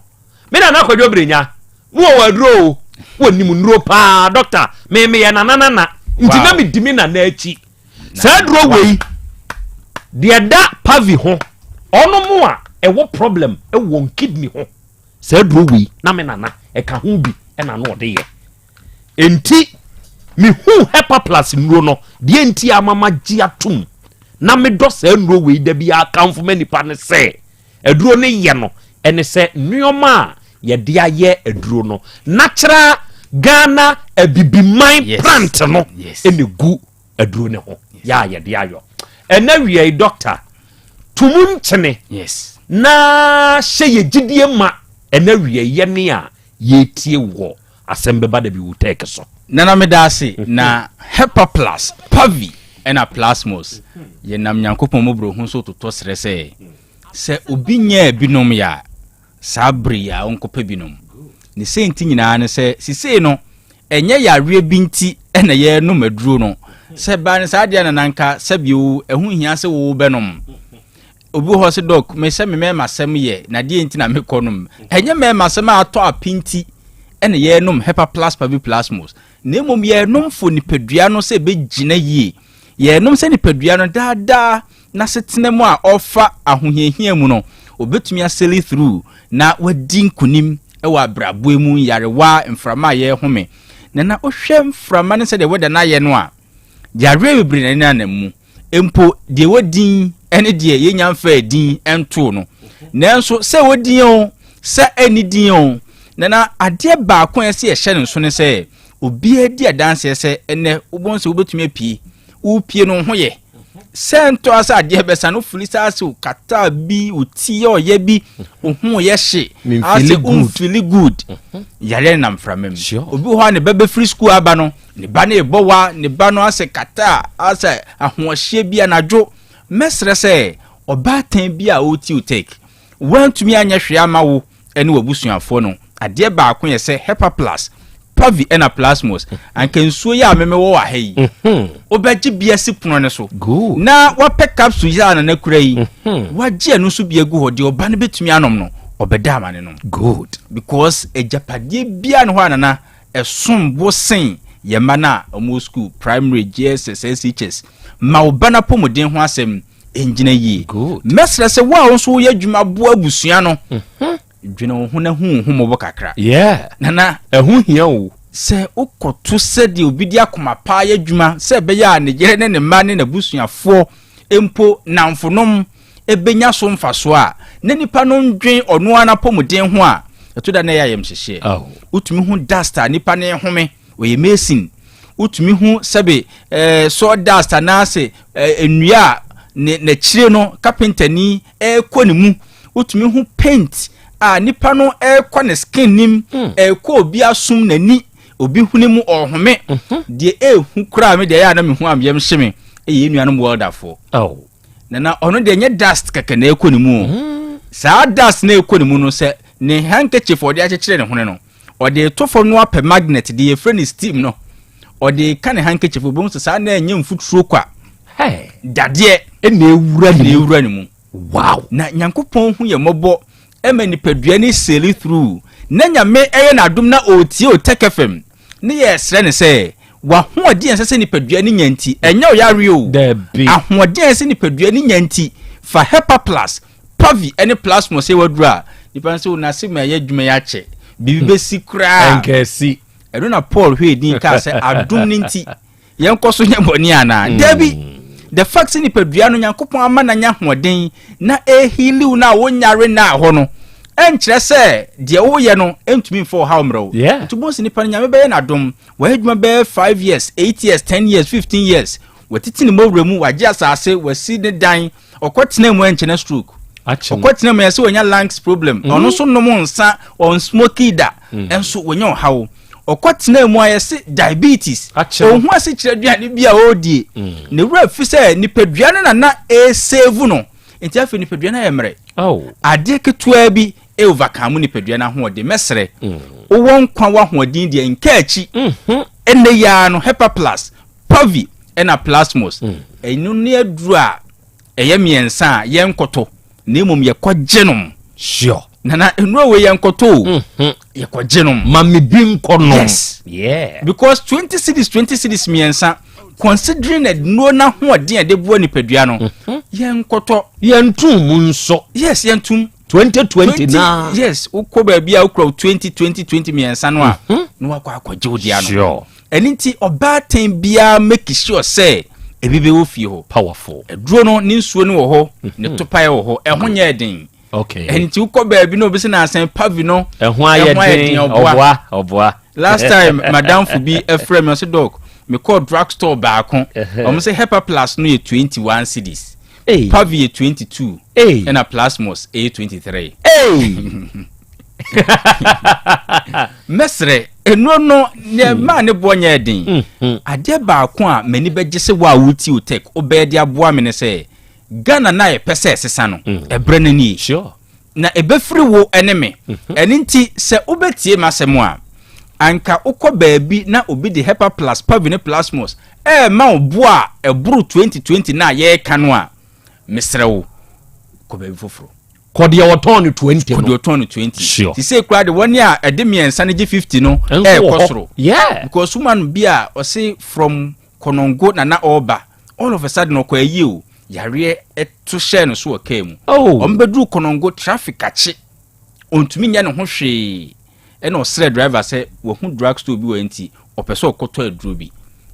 me na na kwadwobrenya wo waduro woni mu nro pa doctor me ye na nti na me dimi na achi sa aduro wei de eda pavi ho ono mu a ewo problem ewo kidney ho sa aduro wei na me nana e ka ho bi e na no de ye enti mi hu Heba Plus nro no de enti amama gi atum na me do sa nro wei da bi akamfo manipa ne se aduro ne ye no ene se nneoma ye de aye aduro no natural Ghana abibiman plant no ene gu aduro ne ho ya ye de ayo ena wie doctor tumunchene yes na hye ye gidie ma ena wie ye ne a ye tie wo Asem Beba Dabi wo take so nana me da ase na Heba Plus pavi ena Plasmos ye nam nyankopon mobro hu so toto sere se obi nya binom ya sabri ya onkopa binom ni senti nyina ne se sisei no enye yare binti ena ye no maduro no se ba ne sa dia na nanka sabio ehu hia se wo benom obi ho se doc me se me masem ye na die nti na me konom enye me masem ato apinti ena ye nom Heba Plus pavi Plasmos ne mom ye nom fo nipadua no se be gina yie ye nom se nipadua no dada na setena mu a ofa ahohiahia mu no obetumi aseli through na wadi nkunim ewa brabo mu yarewa mframa ye home na ohwe mframa ne se de weda na ye no a yare bibiri na na mu empo de wadin ene de ye nyamfa din ento no nanso se wadin o se anidin o na ade ba kon ese ye hye ne so ne se obi adi adanse se ene ubonse obetumi apie upie no ho ye sento asa ade besa no fulisa ase kata bi utie oye bi ohun ye hye ase feel good yare na mframem obi ho ne bebe free school aba no ne ba na ebowa ne ba no ase kata ase ahohye bi anadwo mesre se obatan bi a oti utake wantumi anya hwe amawo ene wabusuafo no ade ba ko ye se Heba Plus pavi ena Plasmos anke nsuo ya meme wo wa hayi obeji bia si pono ne so na wa pick up su ya na nakura yi waje anu so bia gu hode oba ne betumi anom no obeda amane no good because ejapade bia ne ho anana esom bo sen ye mana omo school primary JSS SHS ma oba na pomodin ho asem enjina yi mesra se wa won ye dwuma bo abusua no dwena ho na hu mo kakra nana ehu hia o se ukoto se de obidi akoma pa ya dwuma se be ya ne gere ne ma ne nabusuafo empo namfonom ebenya so mfaso a ne nipa no ndwen ono ana pomuden ho a eto da na ya yem hyehye utumi hu duster nipa ne home oye mesin utumi hu sebe so duster na se enua ne chire no carpenter ni ekoni mu utumi hu paint a nipa no ekɔ ne skin nim ekɔ obi asum nani obi huni mu ɔhome de ehu kura me de ya na me hu amyem hyeme eye nuanom wordafo na ɔno de nye dust keke na ekɔ ne mu saa dust na ekɔ ne mu no sɛ ne handkerchief ɔde akyekere ne hone no ɔde tofo no apɛ magnet de yefre ne steam no ɔde ka ne handkerchief obo so saa na enye mfuturo kwa dadeɛ na ewura ne mu wow na nyankopɔn hu ye mɔbɔ ema nipadua ni sailing through na nyame eye na adom na otie o tekefem ne ye sre ne sɛ wa hoɔden sɛ nipadua ni nyanti enya o yare o ahoɔden sɛ nipadua ni nyanti fa hepa plus pavi any plus mo sɛ wadura nipa sɛ na se ma ye dwuma ya kye bibi besi kura enkesi ɛno na Paul hwe din ka sɛ adom ni nti yen kɔso nya bɔni ana dabi the fact sɛ nipadua no nyankopɔn ama na nya hoɔden na ehiliw na wonyare na hɔ no enkyerɛ sɛ de wo ye no entumi mfo ha omro to bo si nipa nyame bɛyɛ na dom wa adwuma bɛyɛ 5 years 8 years 10 years 15 years watiti ne mowra mu wagye asase wasi ne dan ɔkɔtena mu enkyene stroke ɔkɔtena mu yɛsɛ wonya lungs problem ɔno so nom nsa on smoky da enso wonya hawo ɔkɔtena mu ayɛse diabetes ohun ase kyerɛ duane bia odie ne wura fi sɛ nipadua no na save no enti afi nipadua na yɛmrɛ ade ketua bi overcome nipadua na hoɔden mesrɛ wowɔ nkwa wa hoɔden de nkaachi ene ya no hepa plus pavi ena plasmos enu ne aduru a ɛyɛ miɛnsa a yɛnkɔtɔ na emom yɛkɔgyenom sure na enu we yɛnkɔtɔ yɛkɔgyenom mami bi nkɔnom yes because 20 cities miɛnsa considering that no na hoɔden de bo nipadua no yɛnkɔtɔ yɛntum mu nso yes yɛntum 2020 na yes ukɔ ba bia ukɔ 2020 miɛnsa no a no wakɔ akɔgye odia no sure ɛninti ɔbaaten bia make sure say ebibe wo fie ho powerful eduro no ne nsuo no wɔ hɔ ne topae wɔ hɔ ɛho nyɛ den okay ɛninti ukɔ ba bi no obi se na asen pavi no ɛho ayɛ den ɔboa last time madam fu bi efrem me say dog me call drugstore baako ɔmo say hepa plus no yɛ 21 cedis pavi yɛ 22 and a plasmos a 23 mesre eno no ne ma ne bo nya den ade baako a mani begye se wa wuti otek obedi aboa me ne se Ghana na ye pese sesa no ebre na ni sure na ebefiri wo ene me ene nti se obetie masemo a anka ukɔ baabi na obi de hepa plus pavine plasmos ma obo a eburu 2020 na ye kanu a mesre wo kɔ baabi foforo kɔde wɔtɔn no 20 kɔde wɔtɔn no 20 sure ti say kura de wɔn a ɛde miɛnsa ne gye 50 no kɔsoro yeah because woman bi a ɔse from Konongo na oba all of a sudden ɔkɔ ayi o yare to share no so ɔka mu ɔmbɛduru Konongo traffic ache ontumi nya ne ho hwee ɛna ɔsrɛ driver sɛ wɔhu drugstore bi wɔ nti ɔpɛ sɛ ɔkɔtɔ aduro bi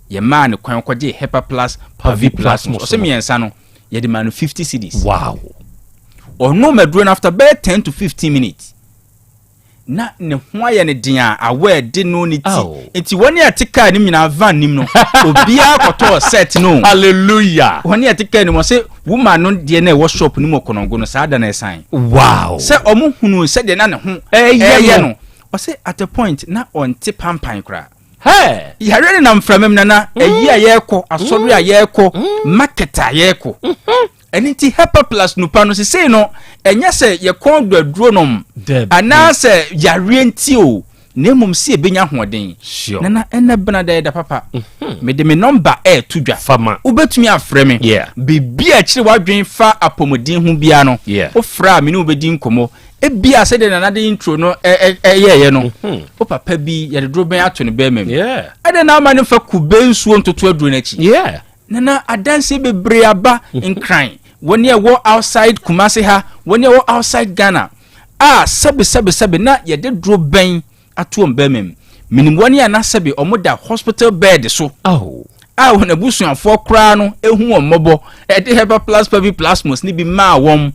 yɛ maa ne kwan kɔgye hepa plus pavi plus ɔsɛ miɛnsa no yɛ de ma no 50 cedis wow ɔno maduro after about 10 to 15 minutes na ne ho ayɛ ne den a aware de no ne ti enti wɔne atika ne nyina van nim no obia kɔtɔ set no hallelujah wɔne atika ne mo se woman no de na ɛwɔ shop ne mo Konongo no saa da na ɛsan wow sɛ ɔmo hunu sɛ de na ne ho ɛyɛ no ɔse at a point na ɔnte pampan kra hey yare ne nam framem na ɛyi a yɛkɔ asɔre a yɛkɔ market a yɛkɔ ɛninti hepa plus nupa no sesei no ɛnyɛ sɛ yɛkɔn do aduro nom anaasɛ yare nti o na mmom si ebenya hoɔden na ɛna bena da papa me de me number to dwa fama wobetumi afrɛ me bibi a kyerɛ wadwen fa apomodin ho bia no wo fra me ne wobedi nkomo ebia sɛ de na de intro no ɛyɛyɛ no wo papa bi yɛde duro bɛn ato ne bɛmam ɛde na ama ne fa kube nsuo ntoto aduro n'akyi nana adanse bebre aba nkran woni ewo outside Kumasi ha woni ewo outside Ghana sebe na yede duro ben ato mbemem minim woni ana sebe omoda hospital bed so wona busuafo kra no ehu ommobo ede hepa plus pavi plasmos ni bi ma wom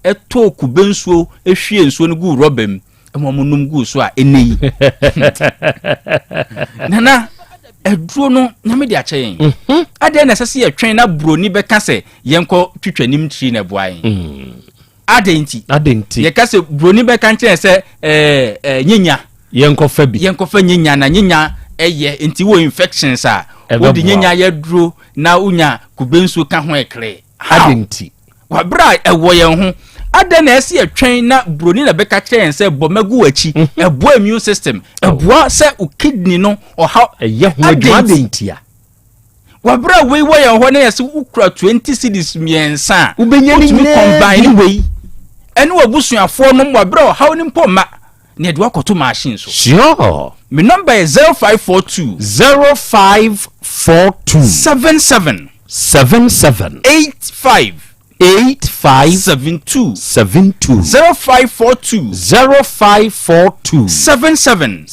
eto kubensuo ehwie nsuo no gu robem emomnum gu so a eneyi nana eduro no nyame de akyɛ yɛn ade na sɛ yɛ twɛn na broni bɛka sɛ yɛnkɔ twitwanim tri na boa yɛn adenti ye ka se broni be kan kire se nyinya yenkofa nyinya na nyinya eye enti wo infections a wo di nyinya ye duro na unya kubensu ka ho ekre adenti wa bra ewo ye ho ada na ese atwen na broni na be ka kire se bomagu achi ebo immune system ebo se o kidney no o ha eye ho adenti a wabra we wo ye ho na yesi ukura 20 cedis miensa ubenya ni combine we ene wabusuafo no wabra how ni mpoma na de wakoto machine so sure my number is 0542 77 85 72 0542 77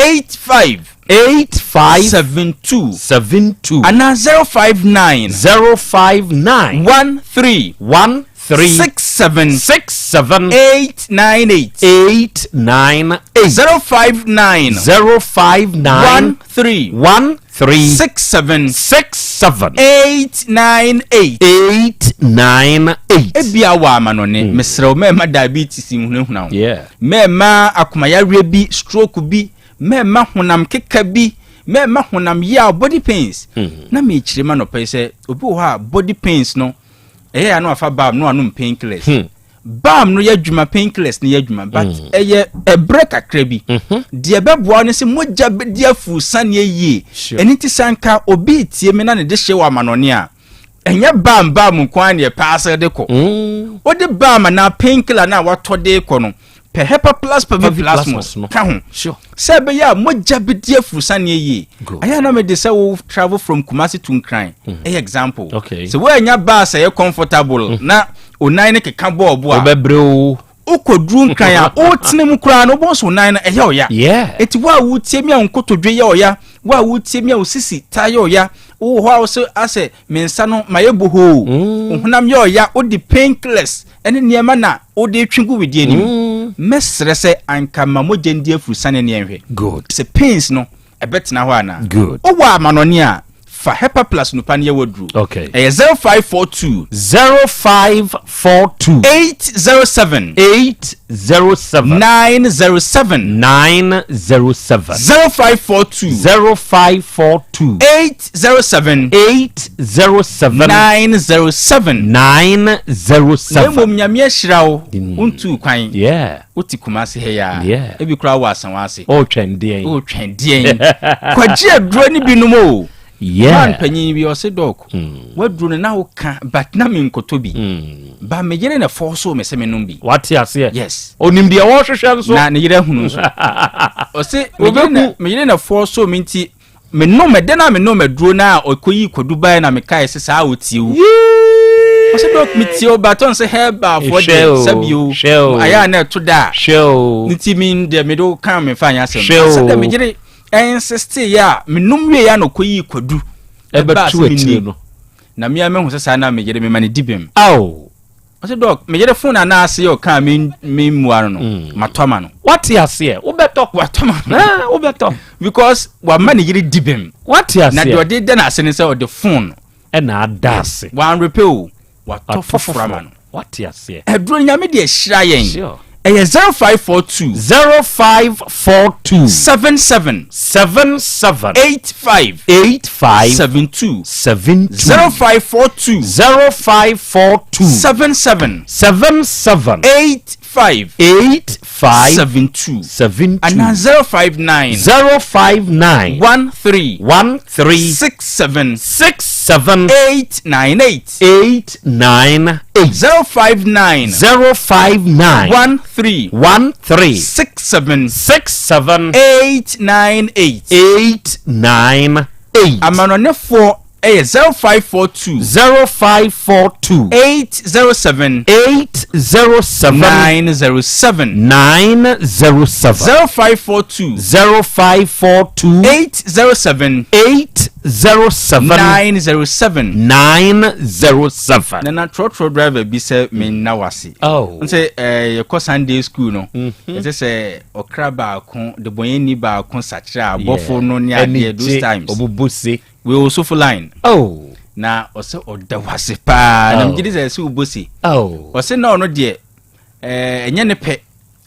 85 72 and 059 13 67 898 059 13 67 898 ebia wa amanone mesrew mema diabetes hunahuna mema akomaya bi stroke bi mema honam keka bi mema honam ya body pains na me chirema no pese obi wo ha body pains no ya no afa bam no anum painkillers bam no ya dwuma painkillers ne ya dwuma but eye e break akrabi de beboa no se moja bedia fu sane yie eni ti sanka obi tie me na ne de hye wa amanone a enye bam kwan ne paase de ko o de bam na painkiller na watode ko no per hepa plus plasmos ka ho sure se be ya moja bedia fu sane yie aya na me de say we travel from Kumasi to Nkran example so we anya ba say comfortable na onan ne keka bobo a obebreo ukodru Nkran a otinem kura no bo so onan na eya oya eti wa wutie mi ankotodwe ya oya wa wutie mi osisi ta ya oya wo ho so ase mensa no mayeboho ohunam ya oya o di painkillers ene niema na o de twingu wedie nim mesre se anka mamoje ndi afurusane ne enhwe good se pains no ebetina ho ana good o wa amanone a fa hepa plus no pan ye wodru okay 0542 807 907 0542 807 907 mom nyame hirawo untu kwan uti Kumasi he ya ebi kura wa asanwase o twendien kwaji aduro ni binom o man panyin bi o se dok waduro na wo ka but na me nkoto bi ba me yere na forso me se me nom bi what ya say yes onim dia wo hwehwe so na ne yere hunu so o se me yere na forso me nti me nom me de na me nom aduro na okoyi kodubai na me kai se sa otiwu o se dok me ti o baton se heba for the sabio aya na to da nti min de me do kan me fa nya sem se de me yere insiste ya menumwe ya no koyi kwadu ebetu ati no na me hu sesa na me yere me mane dibem aw ose dog me yere phone na ase yo ka me muaro no matoma no what ya say wo beto watoma wo beto because wa mane yere dibem what ya say na de de na ase ne say o de phone e na adase wan repeal wa to foframa no what ya say edro nyame de hira yen sure 0542 77 85 72 0542 77 85 72 and 059 13 67 898 059 13 67 898 amanonefo 0542 807 907 0542 807 907 Nana trotro driver bi se me na wase nse ye ko Sunday school no nse se okra ba ko de boyeni ba ko sachira abofo no ne ade those times obubose we also for line na ɔsɛ ɔda wase paa na mgye sɛ sɛ ubosi ɔsɛ na ɔno deɛ ɛnyɛ ne pɛ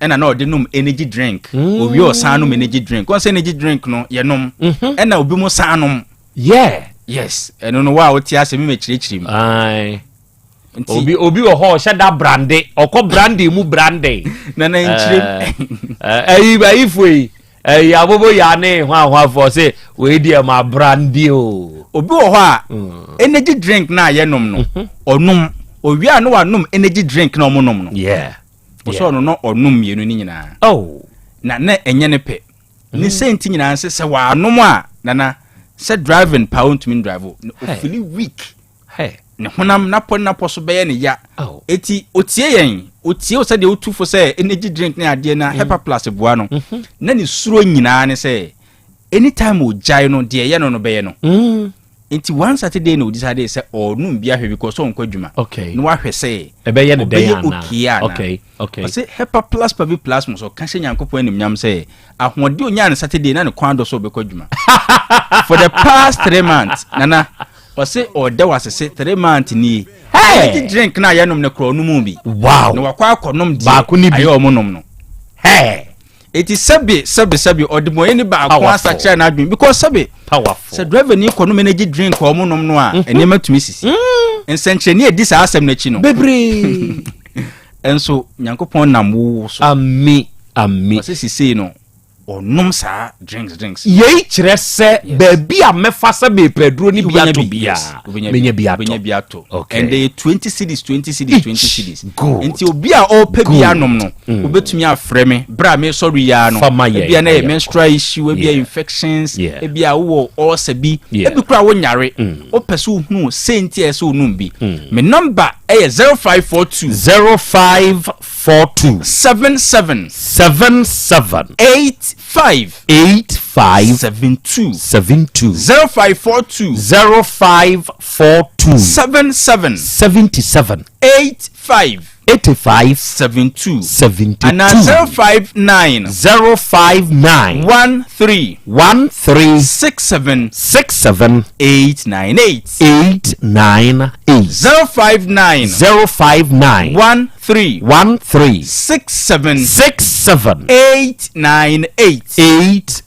ɛna na ɔde nom energy drink owie ɔsan nom energy drink ɔsɛ energy drink no yɛ nom ɛna obi mu san nom yes ɛno no wa ɔte asɛ me kyerɛkyerɛ mu obi wɔ hɔ ɔhyɛ da brande ɔkɔ brande mu brande na nkyerɛ ayi foi abobo ya ne hwa for say we die ma brande o obi wɔ hɔ a energy drink na yɛ nom no ɔnom owie a no wa nom energy drink na ɔmo nom no ɔsɔ no no ɔnom mienu ni nyinaa na ɛnyɛ ne pɛ ne senti nyinaa sɛ wa nom a nana sɛ driving power to mean drive no ofili weak ne honam napɔ so bɛyɛ ne ya eti otie yɛn otie o sɛ de otufo sɛ energy drink ne adeɛ na Hepa Plus boa no na ne suro nyinaa ne sɛ anytime o jai no de yɛ no bɛyɛ no enti one Saturday no decide sɛ ɔnum bia hwɛ because on kwadwuma no wa hwɛ sɛ ɛbɛyɛ ne dan ana okay ɔsɛ Hepa Plus pavi plus mo so ka hye Nyankopɔn anim nyam sɛ ahode onya ne Saturday na ne kwan do so obɛkwadwuma for the past 3 months nana ɔsɛ ɔda wasese 3 months ni energy drink na yɛ nom ne kro no mu bi wow na wakɔ akɔnom di baako ni bi ayɛ ɔmo nom no eti sɛbi ɔde mo ani baako asakyɛ na adwin because sɛbi powerful sɛ driver ni kɔnom energy drink ɔmo nom no a enema tumi sisi nsɛnkyerɛni edi saa asɛm n'akyi no bebre enso Nyankopɔn nam wo so ami ɔsɛ sisi no ɔnom saa drinks yei kyerɛ sɛ baabi a mɛfa sɛ bepɛduro ni bi ato bia menya bi ato and they 20 cities nti obi a ɔpɛ bi anom no obetumi afrɛ me bra me sorry ya no ebi na menstrual issue ebi infections ebi a wo ɔsa bi ebi kura wo nyare opɛ so hu senti ɛso onum bi me number ɛyɛ 0542 77 8572 0542 77 8572 and 059 13 67 898 059 13 67 898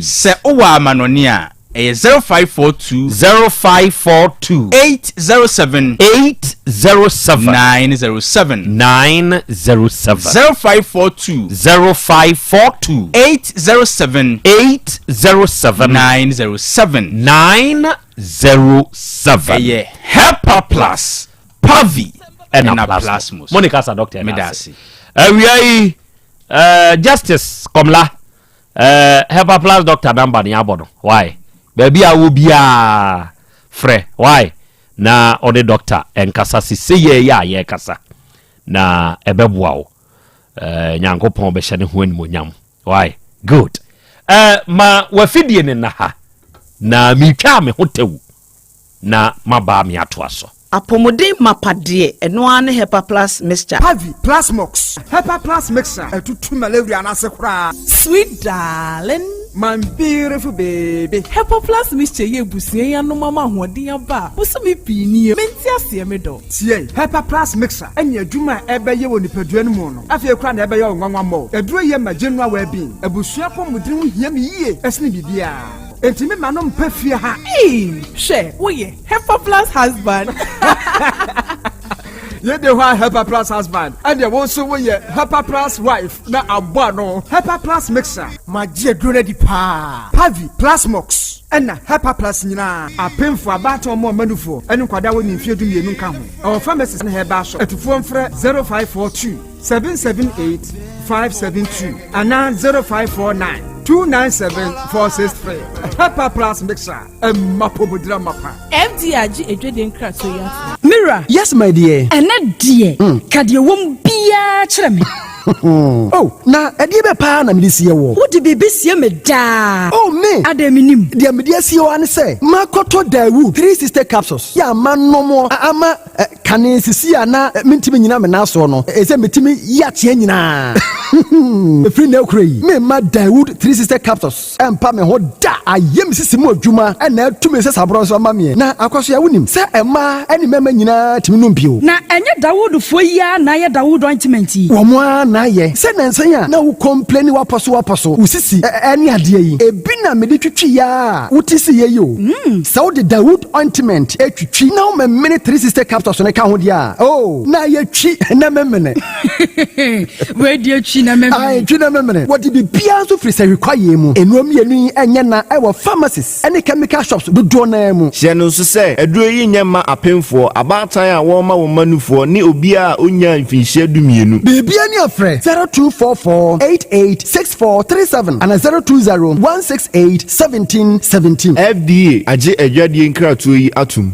se owa manoni a 0542 807 907 0542 807 907 yeah Hepa Plus Pavi and Plasmos Monica sa doctor medasi we justice komla Hepa Plus doctor number ni abono why baby a wo bia frɛ why na ode doctor enkasa sise ye kasa na ebeboa wo Nyankopɔn be hyɛ ne ho animonyam why good ma wafidie ne na ha na mitwa me hotewu na maba me atoa so apomode mapade eno ane Hepa Plus mixture Pavi Plus Mox Hepa Plus mixture etutu malaria na sekura sweet darling my beautiful baby Hepa Plus mixture ye busie ya no mama hoden aba busumi pinie menti ase me do tie Hepa Plus mixture anya adwuma ebeye wo nipadua no mu no afie kura na ebeye onwanwa mo eduro ye ma general well-being abusua pomudin ho hia me yie esne bibia Entimi manom pefie ha. She, woye Hepa Plus husband. Ye de wa Hepa Plus husband. And ye wonso woye Hepa Plus wife na abwa no. Hepa Plus mixer. Ma je drone di pa. Pavi Plus Mox. Ena Hepa Plus nyina. Apemfo abato mo manufo. Enu kwada wo ni mfie dumienu nka ho. Our pharmacist na heba so. Etufo mfre 0542 778 572 ana 0549 297-463. Hepa Plus mixer. Mapobudra mapa. FDRG edweden krato ya. Mira. Yes my dear. Ene die. Kadie wom bia kyerɛ me. Oh, na edi be pa na me sie wo. Wo di bibi sie me da. Oh me. Ade minim. Dia me dia sie wo an say. Makoto Dawood 3 sister capsules. Ya manomo ama kane sisi ana mentimi nyina me na so no. Ese metimi ya tie nyina. Free na okrai. Me ma Dawood 3 sister capsules. Empa me ho da. Ayem sisi mu adwuma na atumi se sabro so ma me. Na akwaso ya wonim. Se ema eni mema nyina timi no mpio. Na enye Dawood fo ya na ye Dawood ointment yi. Wo mo na ye. Se na nsan ya na wo complain waposo. Usisi eni ade yi. Ebi na me de twitwi ya. Wutisi ye yo. Se wo de Dawood ointment etwitwi na wo me 3 sister capsules ne ka ho dia. Oh, na ye twi na memene. We di twi na memene. Ai twi na memene. What be bia so free se require mu. Enuom yenu enye na e wo pharmacies any chemical shops do na mu. Hye no so se aduro yi nyema apemfo abatan a wo ma wo manufo ni obi a onya mfinhye dumienu. Bibia ni afre 0244886437 and 02016871717. FDA age adwadie nkratoyi atum.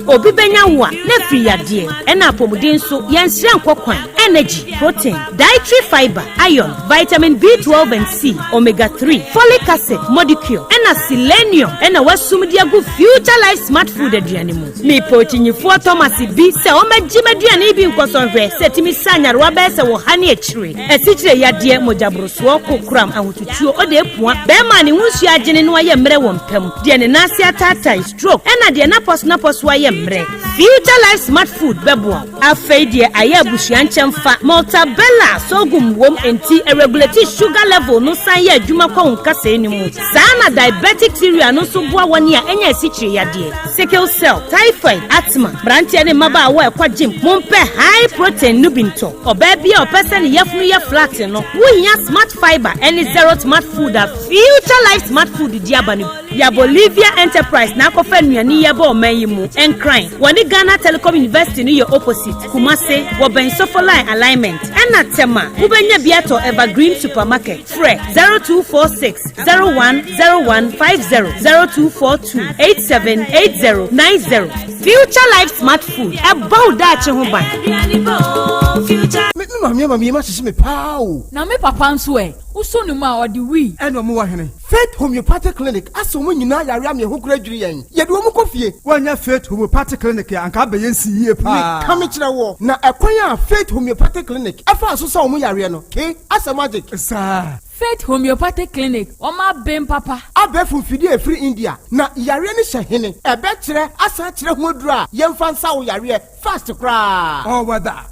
Obi benya wa na free yade na apomuden so yenhire nkokwan energy protein dietary fiber iron vitamin B12 and C omega 3 folic acid molecule na selenium na wasumdi agu future life smart food aduane mu me pochinyifo Thomas bi se o magime aduane bi nkosonhwe setimi sanyarwa be se wo hane akire asichire yade mojabroso kokram ahotutuo o de epua be ma ne hunsu agene no aye mre wo mpam de ne nase atata stroke na de na pos aye Future Life Smart Food bebo afeidie aye abusuan nchemfa Maltabella sogum wom enti regulate sugar level no san ye adwuma kwa nkasa enimu sana diabetic theory no so boa woni a enya esichire yade sickle cell typhoid asthma branche ne maba wa kwa gym mompe high protein nubinto oba bia opese ne yefunu ye flat no wohia smart fiber any zero smart food a Future Life Smart Food diabanu ya Bolivia Enterprise na kofa nuani ye ba omayimu Crime. Wani Ghana Telecom University ni your opposite. Kumase, Waben Sofoline alignment. Ena tema, Ubenya Biato Evergreen Supermarket. Fre 0246 010150 0242 878090. Future Life Smart Food. About that huban. Mami ma sisi me pao. Na me papa nso e. Uso nu ma odi wi. Eno mo wa hene. Faith Homeopathic Clinic aso mo nyina yare am ye ho kura dwiri yen. Ye de wo mo kofie. Wanya Faith Homeopathic Clinic anka be yensi yie pa. Me kam kire wo. Na ekwan a Faith Homeopathic Clinic afa aso sa wo yare no. Ke asa magic. Sa Faith Homeopathic Clinic oma bem papa abefu fidi e free India na yare ni hye ebe kire asa kire ho dura yemfa nsa wo yare fast kra oh wada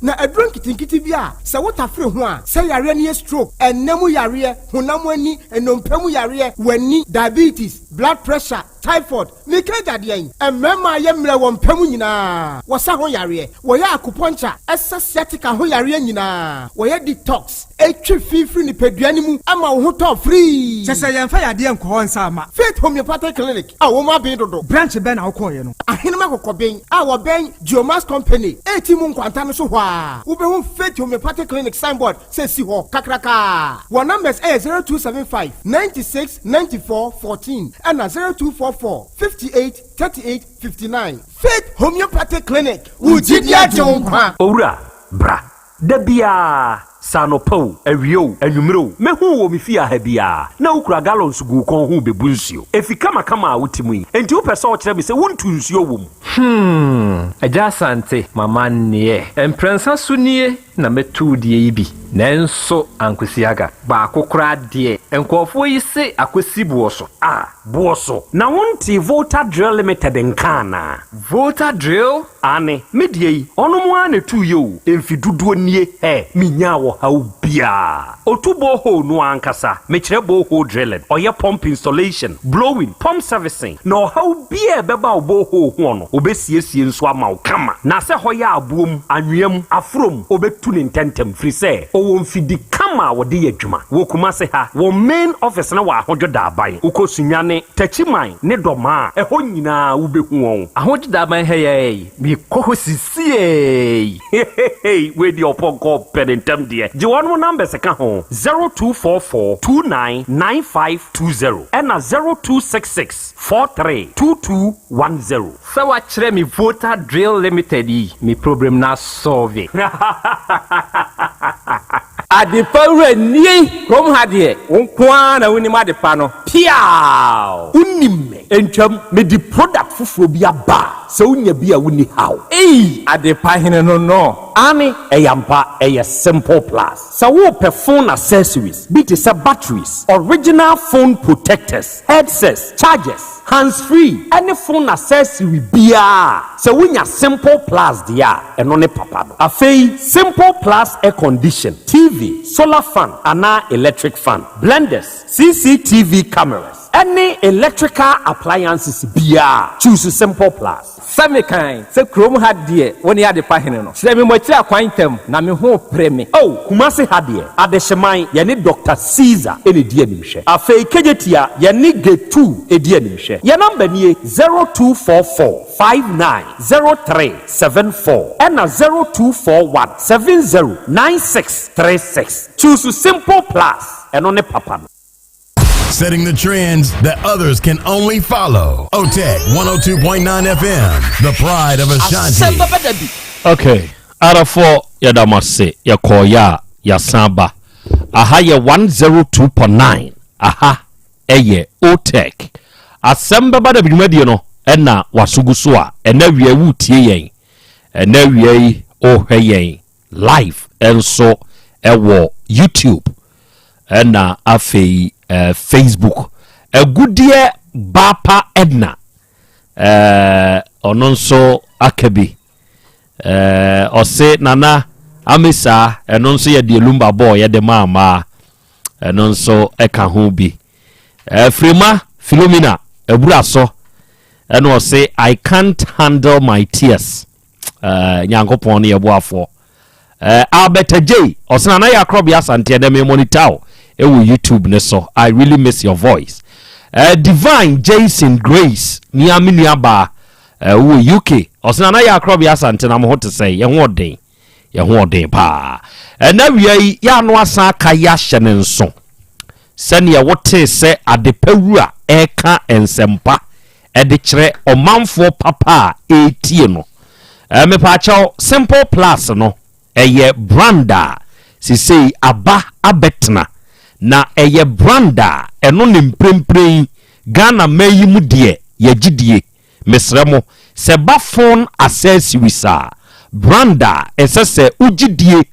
na adron kitinkiti bia se wota free ho a se yare ni stroke enemu yare honam ani enompemu yare wani diabetes blood pressure typhoid mikaja de yen emema ye mre wo mpemu nyina wo sa ho yare wo ya acupuncture sciatica ho yare nyina wo ya detox etwi fifiri ni peduani mu ama wo ho to free sese ye mfa yade enko ho nsa ama Faith Homeopathic Clinic a wo ma ben dodo branch ben na wo koye no ahene ma kokoben a wo ben Geomas Company etimu nkwanta no so ho a wo be ho Faith Homeopathic Clinic signboard se si ho kakraka wo numbers 0275 96 94 14 and 0244 58 38 59 Faith Homeopathic Clinic Ujidia Jonkwa Owura bra dabia sanopo awio anwumro mehu wo mefia ha bia na ukura gallons gu kon hu bebu nsuo efika makama a wutimu yi enti wo pese wo kire me se wontu nsuo wom Yaw Asante mama nie emprensa sunie na metu die yi bi nanso ankwesiaga ba akokora de enkofo yi se akwesi buoso buoso na wonti Volta Drill Limited nkana Volta Drill ane medie yi ono mo ane tu yo emfiduduo nie minya wo haubia otubo ho no ankasa mekire bo ho drilling oye pump installation blowing pump servicing no haubia beba obo ho ho no obesiesie nso ama wo kama na se hoya abuom anwem afrom obetu ne ntentem free say owo mfidi kama wode yadwuma wo kuma se ha wo main office na wa ahodwoda aban ukosunyane tachiman ne doma eho nyina wo behu won ahodwoda aban heye mi koho sisie we di oponko penentem de je won numbers ka ho 0244299520 and 0266432210. Sɛ wakyerɛ me voter drill limited yi me problem na solve. Adepa wura nie krom ha de wonkwa na wonim adepa no piaw Unim me entwam me di product fufuro bi aba sɛ unya bi a wuni how. Adepa hene no. Ani eyampa eye simple plus. Sɛ wo pɛ phone accessories bi te sɛ batteries, original phone protectors, headsets, chargers, hands-free, any phone accessory biya. Sɛ wunya simple plus dia ɛno ne papa no. Afei simple plus air condition, TV, solar fan, ana electric fan, blenders, CCTV cameras, any electrical appliances biya. Choose simple plus. Same kind se krom ha de woni adepa hene no. Sɛ me mochira kwan tam na me ho pre me. Oh, Kumasi ha de adehyeman ye ne Dr. Caesar ene di animhwe. Afei kejetia ye ne G2 edi animhwe. Ye number nie 0244590374 and 0241709636. Choose simple plus and on papa. Setting the trends that others can only follow. OTEC 102.9 FM, the pride of Ashanti. Okay, out of 4 yadamase yakoya yasamba. Aha ye 102.9. Aha eye OTEC. Asem Beba Dabi media no ena wasugusua ena wie wutie yen. Ena wie ohwe yen live enso ewo YouTube. Ena afei Facebook agudie bapa edna ononso akabi ose nana amisa enonso ye de lumba boy ye de mama enonso eka ho bi frima Philomena ebura so eno ose I can't handle my tears nyankopon ne yeboafo Albert J ose nana ya Krobea Asante de me monitor ewo YouTube ne so. I really miss your voice. Divine Jason Grace ni amini aba wo UK osana ya Krobea Asante na mo ho te say ye ho den pa na wiai ya no asa aka ya hyene nso sane ye wote se adepawura eka ensempa de kire omanfo papa etie no me pa chaw simple plus no eye branda sisei aba abetna na eye branda eno ne mprempren Ghana mayi mu de ye gidie mesremo se ba phone accessories a branda esese ugidie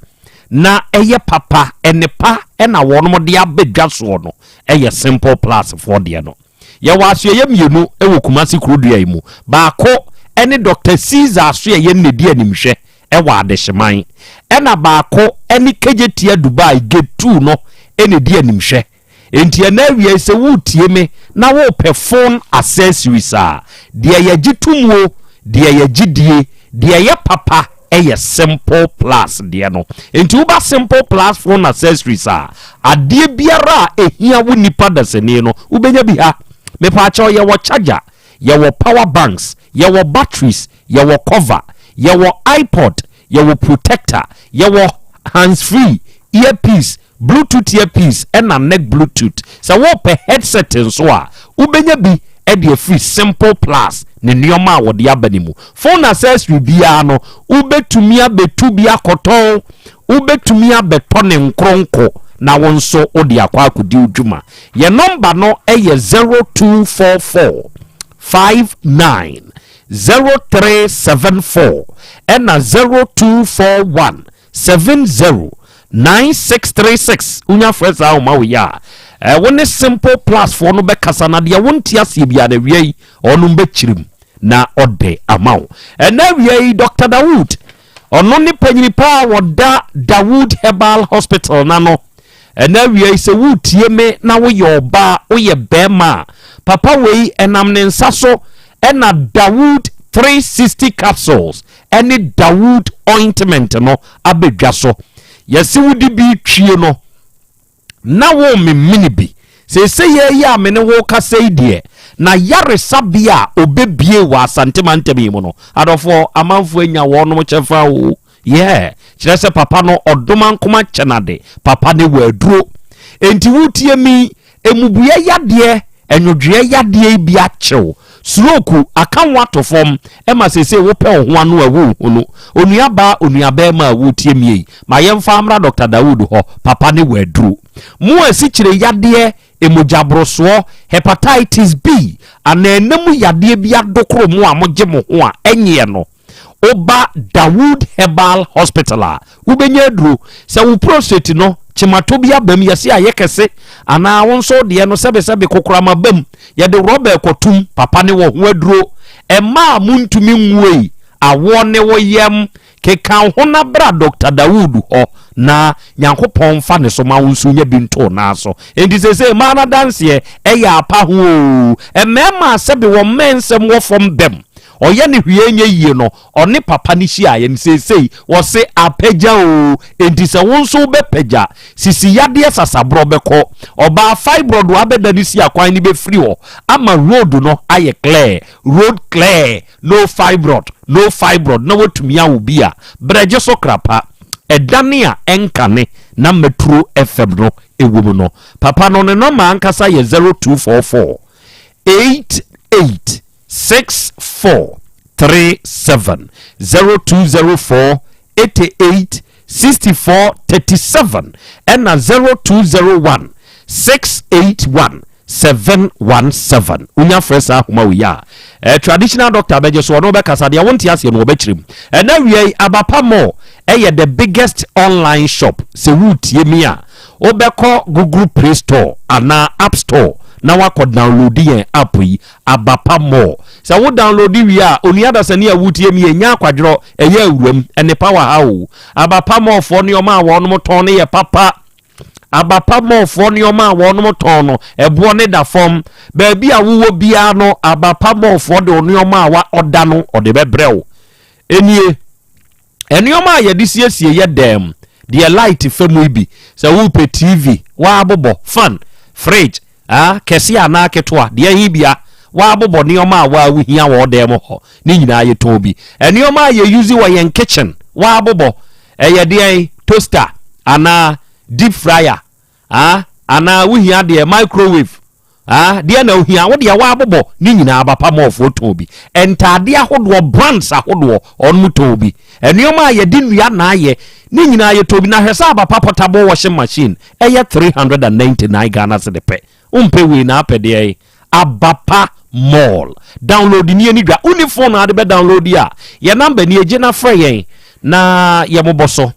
na eye papa enepa ena wono de abedwa so no eye simple plus for de no ye waso ye mienu ewo Kumasi Krudua imu baako ene Dr. Caesar so ye nnedi animhwe ewa adehyeman ena baako ene kejetia Dubai G2 no ene di animhwe enti na wie se wutie me na wo pe phone accessories a de ye gitumuo de ye gidie de ye papa eye simple plus de no enti wo ba simple plus phone accessories a ade biara ehia wo nipa dasani no wo benya bi ha me pa cha ye wo charger ye wo power banks ye wo batteries ye wo cover ye wo iPod ye wo protector ye wo hands free earpiece Bluetooth earpiece and a neck Bluetooth. So what per headset and so ubenya bi e de free simple plus ne nioma wo de abanimu. Phone accessory bia no ubetumi abetu bia koton ubetumi abeto ne nkronko na wonso odi akwa akudi udwuma. Ye number no e ye 0244 59 0374 and a 0241 70 9636 unya fresa o ma ya woni simple plus for no be kasa na de wonti ase bia na wiei onu be chirim na ode amaw na wiei Dr. Dawood ono ni panyini pa woda Dawood Herbal Hospital na no na wiei se wutie me na wo ye oba wo ye bema papa wei enam ne nsaso na Dawood 360 capsules any Dawood ointment no abedwa so yesi wudi bi twie no na wo me mini bi se ye ya me ne wo kasa die na yare sabia obebie wa Asante mantemi mu no adofo amanfo anya wo no chefa wo yeah kyerɛ sɛ papa no ɔdoma nkoma kyɛnade papa ne waduro enti wotie mi emubue yadeɛ enwodwe yadeɛ bi akyew stroke akanwa to fam ema sese wo pɛ ho anu awu no onuaba ma wotie mi ma yɛmfa amra Dr. Dawood ho papa ne waduro mu asikyire yadeɛ emojabroso hepatitis B anenam yadeɛ bi adokoro mu a mogye mo ho a enye no oba Dawood Herbal Hospital ubenya duro sɛ wo prostate no chimato bi abam yɛse ayekese ana wonso de no sebe kokorama bam yɛde rɔba ekotum papa ne wo ho aduro ɛma muntumi nwui awo ne wo yam keka ho na bra Dr. Dawood ho na nyankopɔn fa ne so ma wonso nya bi nto na so enti sese ma na danse ɛyɛ apa ho ɛmɛma sebe wo mensem wo fom bem oye ne hwie nye yie no one papa ni hia ye nsesei wo se apagya o enti se wonso be pagya sisi yade sasabro beko oba fibroid wa beda ni si akwan ni be free ho ama road no aye clear road clear no fibroid no wotumi a obi a breje so krapa edane a enkane na metro fm no ewum no papa no ne no ma ankasa ye 0244 8437 0204 88 64 37 and 0201 681 717 unya fresa huma uya traditional doctor beje so no be kasa de wonti ase no obechrim na wie abapa mo the biggest online shop se root yemia obeko Google Play Store ana App Store na wako download yen app yi abapa mo sa wo download wi a oni adasani a wutie mi enya kwadro eye awuram ene power hawo abapa mo fo ne o ma wo no ton ne ye papa abapa mo fo ne o ma wo no ton no ebo ne da fom ba bi a wo bia no abapa mo fo de oni o ma wa oda no ode bebrew enie eni o ma ye disiesie ye dem de light famu bi sa wo pe TV wa abobo fan fridge kesi ana ketwa de hibia wa abobo ne oma wa wuhia wo dem ho ni nyina ye tobi eni oma ye use wa yen kitchen wa abobo ye de toaster ana deep fryer ana wuhia de microwave de na wuhia wo de wa abobo ni nyina abapa mo fo tobi entade ahodo brands ahodo on tobi eni oma ye de nua na ye ni nyina ye tobi na hwesa abapa portable washing machine 399 Ghana cedi umpewe na apede abapa mall download ni ani dwa uni phone ade be download ya ye number ni eje na frɛ yen na ye moboso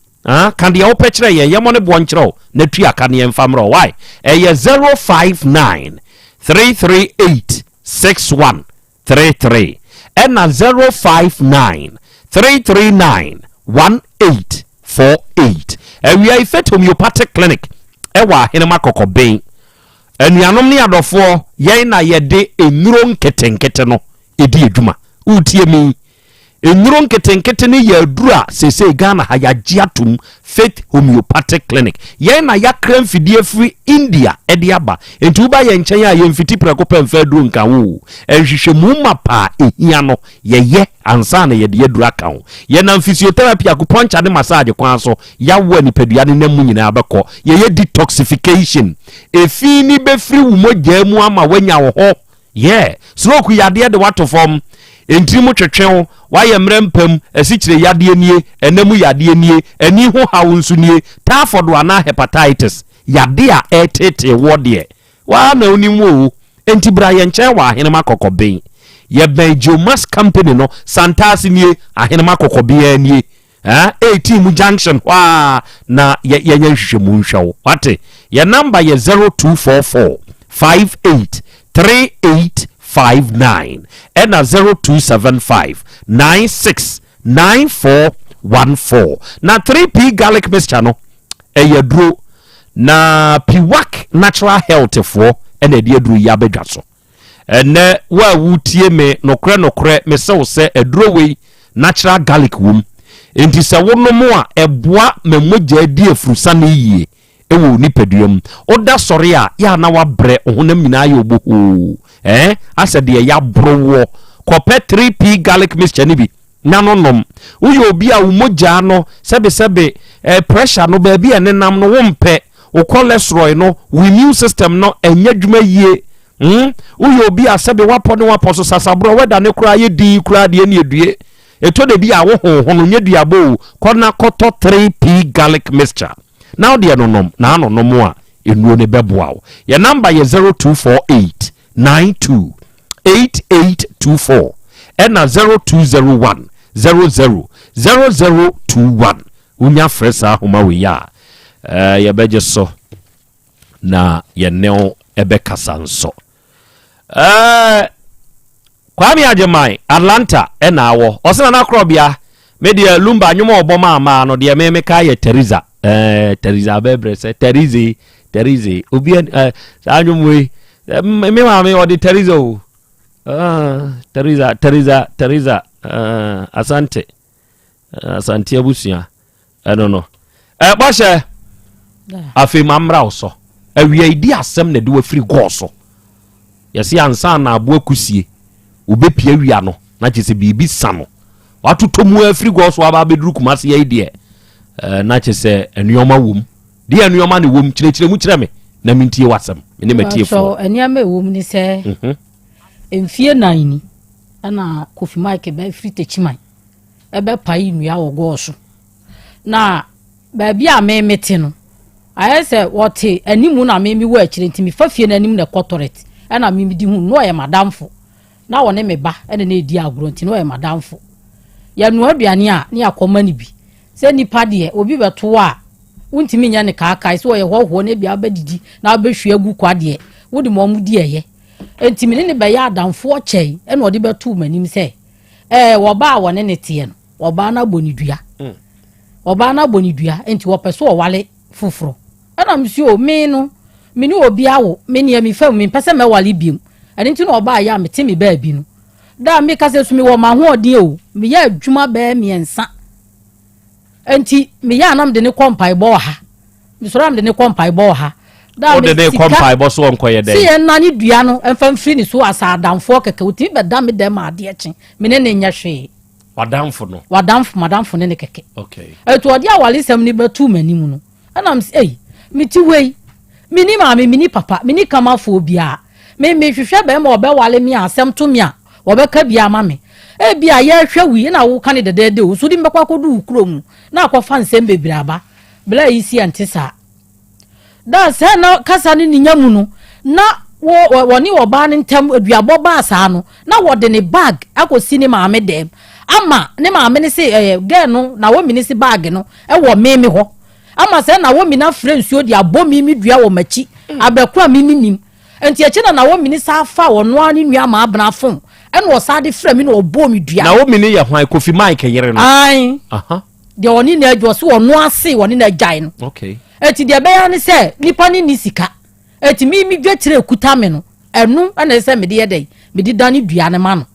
kan de wo pɛkyerɛ yen ye mo ne bo nkyerɛ na tua kan ye mfamro why 059 338 6133 and 059 339 1848 we are Ifet Homeopathic Clinic ewa henema kokoben anuanom ne adofo yen na yede enuro nketenkete no edi adwuma utie mi enuro nketenkete ne ya adura sese Ghana ha ya giatum Faith Homeopathic Clinic yen na ya kram fidie free India edi aba entu ba ye nchen ya ye mfiti preko pemfa aduru nka wo ehwehwemu mapa ehia no ye ansa na ye de adura ka wo ye na physiotherapy akuponcha ne massage kwan so ya wo nipadua ne namu nyina abekọ ye detoxification efi ni be free wo mogya mu ama wanya wo ho stroke yade de wato form enti mu twetwen wa ye mrempam asikyire yade nie enamu yade nie ani ho hawo nso nie typhoid ana hepatitis yade a etete wo de wa na onimu enti bra ye nche wa ahenema kokoben ye Benjomas company no Santas nie ahenema kokobia nie 18 junction wa na ye hwehwemu nhwawo wate ye number ye 0244 58 3859 and 0275 96 9414 na 3P garlic mixture no eyaduro na Piwak natural health for ene de aduro ya bedwa so ene wa wutie me nokre me se aduro we natural garlic wom enti se wono mo a eboa memogya di afrusa na yie ewo nipaduam oda sori a ya na wa bre ohonam nyina ya oboho ase de ya browo kope 3P garlic mixture ni bi na no nom uyo obi a umoja no sebe pressure no ba bia nenam no wompe o cholesterol no immune system no enya dwuma yie uyo obi a sebe wapo so sasabro weda ne kura ye di kura de ne edue eto de bi a wo hono nyaduabo kona koto 3p garlic mixture now de no nom na no nom a enuo ne beboa wo your number ye 0248928824 and 0201000021 unya fresa homa we ya ye beje so na ye neo ebe kasanso Kwame Ajemai Atlanta ena awo osena na Krobea media lumba nyuma oboma ama no de me ka ye Teresa bebre se Teresa obi anyumwe me ma me odi Teresa o Teresa Asante abusia I don't know boshe afi mamra oso awie idi asem na de wa free go so yesi ansa na abo akusie obepia wia no na chese bibi sano watotomu afri go so aba beduru kumase ye de na chese enuoma wom de enuoma ne wom chirechire mu chire me na mintie wasam me ne matie fo so enuoma wom ni se emfie nan ana Kofi Mike ba free techiman ebe pai nua wo go so na ba bia me mete no ayese wote animu na me mi wo akire ntimi fa fie na anim na corporate ana me mi di hu no ye madamfo na wone me ba ene na edi agro nti no ye madamfo ya no aduane a ne akoma ni bi se nipa de obi beto a untimi nya ne kaakai so ye hoho ne bia abadidi na abehwe agu kwade wodi mo mu di eye entimi ne be ya adamfo chei ene odi beto manim se wo ba wone ne tie no wo ba na bonidua oba na bonidua enti wo peso wale fufuro ana msio me no me ni obi awo me ni mi fam me pese me wale biem ani nti no oba ya me timi ba bi no da me kase sumi wo ma ho odin o me ya adwuma ba me ensa enti me ya nam de ne kompai bo ha me so ram de ne kompai bo ha da me de kompai bo so onko ye dey si en na ni dua no enfam firi ni so asa adamfo keke utimi be da me dem ade eche me ne nya hwe wadamfo ne keke okay eto odi awale sem ni betu manim no ana m miti wei mini ma me mini papa mini kama fo bia me hwehwe be ma obe wale mi asem to mi a obe ka bia ma me bia ye hwe wi na wo kan de o so di mbekwa kodu ukrom na akwafa nsem bebiraba bla isi antisa da se na kasa ni nyamu no na woni oba ne ntem aduabo ba asa no na wo de ne bag akosi ni ma me dem ama ne ma me ne se girl no na wo mi ne se bag no wo meme ho ama se na wo mi na friends yo di abomi mi dua wo machi abekura mi nim enti eche na wo mi ne sa fa wo no ani nua ma abna fom ene wo sa de fra mi na obo mi dua na wo mi ne ye hwan Kofi Mike yere no ai de oni na adwo so wo no ase woni na jai no okay enti de be ya ne se nipa ni nisika enti mi dwetire kuta me no enu ene se me de ye dai me di dani dua ne ma no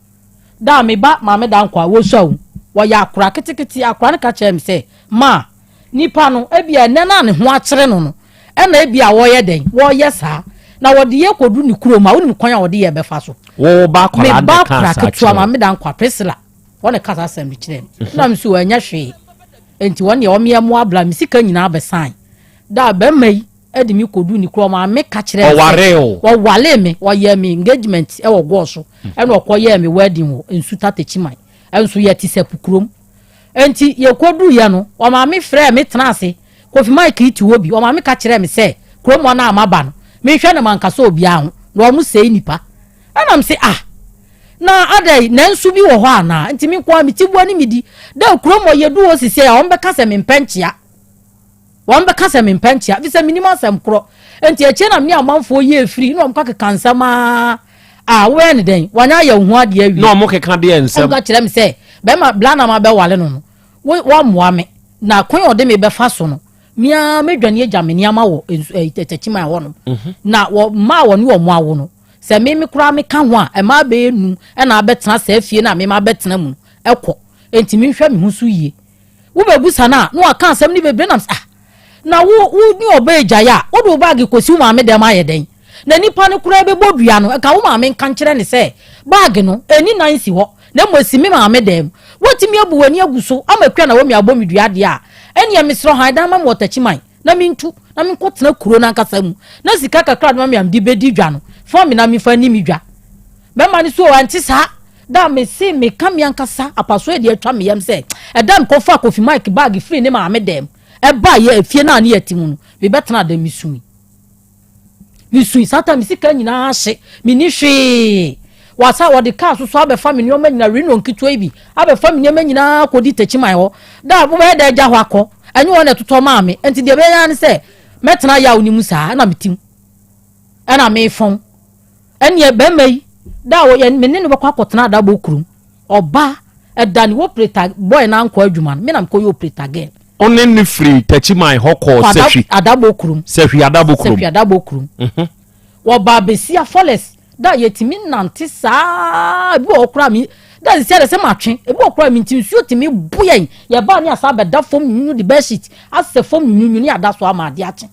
da me ba ma me dan kwa wo so wo ya akura kitikiti akura ne ka chem se ma nipa no ebia ne na ne ho akere no ena ebia wo ye den wo ye sa na wo de ye kodu ni kuro ma wo ni kwan a wo de ye befa so wo ba kwara de ka sa akira ma me dan kwa pesla wo ne kasa sem kire na me so anya hwe enti wo ne o me mu abla me sika nyina abesan da ba mai edi mi kodu ni kuro ma me ka kire wo wale me wo ye me engagement e wo go so ena okọ ye me wedding wo ensu tatechiman ensu ye ti sepukurom enti ye kodu ye no o ma me frɛ me tenase Kofi Mike iti obi o ma me ka kire me se kromo na amaba no me hwɛ na mankasa obi aho na o mu sei nipa ana me se na adai na ensu bi wo ho ana enti me kwa me ti bo ni midi da kromo ye du o sisi a o mbe ka se me mpanchia won be kasa me mpanchia bi se minimum asem kro enti eche na me amanfo ye free no mka kansama we ne den wanya ya hu ade awi no mo keka de ensem ga kire me se be ma blana ma be wale no wo moa me na kwen ode me be fa so no mia medwane agya me niama wo tetechima wo no na wo ma wo ne wo moa wo no se me kura me ka ho a e ma be enu e na abetena se afie na me ma betena mu ekọ enti me hwa me hu so yie wo bebusa na no aka asem ni bebre na na wo ni oba eja ya wo do bag kosi ma me dem aye den na nipa ne kura be bodua no ka wo ma me kan kire ne se bag no eni nan si ho na mo si me ma me dem wotimi abu wani aguso amakwa na wo mi abɔ medua de a ene ya mesro han dan ma mo tachiman na mintu na minkotena kuro na nkasa mu na sika kakra na me am di bedi dwa no fo me na mi fa ni mi dwa be ma ni so anti sa da me se me kam yankasa apaso e de atwa me yam se e da nko fa kofi mic bag free ne ma me dem e ba ye afie na ne yatimu no be betena da misui sata mi sika nyina ahye mi ni hwe wasa wode car so abe family o ma nyina reno nkitwa bi abe family ma nyina kodi tachiman ho da bo be da gya ho akọ enye wona toto ma me enti de be ya ne se metena ya oni musa na metim ana me fon ene be mai da wo ye me ne be kwa kotena da bo kurum oba edani wo preta boy na anko adwuma me na mko yo preta girl one ni free tachiman hoko sehwi adabo kurum sehwi adabo kurum wo ba besia forest da yetimi nante saa bi okura mi da se se matwe e bi okura mi ntim suo timi buyen ye ba ni asa be da fom nyunu the best sheet ase fom nyunu ni ada so amade ache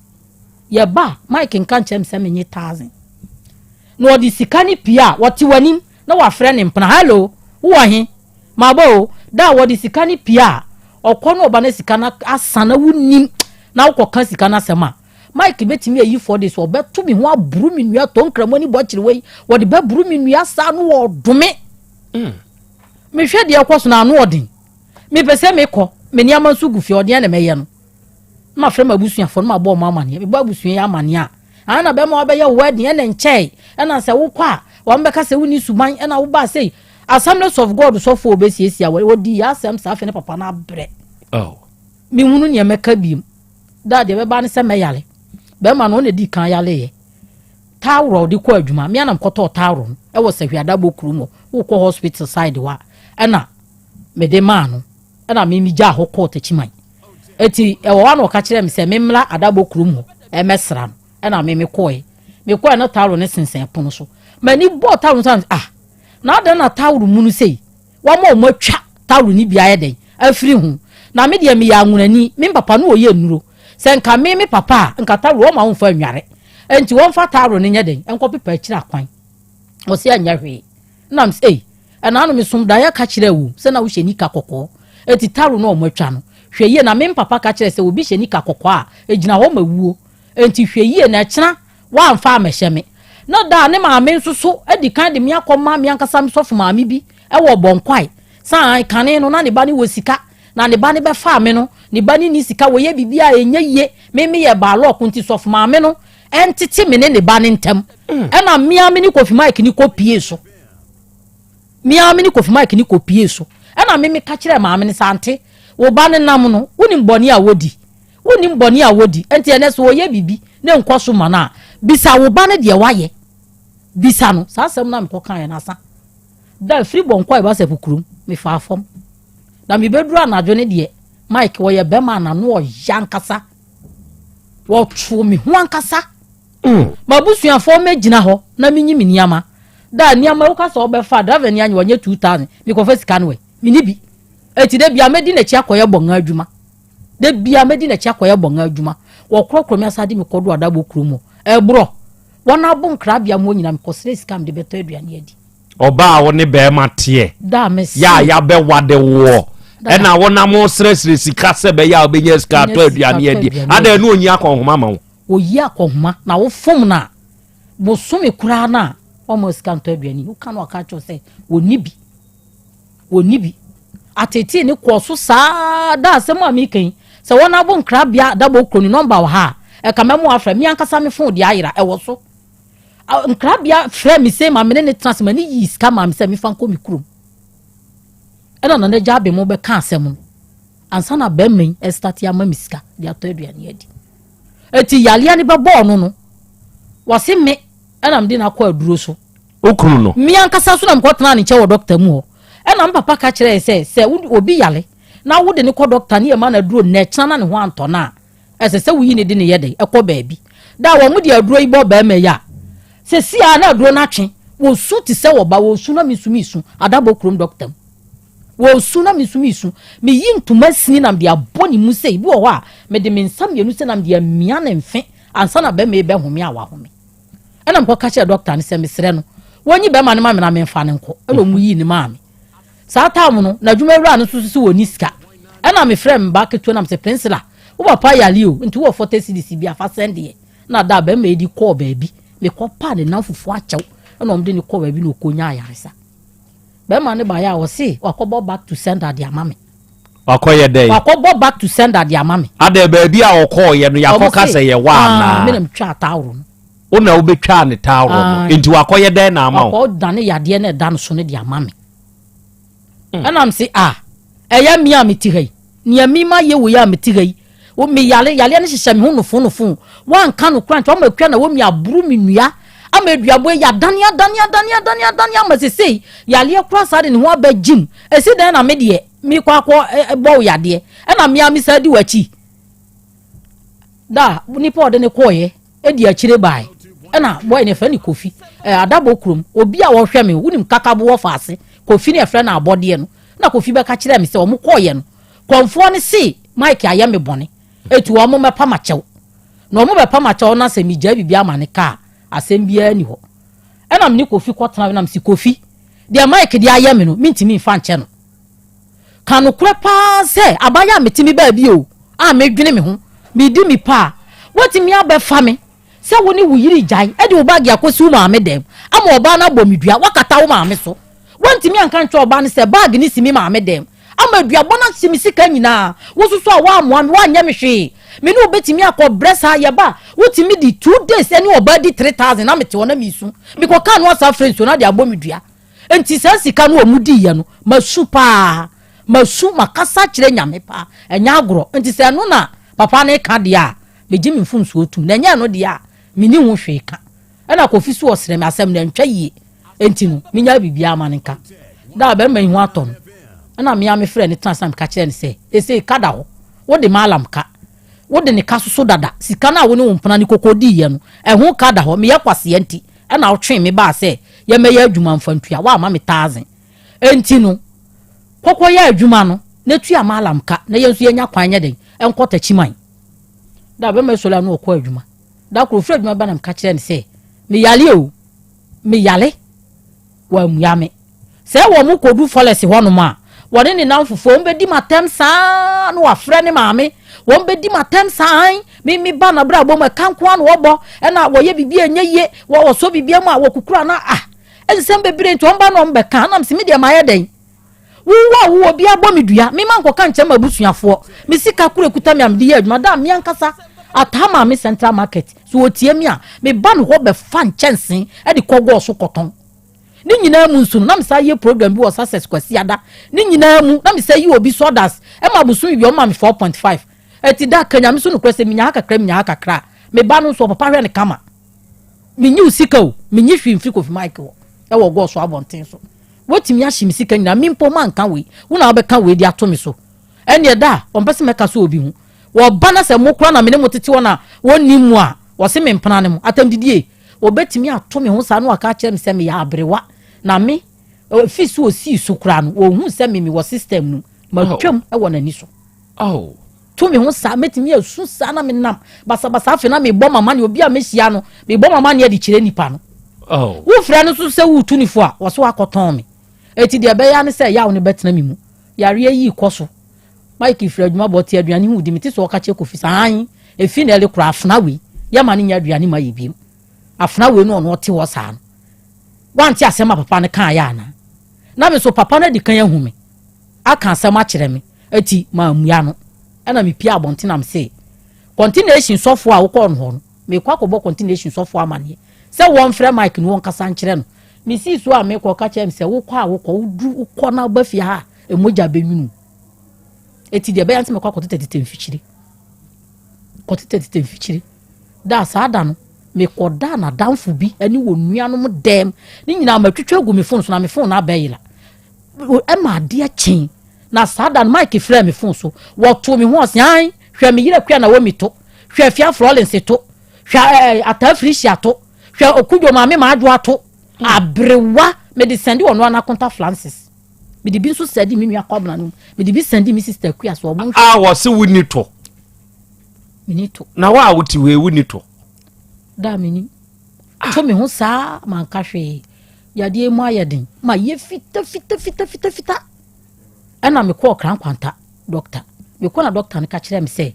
ye ba mike nkan chem se menye 1000 no odi sikani pia woti wanim na wa frɛ ne mpana hello wo he mabo da wodi sikani pia okono oba na sikana asana wunim na wokoka sikana sema mike betimi ayi for this obeto mi ho aburu mi nua to nkramo ni bochire wei wodi be buru mi nua sa no odome me hwe de ekoso na no odin me pese me kɔ me niama nso gu fie ɔde na meyɛ no ma frɛ mabusuafo no ma bɔ ma amane me ba busua ya amane a ana be ma ɔbɛyɛ wedding na nkyɛe ɛna sɛ wo kɔ a wɔn bɛka sɛ woni suban ɛna wo ba sɛ Assemblies of God so for obesiesi a wodi asem sa afi ne papa na brɛ me hunu ne meka biem da de be ba ne sɛ meyale be ma no na di kan yale ye tawro de kɔ adwuma me anam kɔtɔ tawro e wo sɛ hwiada bokuru mo wo kɔ hospital side wa ɛna me de ma no ɛna me mi gya ho kɔ tachiman eti e wo wa no ka kyerɛ me sɛ me mla adabokuru mo e mesra no ɛna me kɔe na tawro ne sensen pono so mani bɔ tawro san na da na tawro mu no sei wa ma o matwa tawro ni bia ye den afiri hu na me de me ya nwunani me papa no oye nuro se nka me papa nka tawro o ma ho fa nware enti won fa tawro ne nya den enko pepa akira kwan o se anya hwe na me sei na no me sum da ya ka kire wu se na wo hye nika kokko enti tawro no o matwa no hwe ye na me papa ka kire se obi hye nika kokko a ejina ho mawuo enti hwe ye na kyena wa amfa amehye me no da ne ma me nso so edi kan de me akoma me ankasa me sofo ma me bi e wo bonkwai san kane no na ne ba ne wo sika na ne ba ne be fa me no ne ba ni sika wo ye bibia enye ye me ye ba lo kunti sofo ma me no entiti me ne ba ne ntem e na me ame ni kofi mic ni kopie so me ame ni kofi mic ni kopie so e na me ka kire ma me ne sante wo ba ne nam no woni mboni a wodi enti ene so wo ye bibi ne nkoso ma na bisa wo ba ne de waye bisa no sa asem na mko kan ya na sa da free bon kwa ba se pukurum me fa fom na me beduru anadwo ne de mike wo ye be ma na no yankasa wo twu me ho ankasa mabusuafo me gina ho na menyi me niama da niama wo kasa wo be fa driver ni anya wo nye 2000 me ko fa sika no we me ni bi eti de bia me di na chi akoye bonga adwuma wo krokro me asade me kodo adabo krumo ebro wona bo nkrabia mo nyina me kosre scam de beto aduane adi oba wo ne be mate da me ya be wade wo e na wona mo sresre sika se be ya obenye ska to aduane adi ada no onyi akonhoma ma wo oyi akonhoma na wo fom na bo so me kura na o mo scam to aduane wo kan waka cho se woni bi ateti ne kwoso saa da asem amikan se wona bo nkrabia dabo kroni number wa ha e kamemu afra mi ankasa me fon de ayira e wo so nkrabia frɛ mi se ma me ne transfer ni yi ska ma me se mi fan ko mi krum e na jabe mo be ka asem ansa na be men e start ya ma mi ska de ato aduane adi eti yale ani be bo no wase me e na mde na kwa aduro so okru no mi ankasa so na mko tena ne che wo doctor mu ho e na papa ka kire se obi yale na wo de ne ko doctor ne ma na aduro na kyana ne ho anto na se wuyi ne de ne yede e ko baabi da wo mu de aduro ibo ba ma ya se si a na aduro na twe wo su ti se wo ba wo su na misu adabo krom doctor wo su na misu me yi ntuma sini na de aboni mu se bi wo ho a me de mensam yenu se na de amia na mfe ansa na ba me be home a wa home e na mko ka kire doctor ne se mesre no wonyi be ma ne ma me na me mfa ne nko e wo mu yi ne ma me saa time no na dwuma wura no so woni sika ɛna me frɛ ba keto na me se prinsila wo papa yale o nti wo 40 cedis bi afa send na da ba me di call baabi me kɔ pa ne nan fufu akyɛw ɛna ɔmde ne call baabi na okonya ayaresa be ma ne ba ya wo se wakɔbɔ back to sender de ama me wakɔyɛ dɛ wakɔbɔ back to sender de ama me ada baabi a ɔkɔɔyɛ no yakɔka sɛ yɛ wa na me nam twa taawro no ona wo betwa ne taawro no nti wakɔyɛ dɛ na ama wo wakɔ dane yade na da no so ne de ama me ɛna me se ɛyɛ mi a me ti hai ni mi ma ye wo ya me ti hai wo me yale ne hyehyɛ me ho no fo wan ka no kran to ma kwa na wo mi aburu mi nua ama aduabo ya dane ama sesei yale kura sa de ne ho abagim esi den na me de mi kwakɔ bɔ yade ɛna mi ami sa di wachi da nipa ɔde ne kɔɔyɛ edi akyire bae ɛna boy ne fa ni kofi adabo krom obi a wɔhwɛ me wonim kakabo wɔ faase kofi ne efra na abɔde no na kofi bɛka kyerɛ me sɛ ɔmo kɔɔyɛ no kɔnfoɔ ne se mike ayɛ me bɔne etu ɔmo mɛpa makyɛw na ɔmo bɛpa makyɛw na sɛ mi gya bibi ama ne ka asɛm biara ni hɔ ɛna me ne kofi kɔtena na me si kofi de mike de ayɛ me no mintimi mfa nkyɛ no kanu kura pa sɛ abaya metimi ba bi o a medwene me ho me di mi pa wati mi abɛfa me sɛ wo ne wo yiri gyae ɛde wo bag yakosi wo maame dem ama oba na bɔ medua wakata wo maame so wanti mi anka ntwa oba ne sɛ bag ni simi maame dem ama dua bɔ na simi sika nyina wo soso a wa amoa me wa anya me hwe me ne obetimi akɔ bresa ye ba wotimi di 2 days ɛne oba di 3000 na mete wona mi su me kɔ ka no asa friends na de abɔ medua enti sɛ sika no omudi ye no masu makasa kyerɛ nyame pa enya agro enti sɛ no na papa ne ka de a beji me mfum so otum na nya no de a me ni ho hwe ka ɛna kofi so osere me asɛm na ntwa yie enti no me nya bibia ama ne ka da ba ma hu atɔ no ɛna me ame frɛ ne transam ka kyerɛ ne sɛ ese ka da ho wo de malam ka wo de ne ka so dada sika na wo ne wo mpana ne kokodi ye no ɛho ka da ho me yɛ kwase enti ɛna wo twen me ba sɛ ye me yɛ adwuma mfantua wa ama me 1000 enti no kokɔ yɛ adwuma no na tua malam ka na yɛ nso yɛ nya kwan nyɛ den ɛnkɔ tachiman da ba me so la no okɔ adwuma da kro frɛ adwuma ba na me ka kyerɛ ne sɛ me yale wa muyame sɛ wo mu kodu folesi hono ma wone ne nan fofo on bedi matem saa no afrɛ ne maame won bedi matem saa mi ba na bra bom kanko an wo bɔ ɛna wo ye bibia enye wo so bibia mu a wo kukura na ensem bebre nti on ba no mbe kan na mse me de maye den wo obi abɔ medua mi man ko kan kyɛ ma busuafo mi sika kura kuta mi am de ye adwuma da mi ankasa atama mi central market so otie mi a me ba no ho be fan chensen e de kɔgɔ so kɔtɔn ni nyina mu nsu na me sa ye program bi wo success kwasi ada ni nyina mu na me sa yi obi sodas e ma busu bi o ma me 4.5 eti da kanya me so no kwese me nya kakra me ba no so papa hwe ne kama me nyi usika o me nyi hwi mfiri kofi mike wo e wo go so abonten so wotimi ahye me sika nyina me mpo man kan we wo na obeka we di ato me so ene da on pese meka so obi hu wo ba na se mo kura na me ne motete wona woni mu a wo se me mpana ne mu atam didie obetimi ato me ho sa no aka kire me se me ya abrewa na me fisu osi so kura no wo hu se me wo system no ma twam e wo nani so to me ho sa metimi asu sa na me nam basa afi na me bɔ mama ne obi a me hia no me bɔ mama ne de kire nipa no wo fra no so se wo tunifo a wo so akɔtɔn me eti de be ya ne se yaw ne betena me mu yare yi kɔ Mike fra adwuma bɔ te aduane hu di meti so ka che kofi san efi na ele kura afna we ya ma ne nya aduane ma yebiem afna we no no te wo sa no wanti asema papa ne kan ya na me so papa na di kan ya hu me aka asema kyerɛ me eti ma mua no ɛna me pia abonte na me se continuation sofo a wo kɔ no ho no me kwa kɔ bɔ continuation sofo amane se won frɛ Mike no won kasa nkyerɛ no me si so a me kɔ ka kyerɛ me se wo kɔ a wo kɔ wo kɔ na ba fie ha emoja benwunu eti de be yanti me kwa kɔ tete mfikyire da saada no me kɔ da na danfo bi ani wɔ nuanom dem ni nyina ma twetwe gu me phone so na me phone na bayila e ma de akyen na saada no Mike frɛ me phone so wɔ to me ho ɔsan hwɛ me yire kwa na wɔ mi to hwɛ fia Florence to hwɛ atafrisia to hwɛ okudwo ma me ma adwo ato abrewa me de send wɔ no ana konta Francis me de bi so send me nua kɔbna no me de bi send me sister Kua so ɔmo wɔ se wuni to minito na wa wuti we wuni to da mini to me ho saa man ka hwe yade mu ayeden ma ye fita ɛna me call krankwanta doctor me call na doctor ne ka kyerɛ me say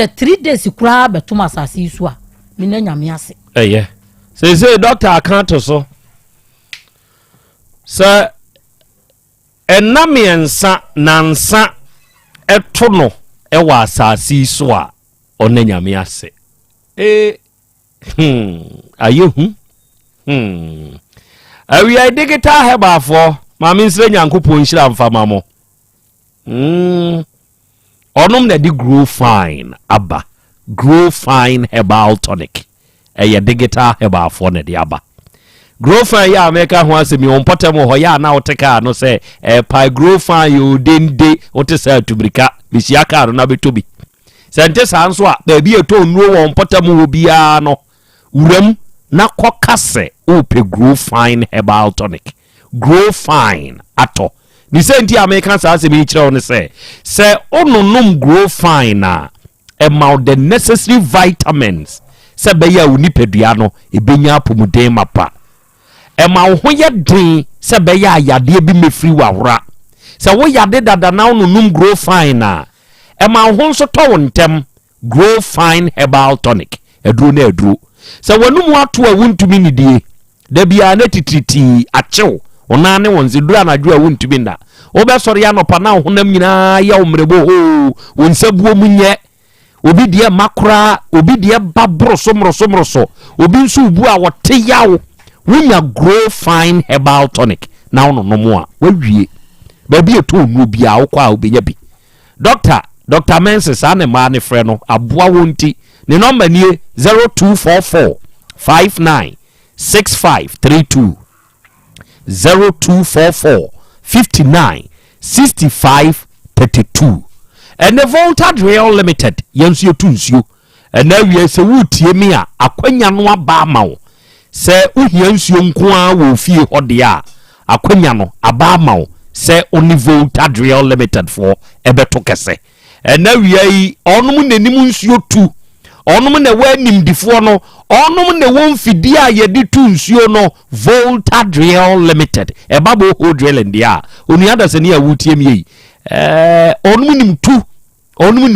3 days kura betum asase isu a me na nyame ase say doctor account so sir enamiensa nansa eto no ewa asase isu a ona nyame ase ayehu awi digital heba for mama nsire nyankopon nhira mfama mo onum na di grow fine aba grow fine herbal tonic digital heba for na di aba grow fine ya America ho asemi on potem ho ya na oteka no say pi grow fine yo dende otesa tubrika bisia ka no na betobi sente sanso a ba bi eto nuo won potem wo bia no uram na kokase ope grow fine herbal tonic grow fine ato ni senti American sa asemi kire on say onunum grow fine na amount the necessary vitamins se be ya unipadua no ebenya apomuden mapa ema ho ye den se be ya yade bi mefiri wawra se wo yade dada na onunum grow fine na ema ho nso to wontem grow fine herbal tonic eduro na eduro se wanum ato a wuntumi nidie da bia na titriti achew ona ne wonze dura na dua wuntumi nda obesori ya no pa na honam nyina ya omrebo ho wonsabuo munye obi die makra obi die babro somro obi nso ubu a wote yawo wunya grow fine herbal tonic na ono no mo a wawie ba bi eto nu bia wo kwa obenya bi Dr. Menses ane ma ne frɛ no aboa wonti ne number nie 0244 596532 0244 596532 and the Volta Real Limited yensu yetunsuo na wie se wutie mi a akwanya no aba ma wo se uhia nsuo nko a wo fie hode a akwanya no aba ma wo se oni Volta Real Limited for ebeto kese na wie onum nanim nsuo tu onum na wanim difo no onum na won fidi a yedi tu nsuo no Volta Real Limited babo ho drill ndia onu adase ne ya wutie mi onum nim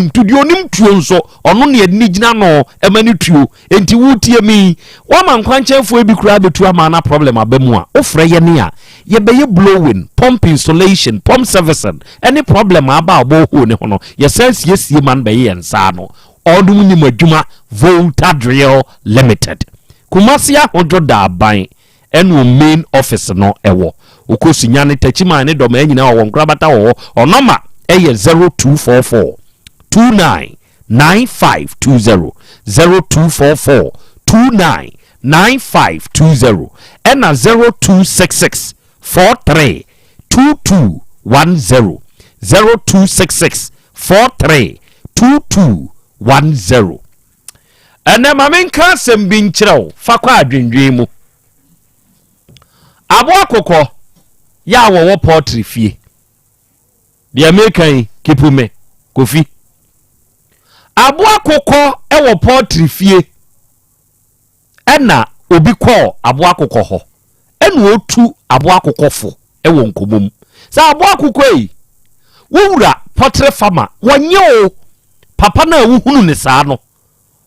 tu di onim tuo nso ono ne ani gina no emani tuo enti wutie mi wa man kwanchenfo ebi kura betu ama na problem abamu a ofre ye ne a ye be ye blowing pump installation pump servicing any problem aba abo ho ne ho no ye sense yesie man be ye nsa no odum nim adwuma Volta Drill Limited kumasia hojo da ban eno main office no ewo okosunya ne tachima ne dom anyina wo nkrabata wo onoma eye 0244 299520 0244 299520 and 0266 43 2210 0266 43 2210 and then mamen ka sem bi nkyerɛw fa kwa adwendwen mu abo akokɔ ya wo poultry fie the American kipume kofi abo akokɔ ewo poultry fie ɛna obi kɔ abo akokɔ ho ɛna otu abo akokɔ fo ewo nkomom sa abo akokɔ yi wowura poultry farmer wonye o papa na wuhunu ne saa no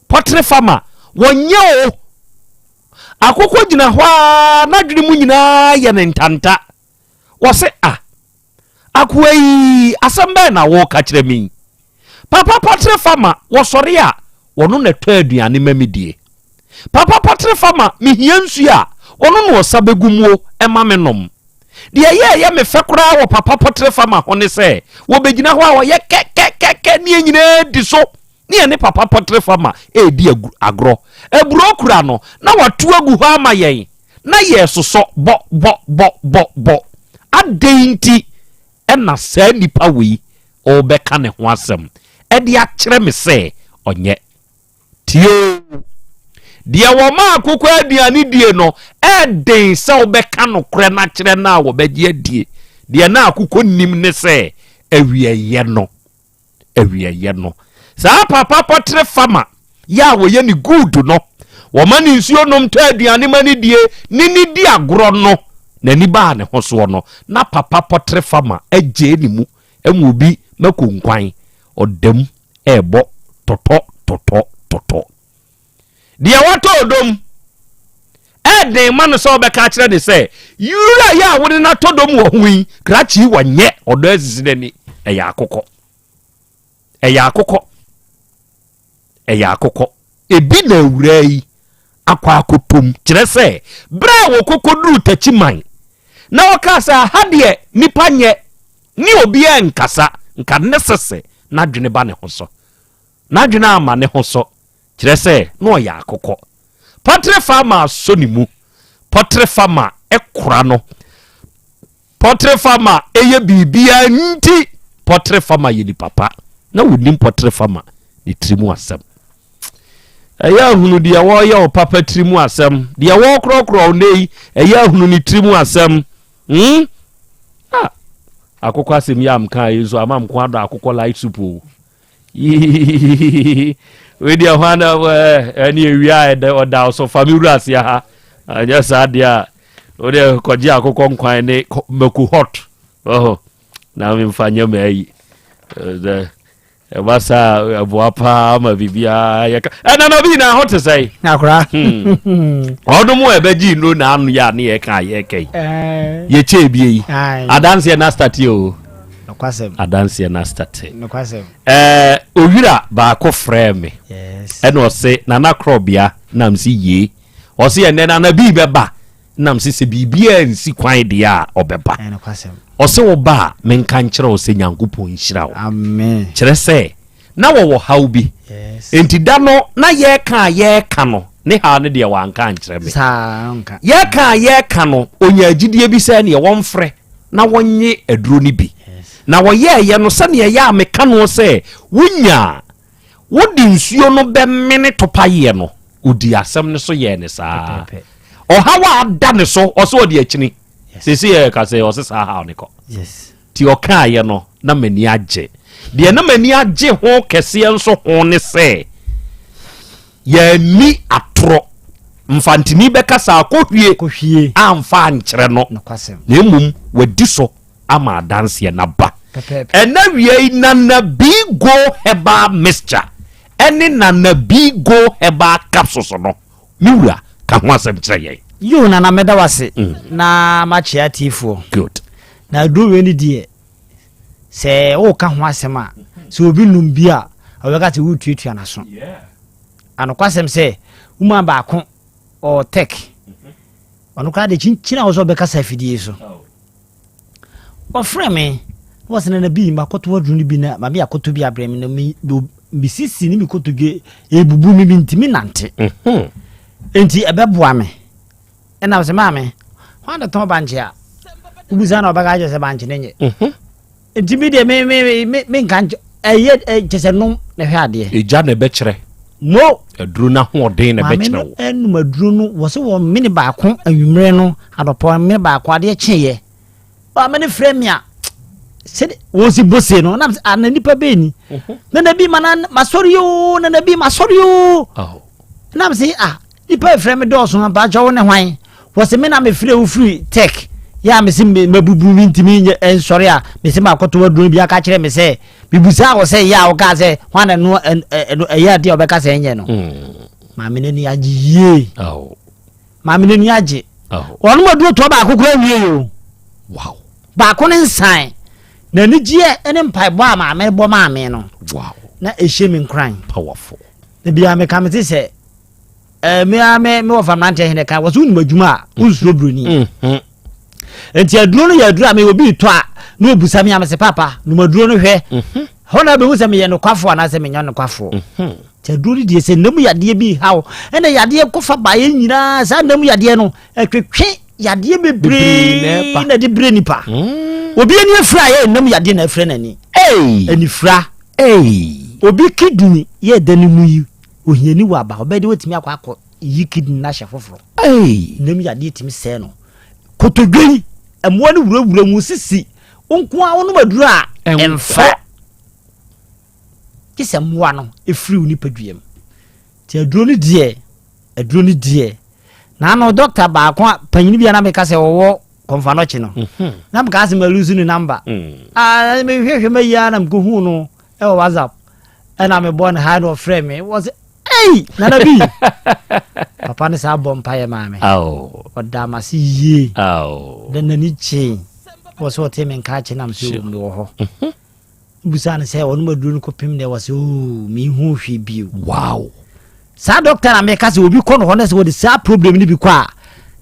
poultry farmer wonye o akokɔ gina hwa na dwene mu nyina ye ne ntanta wo se akwai Asem Beba na wo ka kyerɛ mi papa poultry farmer wo sɔre a wono na tɔ aduane mamidie papa poultry farmer mi hiansu a wono no sabegumuo ema menom de ye me fekora wo papa poultry farmer ho ne se wo begina ho a wo ye kekekeke ne nyina di so ne papa poultry farmer di agro eburo kura no na watu agu ho ama yen na ye soso bo adenti ena sa nipa wi o beka ne ho asem edi a kyere me se onye tio dia wo ma akoko aduane die no den se o beka no kore na kyere na wo beje adie dia na akoko nim ne se awieye no sa papa poultry farmer ya wo ye ni good no wo ma ni nsuo nom ta aduane mani die ni di agoro no na ni ba ne ho so no na papa poultry farmer eje ni mu emu bi makonkwan odam ebo toto dia wato odom den man so be ka kire de say yura ya wode na todom wo hui krachi wanye odo asisi dani eya akokọ ebi na wura yi akwa akotom kire say bra wo kokoduru tachiman na wakasa hade nipa nye ni obi enkasa nka nesese na dwene ba ne hoso na dwene ama ne hoso kire say no ya akokọ Potre farmer sonimu potre farmer ekura no potre farmer eye bibia nti potre farmer yeli papa na wonim potre farmer ni trimu asem eya hunu dia wo ye o papa trimu asem dia wo krokro nei eya hunu ni trimu asem akokọ asem ya amka yeso amam ko ado akokọ light soup we dia hwana ani ewia e oda so family asia ha anya sadia ode koji akokọ nkwan ne meku hot na me mfanya mai basa aboapa ma bibia ya na no bi na hot say akura odumu ebeji no na anu ya ne ye kan ye kai ye che bie adanse na start yo adanse na start owira ba ko frame yes eno se nana Krobea nam si ye o se ene na bi beba nam se bibia nsi kwan dia obeba o se wo ba menka nkire o se Nyankopon nhira wo amen kire se na wo haubi yes enti da no na ye ka no ne ha ne de wanka nkire me sa nka ye ka no onya agidie bi se ne wo mfre na wonye aduro ni bi na woye no sane ya meka no se wunya wodi nsuo no be mene topaye no odi asem ne so ye ne saa o hawa ada ne so o so odi akini sesi ye ka se o se saa ha ne ko yes ti o ka ye no na mani age de na mani age ho kese enso ho ne se ye ni atro mfantini be kasa akohwie amfa nkyere no na emum wadi so ama dance na ba ena wie na bigo heba mixture eni na bigo heba capsules no miwura ka ho asem kire ye yo na meda wase na machia tifo good na do we ni die se o ka ho asem a se obi num bia obeka te wutuatua na so anokwasem se uma ba ko o tech onuka de chinchina wo so beka sa fidie so o frame was na bi makoto wadru bi na mami akoto bi abrem na mi sisi ni mi kotoge ebubu mi ntimi nante enti ebeboa me na se maame hwanda ton banje a ubuza na obaga je se banje nenye enti bi de me nkanjo eye jese no na hwe ade eja na be kire mo aduru na ho den na be kire wo enu maduru no wo se wo mini ba ko anwumre no adopo me ba ko ade kyeye ba me ne frame a sede wo si bose no na ananipa be ni na nabi mana masoriyo na nabi masoriyo na se nipa frame do so ba jawo ne hwan wo se me na me free wo free tech ya me se mabubu mi ntimi nye ensori a me se makoto waduro bi aka kire me se bibusa wo se ya wo ka se hwan no ya dia obeka se enye no ma me ne ni agiye ma me ne ni age onu maduro to ba akoko awie yo wow ba ko ne nsan na ni gie ene mpai bo ama me bo ma me no wow na ehye mi nkran powerful na bia me kamete se me wo fa mante hene ka wo so nu madwuma usuro broni enti aduro no ya aduro a me obi to a no obusa me amse papa no maduro no hwe hona be hu se me ye no kwafo na se me nya no kwafo ti aduro die se nemu yade bi hawo ene yade kofa ba ye nyina sa nemu yade no etwetwe yade bebre na de bre nipa obi eni afra ye nemu yade na afra nani eni fra obi kidney ye dani mu yi ohiani wa ba obedi wetimi akwa yi kidney na hye foforo nemu yade timi se no kotodwen emwo ne wurawura mu sisi onko a wono maduru a emfa kise mwa no efiri uni paduam ti aduro ni die na no doctor ba ko panyini bia na me ka se wo konfanochi no na mka asem lose ni number me hwehwe me ya na mko hu no e WhatsApp na me born hand of frame me was hey na bi papa ne sa bom pa ye mame oda masi ye den na ni che was what him en ka che na mso mi wo ho busa ne se wonu maduru ko pim ne was mi hu hwe bi wow sa doctor na me ka se obi ko no ho na se wo de sa problem ni bi kwa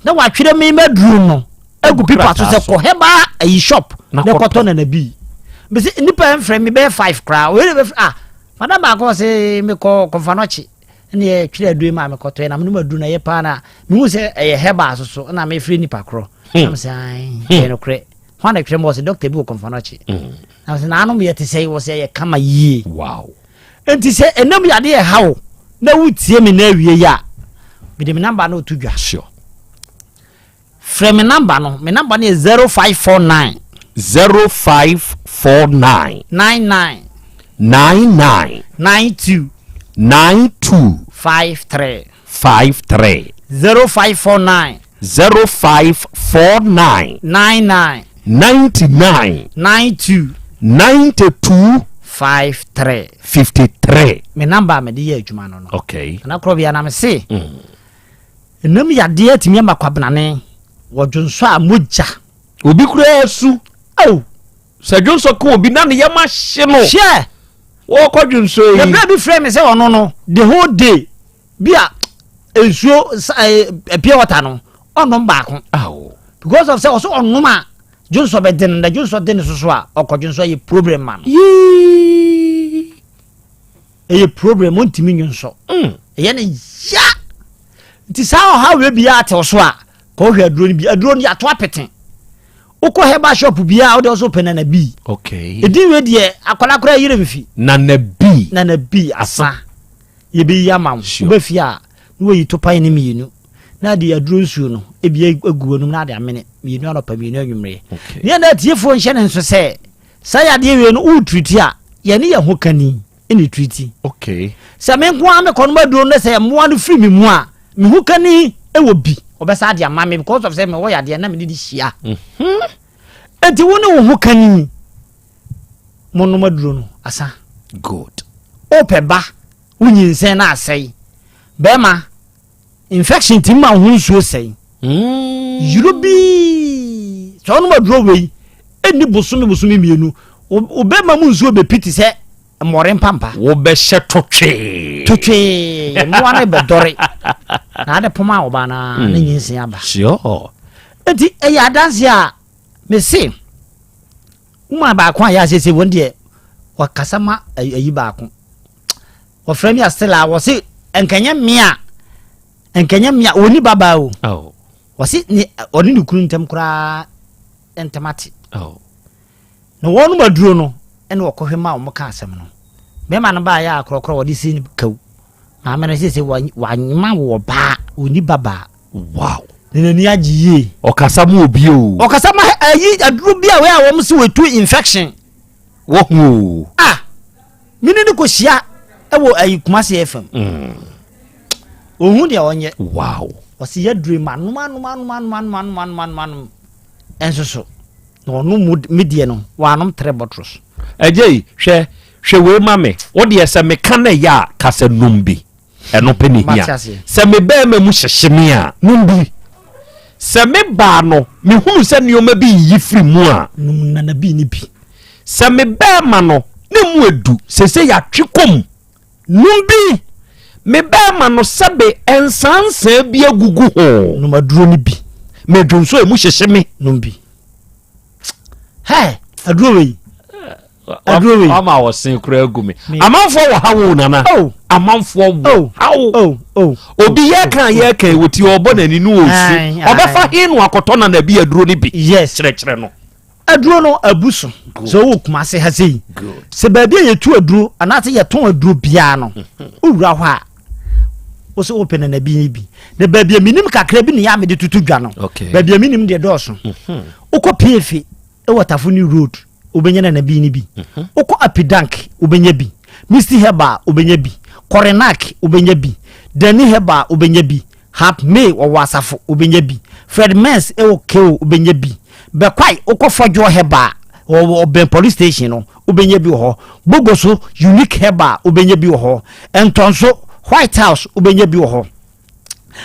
na wa twere me maduru no egu pipa to se ko heba ayi shop na koto na bi be se nipa en frame me be 5 kra we be madam ba ko se me ko konfanochi ne e twere adu ma me koto na me maduru na ye pa na me hu se e heba so na me free nipa kro am say ai no kre ho na twere mo se doctor bi ko konfanochi na se na no me yete say wo se ye kama yie wow enti se enam yade e hawo na wutie me na awie ya me de me number na otudwa sure from me number no is 0549 99 92 53 0549 99 92 53 me number me de ye adwuma no okay na Krobea na me se enam yade atimi makwabnane wodwonso a moja obi kura asu sa dwonso ko obi na ne yama hye no hye wo kodwonso yi the baby frame say ono no the whole day bia ensuo pure water no ono baako because of say also ono ma dwonso be den da dwonso den so a okodwonso ye problem man ye problem ontimi nwonso ye ne ya ti sa how we bia ate so a ko hwe aduro ni ato apeten uko heba shop bia o de so penana bi okay edi we de akwalakora yire bifi na bi asa ye bi yamam be fi a no yi to pan ni mienu na de aduro nsuo no e bi aguo no na de amene mienu anopa mienu anwumre ne na tiefo nhye ne nso se sa ya de we no u treat a ye ne ye ho kani eni treat okay sa me nko ame kono maduro ne se mo anu free mi mu a me ho kani e wo bi obesa de amame because of say me wo ya de na me di hia enti woni wo ho kan mono maduro no asa good opeba wonyinsen na asai bema infection ti ma ho nsuo sei yurubi so no maduro we eni bosumi mienu obema mu nsuo be piti se more pampa wo be hye totwe mo ane be dore na de poma oba na nyinsen aba sure enti eya dance a me se uma ba kwa ya sese wonde wakasama ayi ba ko wo frame ya stella wo se enkanya mia oni baba o wo se ni oni ni kunu ntem kura entamati no wonu maduro no ene wo kohwema wo ka asem no me ma no ba ya akrokro wo de sin kaw na me no sese wanyima wo ba oni baba wow ni agiye okasama obi o okasama ayi aduro bia we a wo mse wetu infection wo hu mini ni ko hia e wo ayi Kumasi FM ohun dia onye wow o se ya dure manu ensoso no no media no wanom 3 bottles ejei hwe we mame wo de ese me kana ya kasa numbi eno peni hia se me be ma mu hyehyeme a numbi se me ba no me hunu se nioma bi yifri mu a na na bi ni bi se me be ma no ne mu edu se ya twekom numbi me be ma no sebe ensansa bi agugu ho no maduro ni bi me dwonso e mu hyehyeme numbi aduro ama wosen kura agumi amanfo wo hawo nana amanfo wo hawo obi ye kan woti obo nani no osu obefa hinu akoto na na bi aduro ni bi yes kire no aduro no abuso so wo Kumasi ha sei se ba bi ye tu aduro anase ye ton aduro bia no owura ho a wo so open na bi bi na ba bi minim kakra bi ne ya me de tutu dwa no ba bi minim de doso uko piefi e watafuni road obenya na bi ni bi uko apidank obenya bi Misty Heba obenya bi Korenak obenya bi Dani Heba obenya bi Hap May wa wasafo obenya bi Fred Mens keo ubenye bi be kwai ukofo jo heba o ben police station no ubenye bi ho bogoso unique heba ubenye bi ho entonso White House ubenye bi ho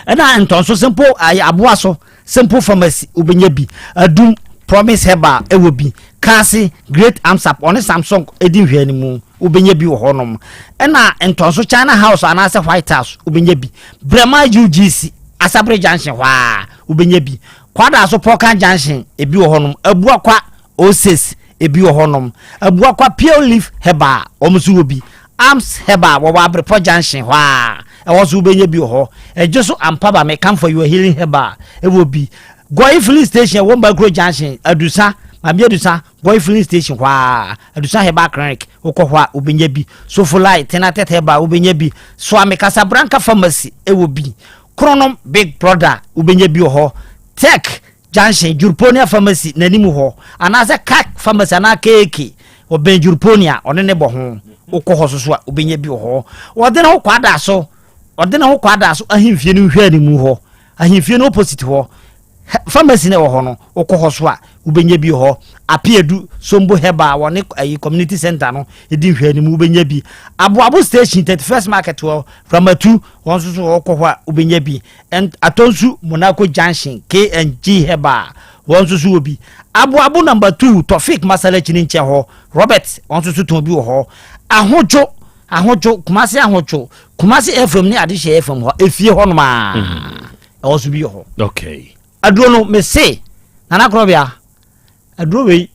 ena entonso simple aboaso simple pharmacy ubenye bi adum promise heba ewo bi kasi great amsap on Samsung edin hwe ni mu ubenye bi ho nom ena entonso China House anase White House ubenye bi Brema UGC Asabre Junction hwa ubenye bi kwada so Pokan Junction ebi ho nom abua kwa Oasis ebi ho nom abua kwa Pure Leaf heba omsu obi Arms heba wo Abre Junction hwa e wo so ubenye bi ho ejeso ampaba me come for your healing heba e wo bi Goi filling station wo Bagro Junction adusa Abiadusa boy filling station hwa adusa heba clinic ukọhwa ubenye bi Sofulai tenate heba ubenye bi Swami Casablanca pharmacy ewo bi Chronom Big Brother ubenye bi ho Tech Junction Jurponia pharmacy nanimu ho anaze Kak pharmacy na keke oben Jurponia onene bo ho ukọhọ so ubenye bi ho odena ho kwada so ahimfie no hwa ni mu ho ahimfie no opposite ho pharmacy ne wo ho no ukọhọ so a ubenye bi ho apiedu sombo heba woni community center no edi hwa ni mu ubenye bi aboabo station 31st market wo Ramatu won so ukọhọ a ubenye bi atonsu Monaco Junction KNG heba won so obi aboabo number 2 Tofik Masala Chininche ho Robert won so to bi wo ho ahojo kumasi FM ni adihye FM ho efie ho no ma e so bi ho okay aduro no me say nana Krobea aduro we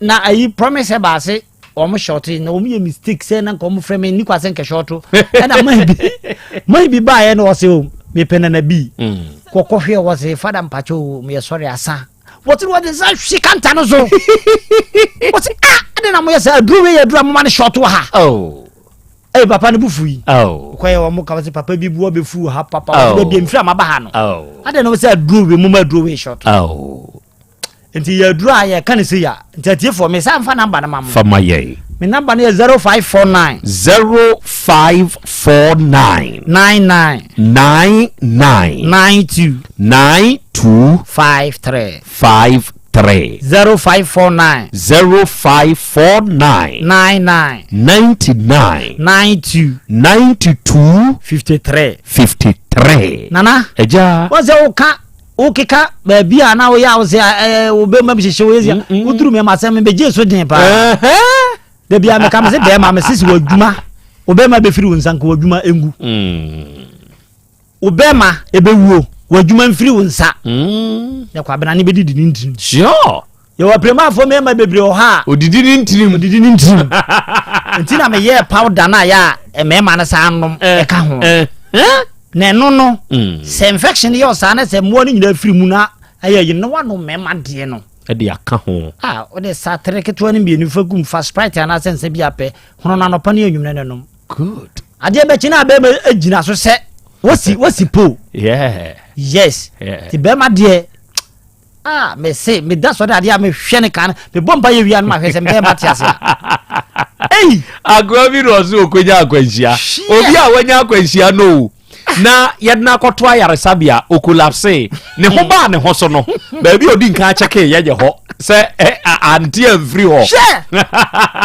na ayi promise ba se o mo short na o mo mistake say na ko mo frame ni kwase nke short na mai bi ba ye no o se o me penana bi kokohwe o se fada mpacho me sorry asa what is she can't no so what na mo yesa aduro we aduro mo ma ne short ha papa ne bufu yi kwaye wa mo ka se papa bi buo be fu ha papa be bi mfiri amaba ha no ade na mo se aduro we mo ma aduro we short enti ya aduro aye kan se ya enti atie for me sa mfa number na mam fa maye me number na 0549 0549 0549 53 nana eja waze ukika baby ana wo ya wo se obema bi hyehyɛ wo yezia uduru me masem be jesu din pa de bia me kam se be ma me sisi wadwuma obema be firi wonsanka wadwuma engu obema ebewuo wadwuma mfiri wonsa ya kwa bena ne be didi ntim sure ye wa prema fo me ma bebre o ha odidi ni ntim ntina me ye powder na ya me ma na sa anom e ka ho ne no se infection yo sa na se mo ni nyina firi mu na aye yi no wano me ma de no e de aka ho o de sa treke to ni bi ni fagum fa sprite na sense bi ape hono na no pa ni enwum ne no good ade be china be agina so se wasi po yes ti be ma de me say me da so da dia me hwe ne kan me bomba ye wi an ma hwe se me ma tiase agobi rozu okonya akwanhia obi a wanya akwanhia no na yedna koto ayaresabia okulapse ne ho ba ne ho so no ba bi odi nka cheke yeje ho se anti every ho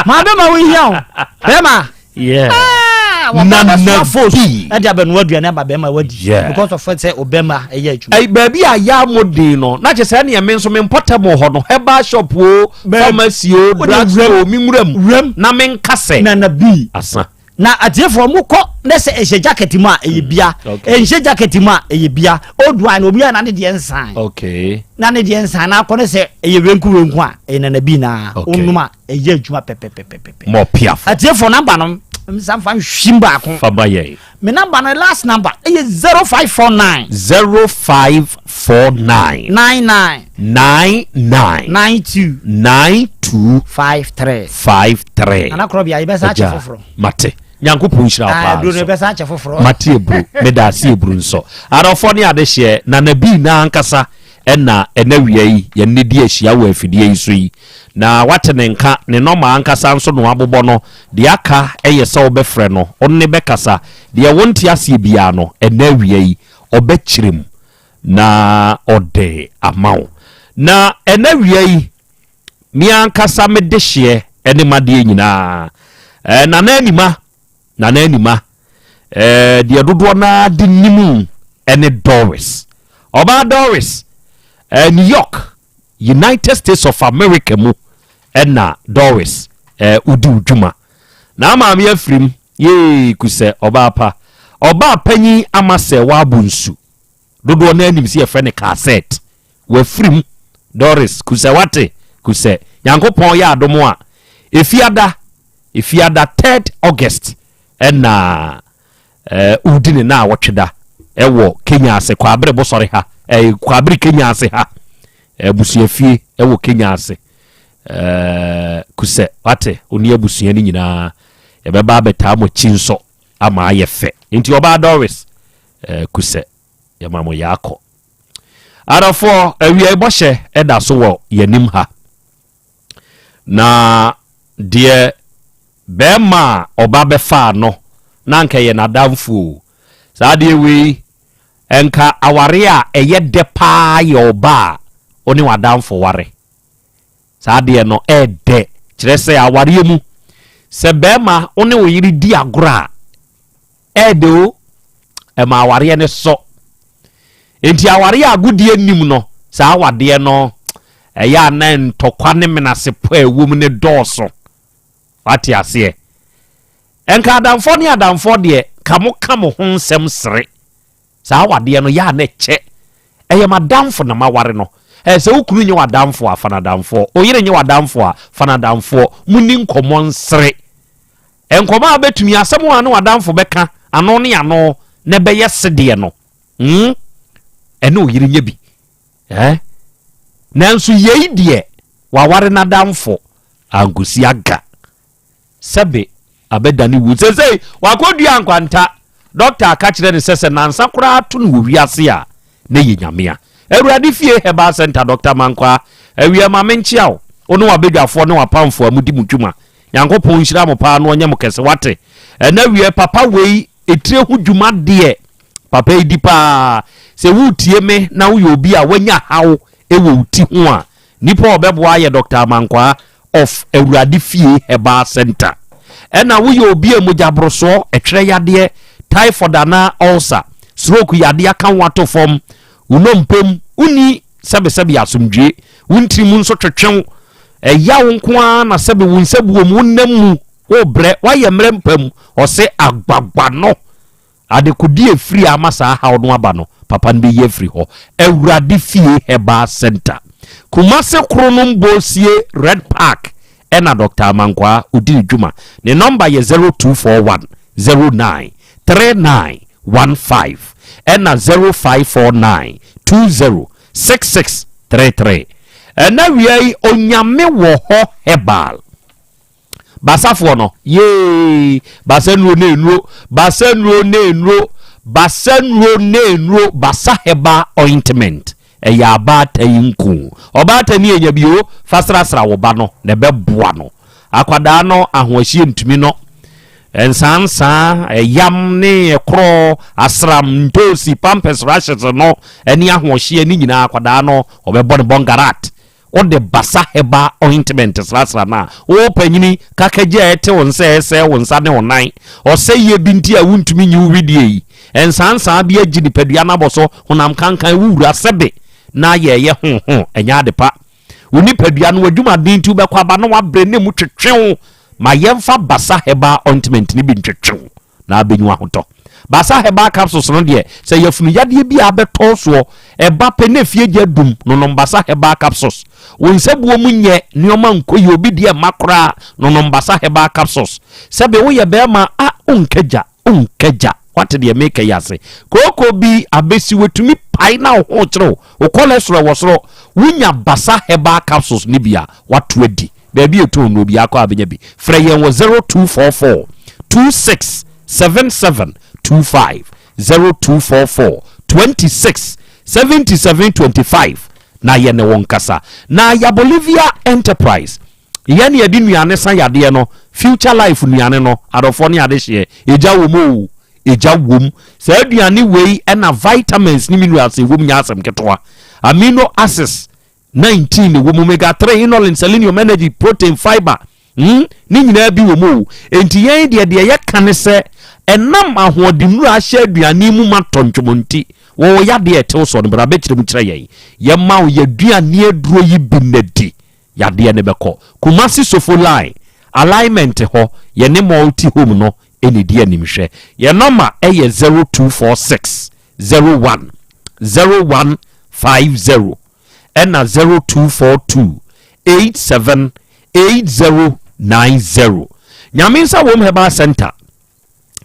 ma be ma wi hiao be ma na fosi ade abenu aduane ba be ma wadi because of say obema eya atu ba bi aya modin no na che se na me nso me portable ho no heba shop o pharmacy o drugstore mi muram na me nkase na bi asa na atiefo mu ko na se ehye jacket mu a eyebia ehye jacket mu a eyebia odwan obi na ne de ensan okay na ne de ensan na ko ne se eyewenku a enana bi na onuma eya adwuma pepepepe mo piafo atiefo number no msamfa hwimba akon fabaye me number na last number 0549 92 ana Krobea ibesa ache foforo mate nyankopon hira pa do ne besa ache foforo mate ebru me da se ebru nso arofo ne ade hye na nabi na ankasa ena wiai ye ne di ahia wa afidie iso yi na watene nka ne noma ankasa nso no abobɔ no de aka eye se obefrɛ no onne bekasa de wonti asie bia no ena wiai obekirem na ode amao na enawia yi mi ankasa me de hye ene made nyina na nanima de dodo na de nimu ene Doris oba Doris New York United States of America mu ena Doris udi udwuma na ma me afrim ye kuse oba panyi amase wa bunsu dodo na anim se yefre ne cassette wa frim Doris kuse wate kuse yankopon ya adomo a efiada 3rd August ena udine na wotweda ewo Kenya ase kwa abre bosore ha kwa abre Kenya ase ha busuafie ewo Kenya ase kuse wate oni abusua ni nyina ebeba beta mo chinso ama ayefe nti oba Doris kuse yamamo yako arafo awia iboshe eda so wo yanim ha na de bema oba befa no na nka ye nadamfu saa de we enka aware a eye de pa ye oba oni wadamfo ware saa de no ede kire se aware mu se bema oni wo yiri di agora ede o ma aware ne so enti aware agudie nim no saa wade no eya na ntokwa ne menase po ewum ne doso wati ase enka adamfo de kamo ho nsem sere saa wade no ya na che eye madamfo na maware no se ukunu nye wadamfo afana damfo oyire nye wadamfo afana damfo muni nkomo nsere enkomo abetumi asem anu wadamfo beka ano ne ano ne beye sede no ene oyire nye bi nanso yei de waware na damfo angusi aga sebe abedani wu sese wakodua ankwanta doctor akachire ne sese nansa kura ato no wiase a na ye nyamea Awurade fie Heba Center Dr. Mankwa awia ma menchiao ono wabedwafo ne wapamfo amudi mutwuma Yankopon hyira mo pa no onye mo kese wate na wie papa wei etire hu dwuma de papa edi pa se wutie me na wo obi a wanya hawo ewo uti ho a nipa obeboa ye Dr. Mankwa of Awurade fie Heba Center na wo obi a mojabroso etwere yade typhoid na ulcer stroke yade aka wato form unompem uni sebe asumdwe wuntrimu nso twetwen yawo nko na sebe wunsabuo mu nnamu wo bre waye mrempam ose agbagba no adekodi efiri amasa ha no aba no papa nbe ye efiri ho Awurade fie Heba Center Kumase kronom bosie Red Park ena Dr. Mankwa udi dwuma ne number ye 0241 09 3915 ena 0549 206633 ena wiei onyame wo ho Herbal basafo no ye basenro nenro basa Heba ointment eya abata yinku obata ni enya bio fasrasra wo ba no ne beboa no akwada no ahohie ntumi no ensansa yam ne ekro asram ntosi pampers rashes no eni ahohie ni nyina akwada no obebo ne bongarat ode basa Heba ointment srasra na wo panyini kakaje ete wonse wonsa ne onan ose ye binti a wuntumi nyi widie yi ensansa bia gidi padua na boso honam kankan wura sebe na ye ho enya adepa woni padua no wadwuma din tu be kwa ba no wabre ne mu twetwen ma yemfa basa Heba ointment ni bi twetwen na abenyu ahoto basa Heba capsules no de se yafunu yade bi abeto so eba pene fie gya dum no basa Heba capsules wonsabuo mu nye nioma nkoyi obi de makora no basa Heba capsules sebe wo ye be ma a onkaja what de make yase koko bi abesi wetumi pai na ho kiro o cholesterol wosoro wunya basa Heba capsules ni bia watu adi baby eto no bi akọ abenya bi freyen wo 0244 267725 0244 267725 na ye ne wonkasa na ya Bolivia Enterprise ye ne yadi nuane san yade no Future Life nuane no adofo ne ade hye eja wo mo eja wom sa aduane wei na vitamins ni minerals wom nya asem ketwa amino acids 19 wom omega 3 inulin selenium energy protein fiber ni nyina bi wom o enti yen de yeka ne se enam ahodenuru ahye aduane mu matontomonti wo ya de etew so no bra be kire mu kire yen ye ma wo yaduane aduro yi binadi ya de ne beko Kumasi Sofo line alignment ho ye ne multi home no eni di animhwe ye number eye 0246 01 0150 ena 0242 878090 Nyaminsa Wom Heba Center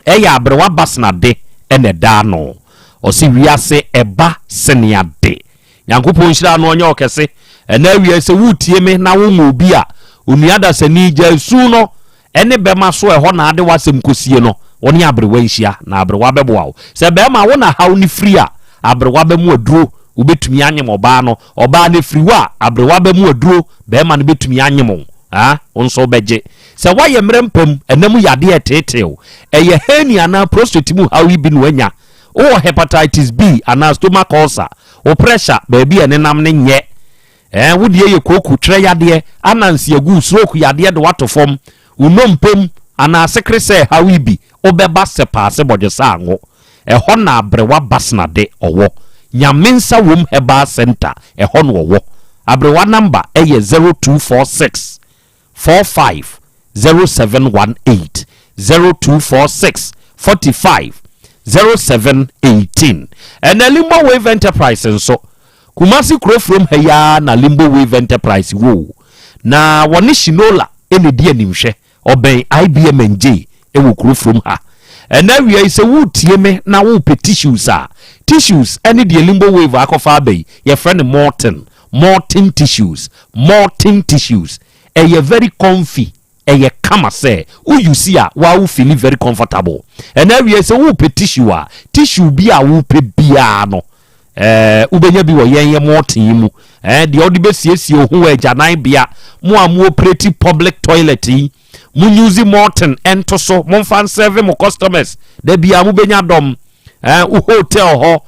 eya abrewa basna de ene da no osi wiase eba senia de Nyankopon hira no onye okese ena wiase wutie me na wo mu obi a onuada sani gya su no ene bema so eho na ade wasem kosie no woni abrewa nhia na abrewa beboa wo se bema wo na haw ni free a abrewa bemu aduro ubetumi anyem oba no oba ne free wa abrewa bemu aduro bema ne betumi anyem onso beje se waye mrempam enam yade etetew eye hernia na prostate mu hawi bi no anya o hepatitis B ana stomach ulcer o pressure baby enenam ne nye wodie ye koku tre yade anansi agu stroke yade de watofom unompem ana sekre se hawi bi obeba sepa se bodjesa anwo eho na abrewa basna de owo Nyamensa Wom Heba Center eho no owo abrewa number eye 0246 45 0718 0246 45 0718 and Limbo Wave Enterprise so Kumasi Crow from Heya na Limbo Wave Enterprise wo na woni shinola ene di animhwe oben IBM NJ ewo Crow from ha and now we say wo tie me na wo pe tissues any the Limbo Wave akofa bay your friend Morton tissues a very comfy a kama say who you see wow feeling very comfortable and now we say who pe tissue be a who pe biano ubenya bi wo yen Morton mu the odibe siesie ho agyanan bia mo am operate public toilet mu use Morton ento so mo fan serve mo customers da bia mu benya dom hotel ho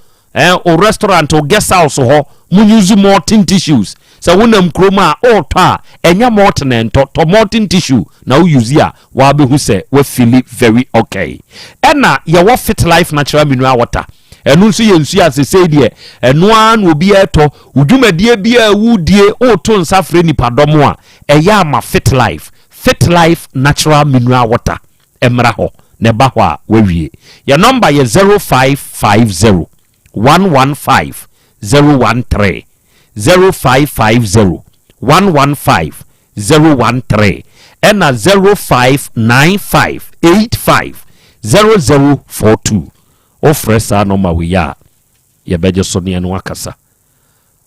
o restaurant o guest house ho mu use Morton tissues so wonam kroma o ta enya Morton ento to Morton tissue na wo use a wa be hu se we feel very okay ena ye wo Fit Life natural mineral water enu nso ye nsu asese die enu an obi eto udwumadie bia wudie o to nsafre nipadom a eya ma Fit Life natural mineral water emra ho ne ba ho a wawie your number ye 0550 115 013 0550 115 013 and 0595 85 0042 ofresa no ma we ya ye beje so ne no akasa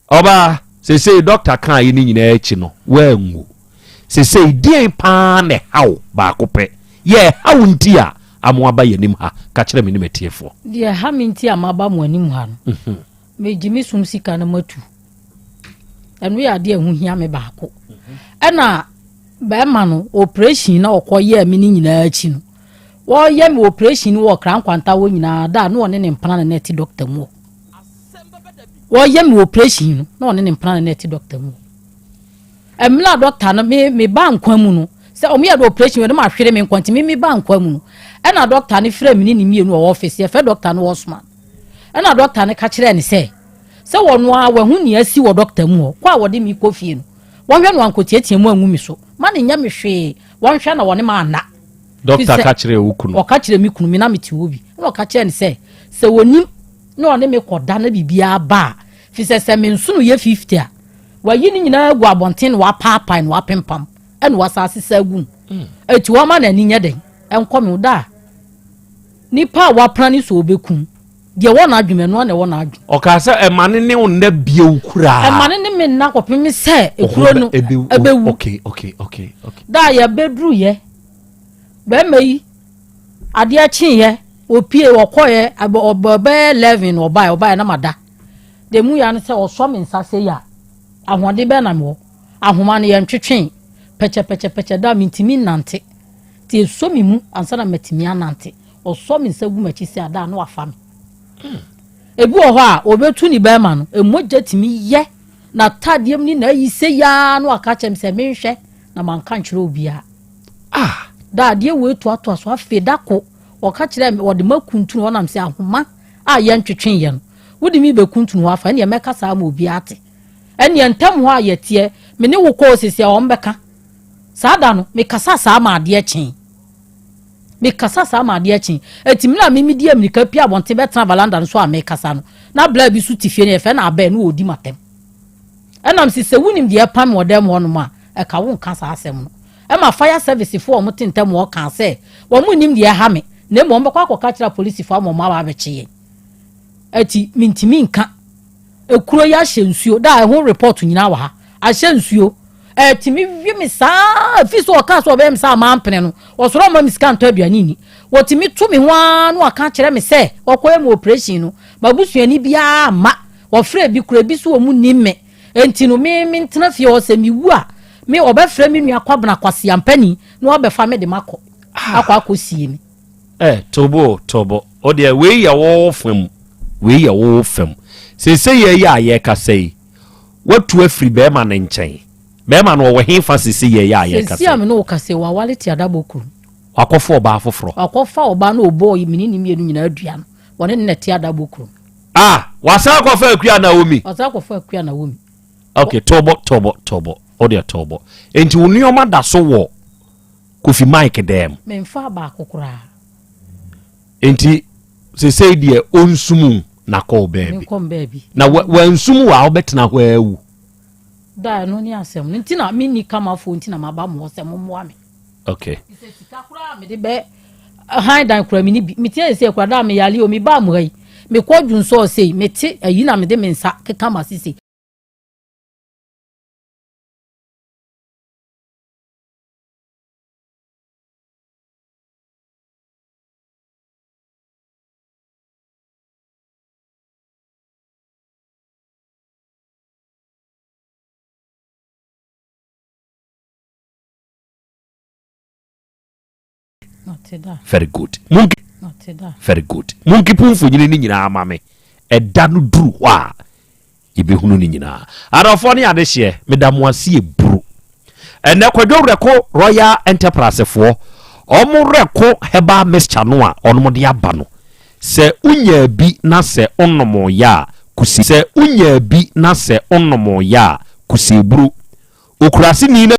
oba se doctor kan yi ni nyina echi no wangu se die pa ne haw ba kope ye haw nti a amoaba yanim ha ka kire me ne metiefo die ha me nti amaba mo anim ha no me jimi sum sika na matu enu ya de hu hia me ba ko ena ba ma no operation na okoye me ni nyina achi no wo ye me operation wo kran kwanta wo nyina da no one ne mpana na net doctor mu wo ye me operation no one ne mpana na net doctor mu emla doctor no me ba nkwa mu no se o me ya do operation we no ma hwere me nkwanti me ba nkwa mu no ena doctor ne frɛ me ni mienu wo office ye fe doctor no Osman ena doctor ne ka kire ne se wono a wahu ni asi wo doctor mu kwa wo de mi kofie no wo hwe no ankotiatia mu anwu mi so ma ne nya me hwe wo hwe na wo ne ma na doctor ka kire wo kunu o ka kire mi kunu mi na meti wo bi no ka kire ne se wonim no ne me koda na bibia ba fi se me nsu no ye 50 a wayi ni nyina agu abonten wa papa no apempam ene wasase sagu eti wo ma na ni nya den enkom da nipa wa plani so obekum de wona adwume no na wona adwu o ka se emane ne wona bie ukura emane ne me na kopem se ekuro no ebewu okay da ya bedru ye be meyi ade a chin ye opie wokoye obobe 11 obai na mada de mu ya no se oso me nsase ya ahode be na me ahoma ne ye ntwetwen peche da mintimi nante ti so mi mu ansa na metimi anante ɔsɔ me nsa gu m'akyi sɛ ada no afa me ebi wɔ hɔ a obetu ni bɛrima no emogya timi yɛ na tadeɛ mu ni na ayi sɛ yaa no aka kyɛm sɛ menhwɛ na manka nkyerɛ obiara da adeɛ wo etu ato aso afe dako ɔka kyerɛ me wɔde makuntu no ɔnam sɛ ahoma a yɛ ntwetwe yɛ no wodi mi bekuntu no afa ɛne mɛka saa ma obiara te ɛne ntam hɔ a yɛteɛ me ne wo kɔ osisi a wɔn bɛka saa da no mekasa saa ma adeɛ kyɛn etimi na mimi die Amerika pia bonte betena balanda no so a mekasa no na bla bi so tifie ne fe na aba no odi matem enam si se wunim de pam wodem ho no ma e ka won kasa asem no e ma fire service fo mo tentem wo kan se wo mo nim de ha me na mo mbekwa akoka kira police fo mo ma ba beche ati mintimi nka ekuro ya hyensuo da e ho report nyina wa ha a hyensuo timi wi mi saa fi so ka so be mi saa ma mpene no osoro ma mi sika nto aduani ni wotimi tu mi hwa no aka kire mi se okoye mu operation no mabusuani bia ma ofre bi kura bi so omu nimme enti no mi ntena fie o se mi wu a mi obefre mi nua kwabena kwase ampani no obefa me de makọ akwa akosie mi tobo o de we ya wo fam se ye ya ye ka sei watu afri be ma ne nchen bema no wo hefa sisi ye ya ye kase. Sisi am no kase wa waleti adabokuru. Akofo oba afoforo. Akofa oba no obo minini mienu nyina adua no. Wone nneti adabokuru. Wasa akofa akua na omi. Wasa akofa akua na omi. Okay, tobo. Odia tobo. Enti unioma da so wo Kofi Mike dem. Memfa ba akokora. Enti sese die onsumu na call baby. Nkom baby. Na wansumu wa obetena ho awu. Da no ni asem ntina mi ni kama fo ntina maba mo se mo mo ame okay ise sika kura me de be han dan kura mi ni mi tie se kura da me yale o mi ba mo hai me kwadun so sei me te ayi na me de me nsa keka ma sisi very good munki very good munki punfo nyine ni nyina amame eda no duru ho a yebehunu ni nyina arafo ne ade hye medamoase eburu ene kwadworeko Royal Enterprise fo omo reko heba mixture no a onom de aba no se unya bi na se onomo ya kusi se unya bi na se onomo ya kusi eburu okurase ni